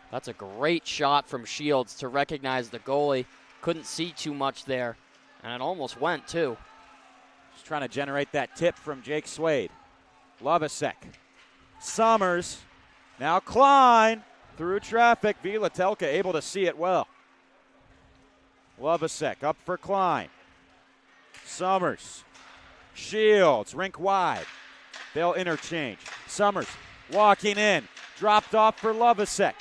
That's a great shot from Shields to recognize the goalie. Couldn't see too much there, and it almost went too. Just trying to generate that tip from Jake Swade. Lovasek. Summers. Now Klein through traffic. Vilatelka able to see it well. Lovasek up for Klein. Summers. Shields, rink wide. They'll interchange. Summers walking in. Dropped off for Lovasek.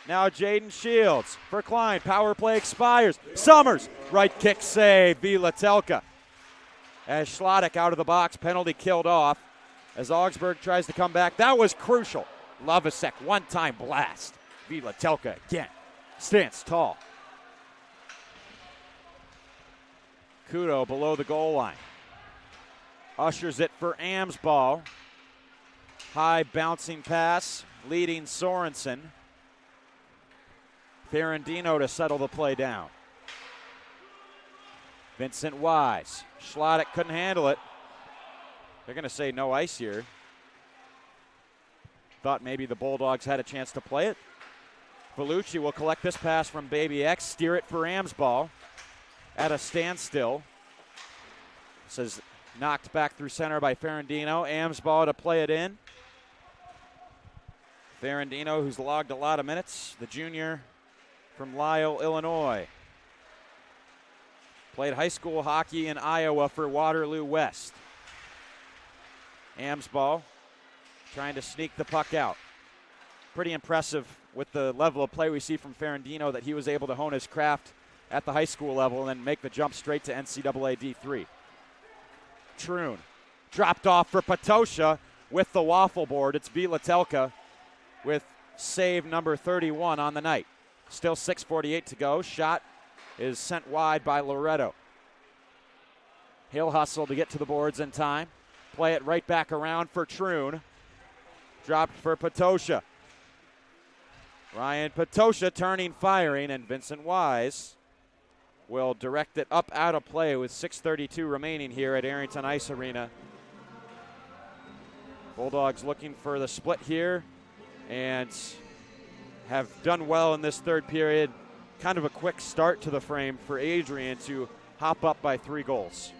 Now Jaden Shields for Klein. Power play expires. Summers, right kick save. Vilatelka. As Schlottick out of the box, penalty killed off. As Augsburg tries to come back. That was crucial. Lovasek, one-time blast. Vilatelka again. Stands tall. Kudo below the goal line. Ushers it for Amsball. High bouncing pass, leading Sorensen. Ferrandino to settle the play down. Vincent Wise. Schlottick couldn't handle it. They're going to say no ice here. Thought maybe the Bulldogs had a chance to play it. Vellucci will collect this pass from Baby X, steer it for Amsball at a standstill. Says knocked back through center by Ferrandino. Amsball to play it in. Ferrandino, who's logged a lot of minutes, the junior from Lisle, Illinois. Played high school hockey in Iowa for Waterloo West. Amsball trying to sneak the puck out. Pretty impressive with the level of play we see from Ferrandino that he was able to hone his craft at the high school level and then make the jump straight to NCAA D3. Troon dropped off for Patosha with the waffle board. It's Vilatelka with save number 31 on the night. Still 6:48 to go. Shot is sent wide by Loretto. He'll hustle to get to the boards in time. Play it right back around for Troon. Dropped for Patosha. Ryan Patosha turning, firing, and Vincent Wise will direct it up out of play with 6:32 remaining here at Arrington Ice Arena. Bulldogs looking for the split here and have done well in this third period, kind of a quick start to the frame for Adrian to hop up by 3 goals.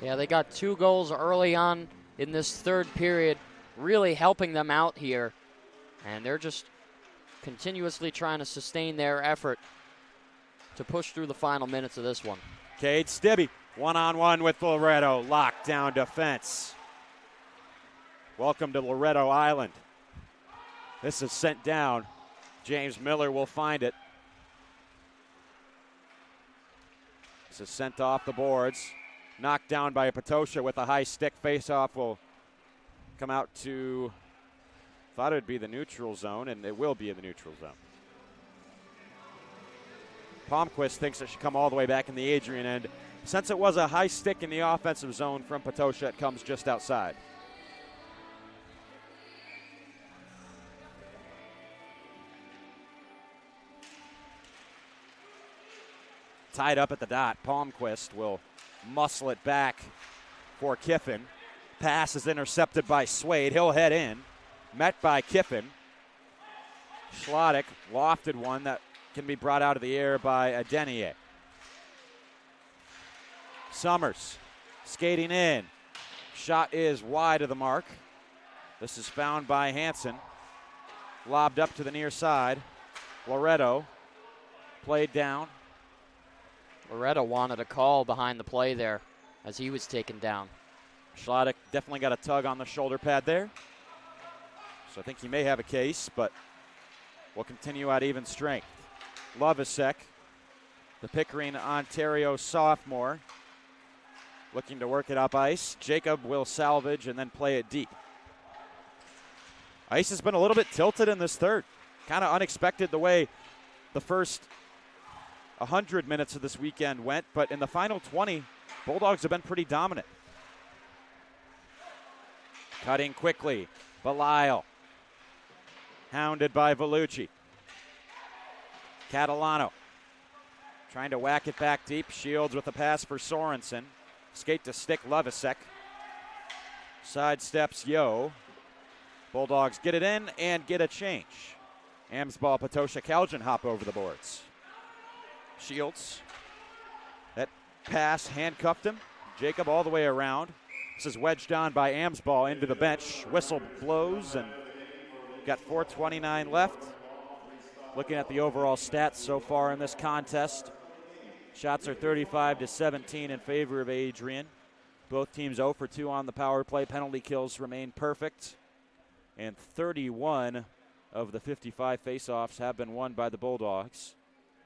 Yeah, they got 2 goals early on in this third period, really helping them out here. And they're just continuously trying to sustain their effort to push through the final minutes of this one. Cade Stibbe, one-on-one with Loretto, lockdown defense. Welcome to Loretto Island. This is sent down. James Miller will find it. This is sent off the boards. Knocked down by Patosha with a high stick. Face-off will come out to, thought it would be the neutral zone, and it will be in the neutral zone. Palmquist thinks it should come all the way back in the Adrian end. Since it was a high stick in the offensive zone from Patosha, it comes just outside. Tied up at the dot. Palmquist will muscle it back for Kiffin. Pass is intercepted by Swade. He'll head in. Met by Kiffin. Schlottick lofted one that can be brought out of the air by Adenier. Summers skating in. Shot is wide of the mark. This is found by Hansen. Lobbed up to the near side. Loretto played down. Loretto wanted a call behind the play there as he was taken down. Schlottick definitely got a tug on the shoulder pad there. So I think he may have a case, but we'll continue at even strength. Lovasek, the Pickering, Ontario sophomore, looking to work it up ice. Jacob will salvage and then play it deep. Ice has been a little bit tilted in this third. Kind of unexpected the way the first 100 minutes of this weekend went, but in the final 20, Bulldogs have been pretty dominant. Cutting quickly, Belisle. Hounded by Vellucci. Catalano trying to whack it back deep. Shields with a pass for Sorensen. Skate to stick Lovasek. Sidesteps Yo. Bulldogs get it in and get a change. Amsball, Patosha, Calgin hop over the boards. Shields. That pass handcuffed him. Jacob all the way around. This is wedged on by Amsball into the bench. Whistle blows and got 4:29 left. Looking at the overall stats so far in this contest, shots are 35-17 in favor of Adrian. Both teams 0 for 2 on the power play. Penalty kills remain perfect. And 31 of the 55 faceoffs have been won by the Bulldogs.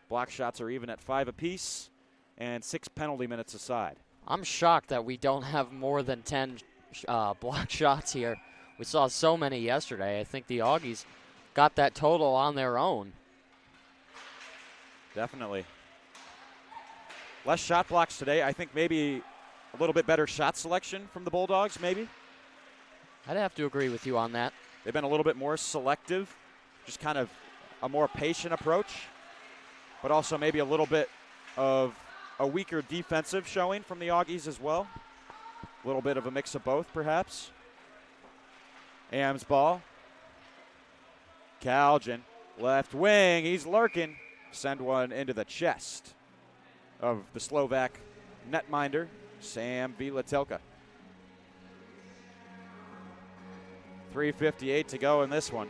Block shots are even at 5 apiece and 6 penalty minutes aside. I'm shocked that we don't have more than 10 block shots here. We saw so many yesterday. I think the Augies got that total on their own. Definitely. Less shot blocks today. I think maybe a little bit better shot selection from the Bulldogs, maybe. I'd have to agree with you on that. They've been a little bit more selective, just kind of a more patient approach, but also maybe a little bit of a weaker defensive showing from the Augies as well. A little bit of a mix of both, perhaps. Amsball. Calgin, left wing, he's lurking. Send one into the chest of the Slovak netminder, Sam Vilatelka. 3:58 to go in this one.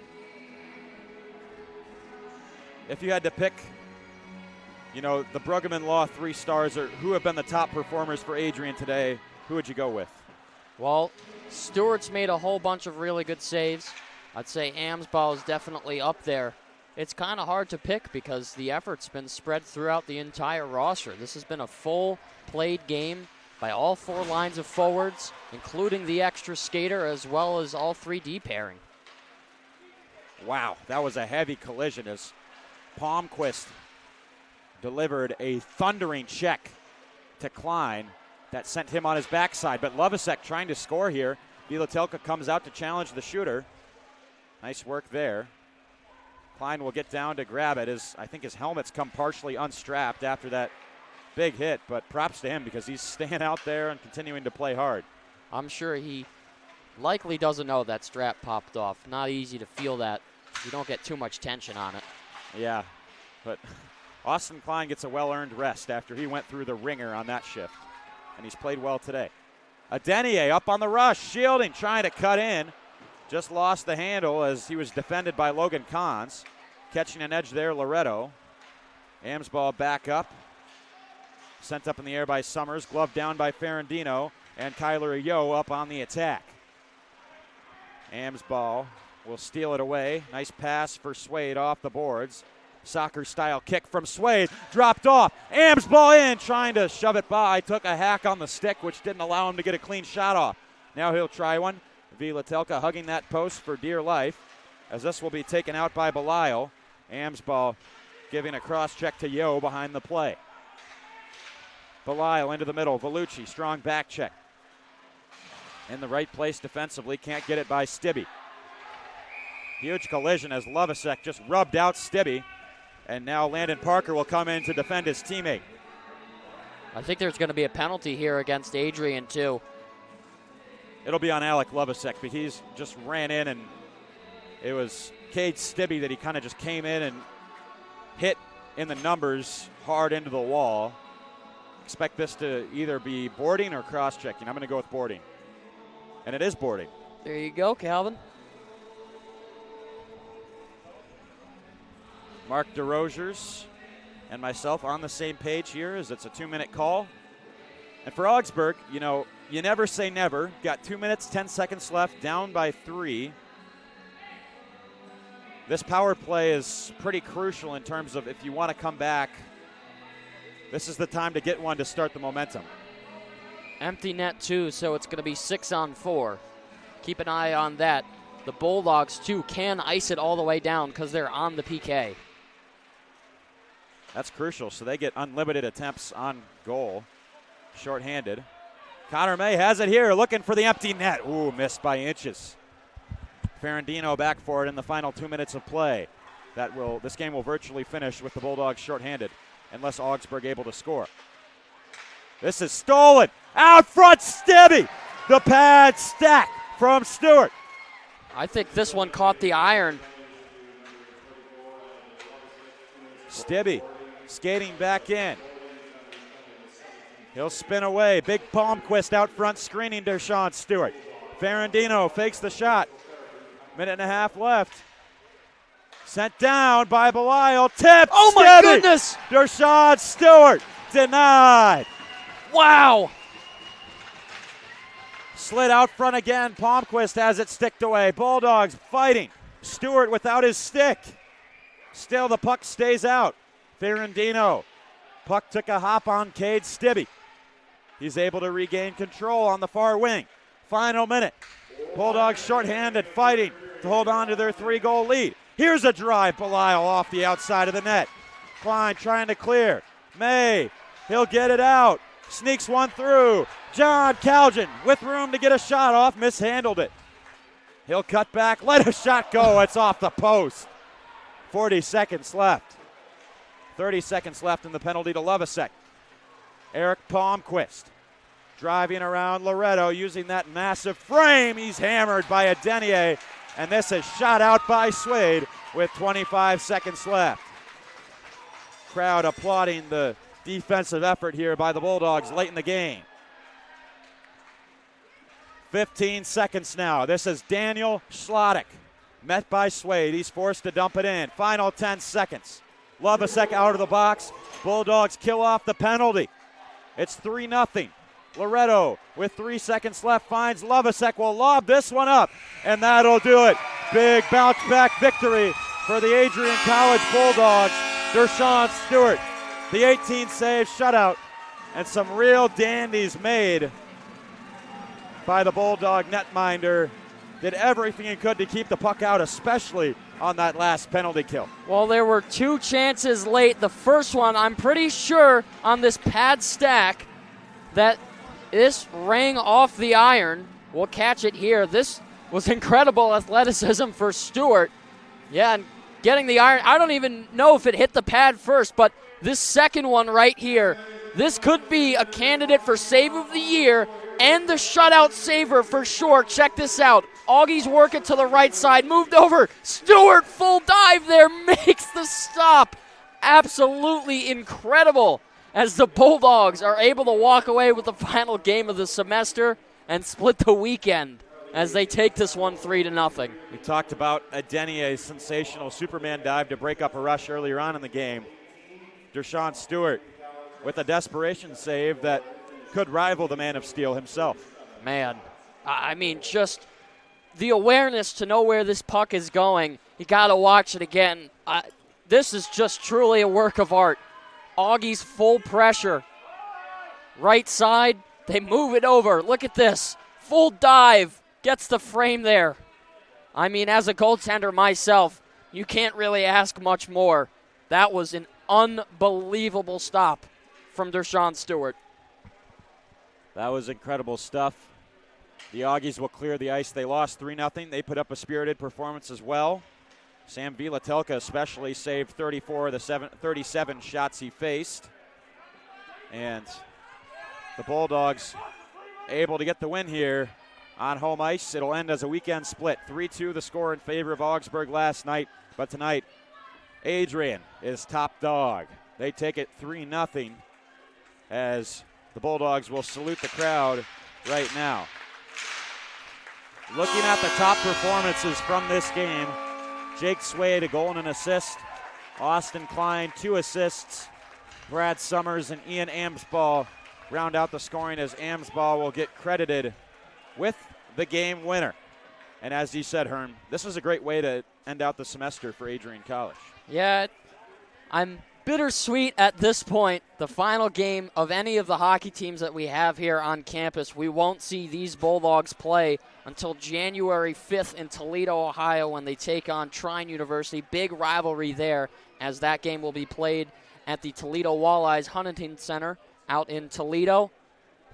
If you had to pick, the Bruggeman Law 3 stars, or who have been the top performers for Adrian today, who would you go with? Well, Stewart's made a whole bunch of really good saves. I'd say Amsball is definitely up there. It's kind of hard to pick because the effort's been spread throughout the entire roster. This has been a full played game by all 4 lines of forwards, including the extra skater as well as all 3 D pairing. Wow, that was a heavy collision as Palmquist delivered a thundering check to Klein that sent him on his backside. But Lovasek trying to score here. Vilatelka comes out to challenge the shooter. Nice work there. Klein will get down to grab it. I think his helmet's come partially unstrapped after that big hit, but props to him because he's staying out there and continuing to play hard. I'm sure he likely doesn't know that strap popped off. Not easy to feel that. You don't get too much tension on it. Yeah, but Austin Klein gets a well-earned rest after he went through the ringer on that shift, and he's played well today. Adenier up on the rush, shielding, trying to cut in. Just lost the handle as he was defended by Logan Kahns. Catching an edge there, Loretto. Ames ball back up. Sent up in the air by Summers, gloved down by Ferrandino, and Kyler Yo up on the attack. Ames ball will steal it away. Nice pass for Swade off the boards. Soccer-style kick from Swade, dropped off. Ames ball in, trying to shove it by. Took a hack on the stick, which didn't allow him to get a clean shot off. Now he'll try one. Vilatelka hugging that post for dear life, as this will be taken out by Belisle. Ames ball giving a cross-check to Yo behind the play. Belisle into the middle. Vellucci, strong back check. In the right place defensively, can't get it by Stibbe. Huge collision as Lovasek just rubbed out Stibbe. And now Landon Parker will come in to defend his teammate. I think there's going to be a penalty here against Adrian, too. It'll be on Alec Lovasek, but he's just ran in, and it was Cade Stibbe that he kind of just came in and hit in the numbers hard into the wall. Expect this to either be boarding or cross-checking. I'm going to go with boarding. And it is boarding. There you go, Calvin. Mark DeRosiers and myself on the same page here as it's a 2-minute call. And for Augsburg, you know, you never say never. Got 2 minutes, 10 seconds left, down by 3. This power play is pretty crucial in terms of if you want to come back, this is the time to get one to start the momentum. Empty net, too, so it's going to be 6-on-4. Keep an eye on that. The Bulldogs, too, can ice it all the way down because they're on the PK. That's crucial, so they get unlimited attempts on goal. Shorthanded. Connor May has it here, looking for the empty net. Ooh, missed by inches. Ferrandino back for it in the final 2 minutes of play. This game will virtually finish with the Bulldogs shorthanded, unless Augsburg able to score. This is stolen. Out front, Stibbe. The pad stack from Stewart. I think this one caught the iron. Stibbe skating back in. He'll spin away. Big Palmquist out front screening Dershawn Stewart. Ferrandino fakes the shot. Minute and a half left. Sent down by Belisle. Tip. Oh my Stibbe. goodness! Dershawn Stewart denied. Wow! Slid out front again. Palmquist has it sticked away. Bulldogs fighting. Stewart without his stick. Still the puck stays out. Ferrandino. Puck took a hop on Cade Stibbe. He's able to regain control on the far wing. Final minute. Bulldogs shorthanded, fighting to hold on to their 3-goal lead. Here's a drive, Belisle off the outside of the net. Klein trying to clear. May, he'll get it out. Sneaks one through. John Calgin with room to get a shot off, mishandled it. He'll cut back, let a shot go. It's off the post. 40 seconds left. 30 seconds left in the penalty to Lovasek. Eric Palmquist driving around Loretto using that massive frame. He's hammered by Adenier, and this is shot out by Swade with 25 seconds left. Crowd applauding the defensive effort here by the Bulldogs late in the game. 15 seconds now. This is Daniel Schlottick. Met by Swade. He's forced to dump it in. Final 10 seconds. Lovasek out of the box. Bulldogs kill off the penalty. It's 3-0. Loretto with 3 seconds left finds Lovasek. Will lob this one up, and that'll do it. Big bounce back victory for the Adrian College Bulldogs. Dershawn Stewart, the 18-save shutout, and some real dandies made by the Bulldog netminder. Did everything he could to keep the puck out, especially on that last penalty kill. Well, there were 2 chances late. The first one, I'm pretty sure on this pad stack that this rang off the iron. We'll catch it here. This was incredible athleticism for Stewart. Yeah, and getting the iron. I don't even know if it hit the pad first, but this second one right here, this could be a candidate for save of the year and the shutout saver for sure. Check this out. Augies work it to the right side, moved over. Stewart, full dive there, makes the stop. absolutely incredible as the Bulldogs are able to walk away with the final game of the semester and split the weekend as they take this one 3-0. We talked about Adenye's sensational Superman dive to break up a rush earlier on in the game. Dershawn Stewart with a desperation save that could rival the Man of Steel himself. Man, I mean, just the awareness to know where this puck is going. You got to watch it again. This is just truly a work of art. Augie's full pressure. Right side, they move it over. Look at this. Full dive. Gets the frame there. I mean, as a goaltender myself, you can't really ask much more. That was an unbelievable stop from Dershawn Stewart. That was incredible stuff. The Augies will clear the ice. They lost 3-0. They put up a spirited performance as well. Sam Vilatelka especially saved 34 of the 37 shots he faced. And the Bulldogs able to get the win here on home ice. It'll end as a weekend split. 3-2 the score in favor of Augsburg last night. But tonight, Adrian is top dog. They take it 3-0 as the Bulldogs will salute the crowd right now. Looking at the top performances from this game, Jake Swade, a goal and an assist. Austin Klein, 2 assists. Brad Summers and Ian Amsball round out the scoring as Amsball will get credited with the game winner. And as you said, Herm, this is a great way to end out the semester for Adrian College. Yeah, I'm bittersweet at this point. The final game of any of the hockey teams that we have here on campus, we won't see these Bulldogs play until January 5th in Toledo, Ohio, when they take on Trine University. Big rivalry there, as that game will be played at the Toledo Walleyes Huntington Center out in Toledo.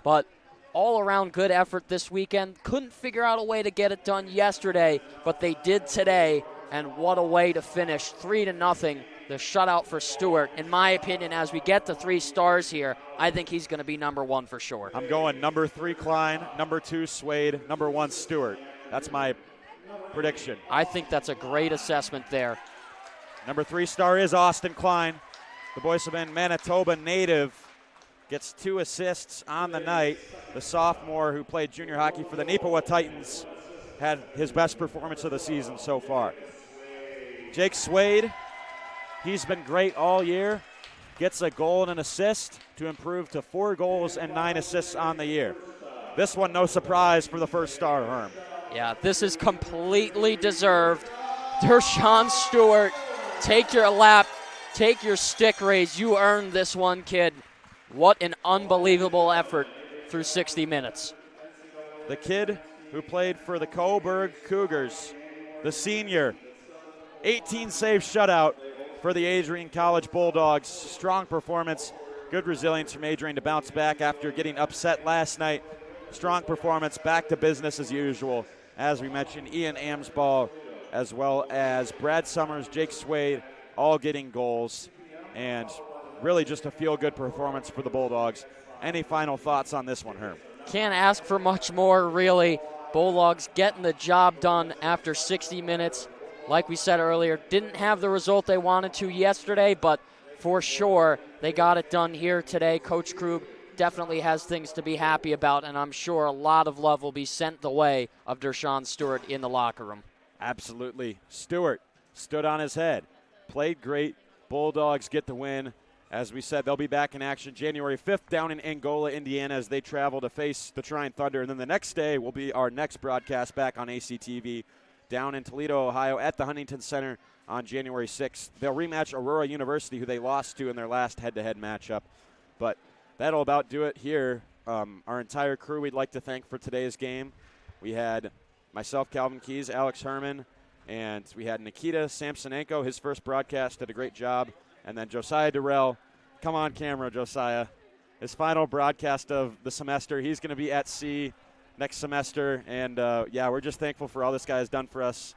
But all-around good effort this weekend. Couldn't figure out a way to get it done yesterday, but they did today, and what a way to finish. 3-0, the shutout for Stewart. In my opinion, as we get to 3 stars here, I think he's going to be number 1 for sure. I'm going number 3 Klein, number 2 Swade, number 1 Stewart. That's my prediction. I think that's a great assessment there. Number 3 star is Austin Klein. The Boyce-Bend, Manitoba native, gets 2 assists on the night. The sophomore who played junior hockey for the Neepawa Titans had his best performance of the season so far. Jake Swade, he's been great all year. Gets a goal and an assist to improve to 4 goals and 9 assists on the year. This one, no surprise for the first star, Herm. Yeah, this is completely deserved. Dershawn Stewart, take your lap, take your stick raise. You earned this one, kid. What an unbelievable effort through 60 minutes. The kid who played for the Coburg Cougars, the senior, 18-save shutout for the Adrian College Bulldogs. Strong performance, good resilience from Adrian to bounce back after getting upset last night. Strong performance, back to business as usual. As we mentioned, Ian Amsball as well as Brad Summers, Jake Swade, all getting goals. And really just a feel-good performance for the Bulldogs. Any final thoughts on this one, Herm? Can't ask for much more, really. Bulldogs getting the job done after 60 minutes. Like we said earlier, didn't have the result they wanted to yesterday, but for sure they got it done here today. Coach Krug definitely has things to be happy about, and I'm sure a lot of love will be sent the way of Dershawn Stewart in the locker room. Absolutely. Stewart stood on his head, played great. Bulldogs get the win. As we said, they'll be back in action January 5th down in Angola, Indiana, as they travel to face the Trine Thunder. And then the next day will be our next broadcast back on ACTV down in Toledo, Ohio at the Huntington Center on January 6th. They'll rematch Aurora University, who they lost to in their last head-to-head matchup. But that'll about do it here. Our entire crew we'd like to thank for today's game. We had myself, Calvin Keys, Alex Herman, and we had Nikita Samsonenko. His first broadcast did a great job. And then Josiah Durrell. Come on camera, Josiah. His final broadcast of the semester. He's going to be at sea next semester. And, yeah, we're just thankful for all this guy has done for us.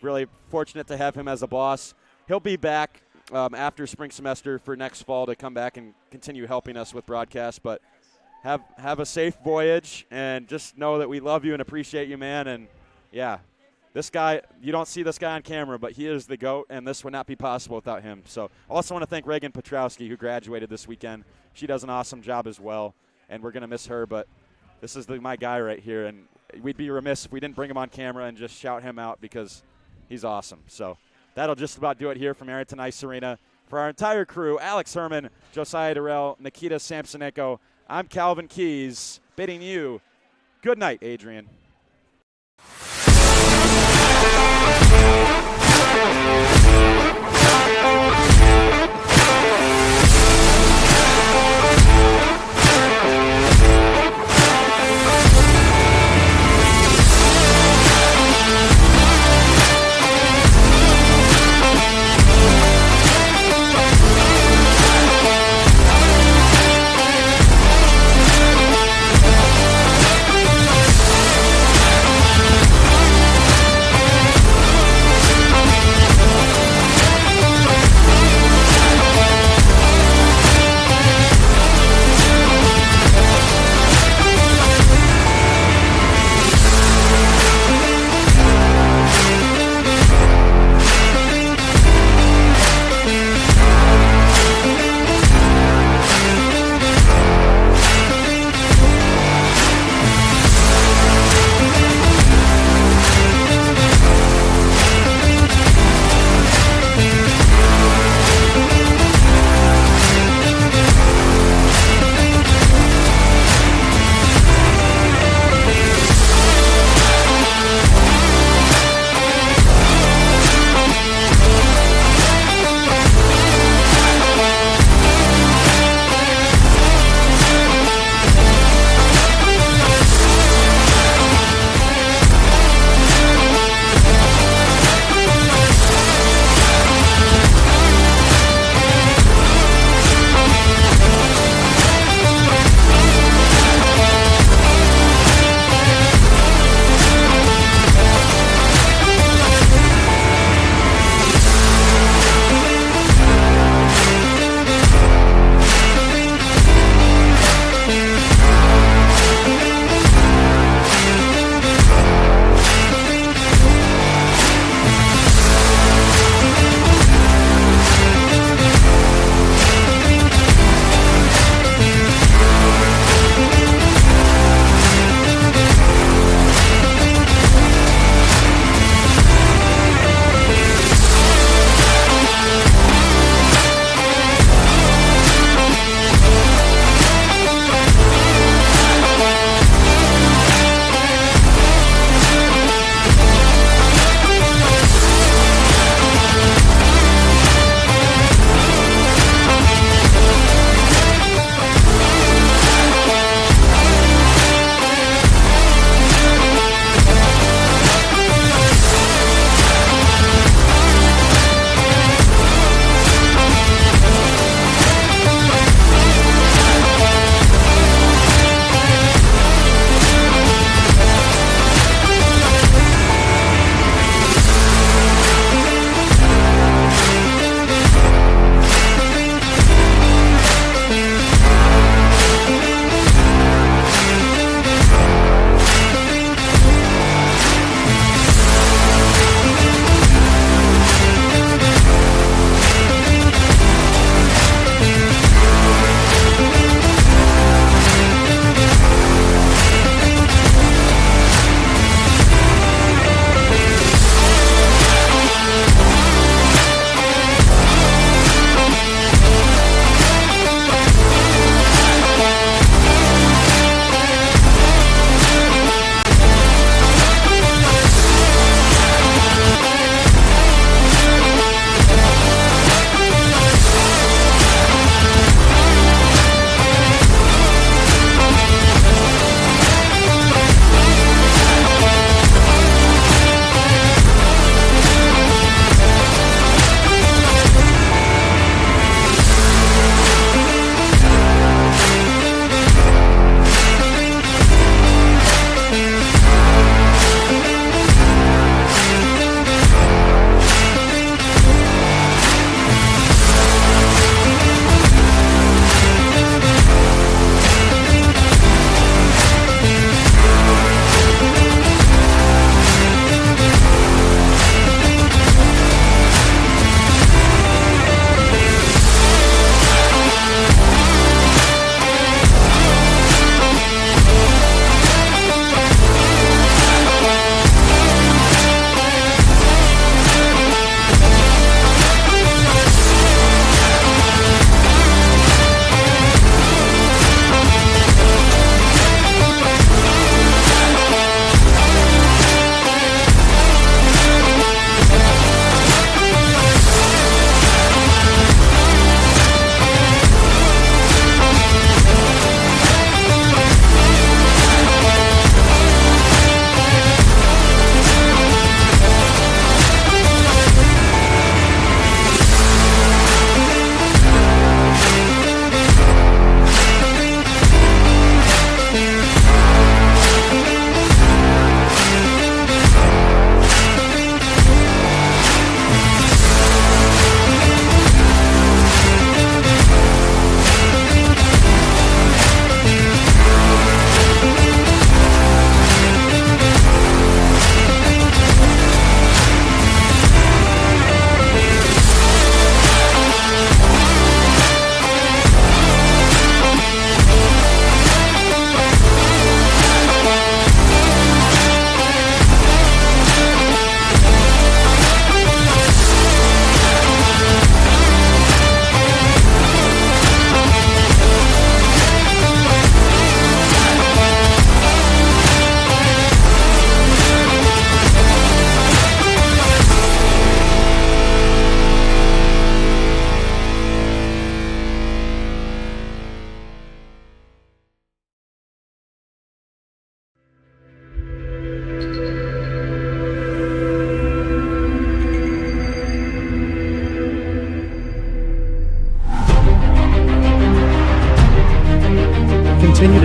Really fortunate to have him as a boss. He'll be back after spring semester for next fall to come back and continue helping us with broadcasts. But have a safe voyage, and just know that we love you and appreciate you, man. And, yeah, This guy, you don't see this guy on camera, but he is the GOAT, and this would not be possible without him. So I also want to thank Reagan Petrowski, who graduated this weekend. She does an awesome job as well, and we're going to miss her, but this is my guy right here, and we'd be remiss if we didn't bring him on camera and just shout him out because he's awesome. So that'll just about do it here from Arrington Ice Arena. For our entire crew, Alex Herman, Josiah Durrell, Nikita Samsonenko, I'm Calvin Keys, bidding you good night, Adrian.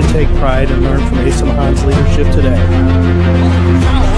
to take pride and learn from Asa Mahan's leadership today.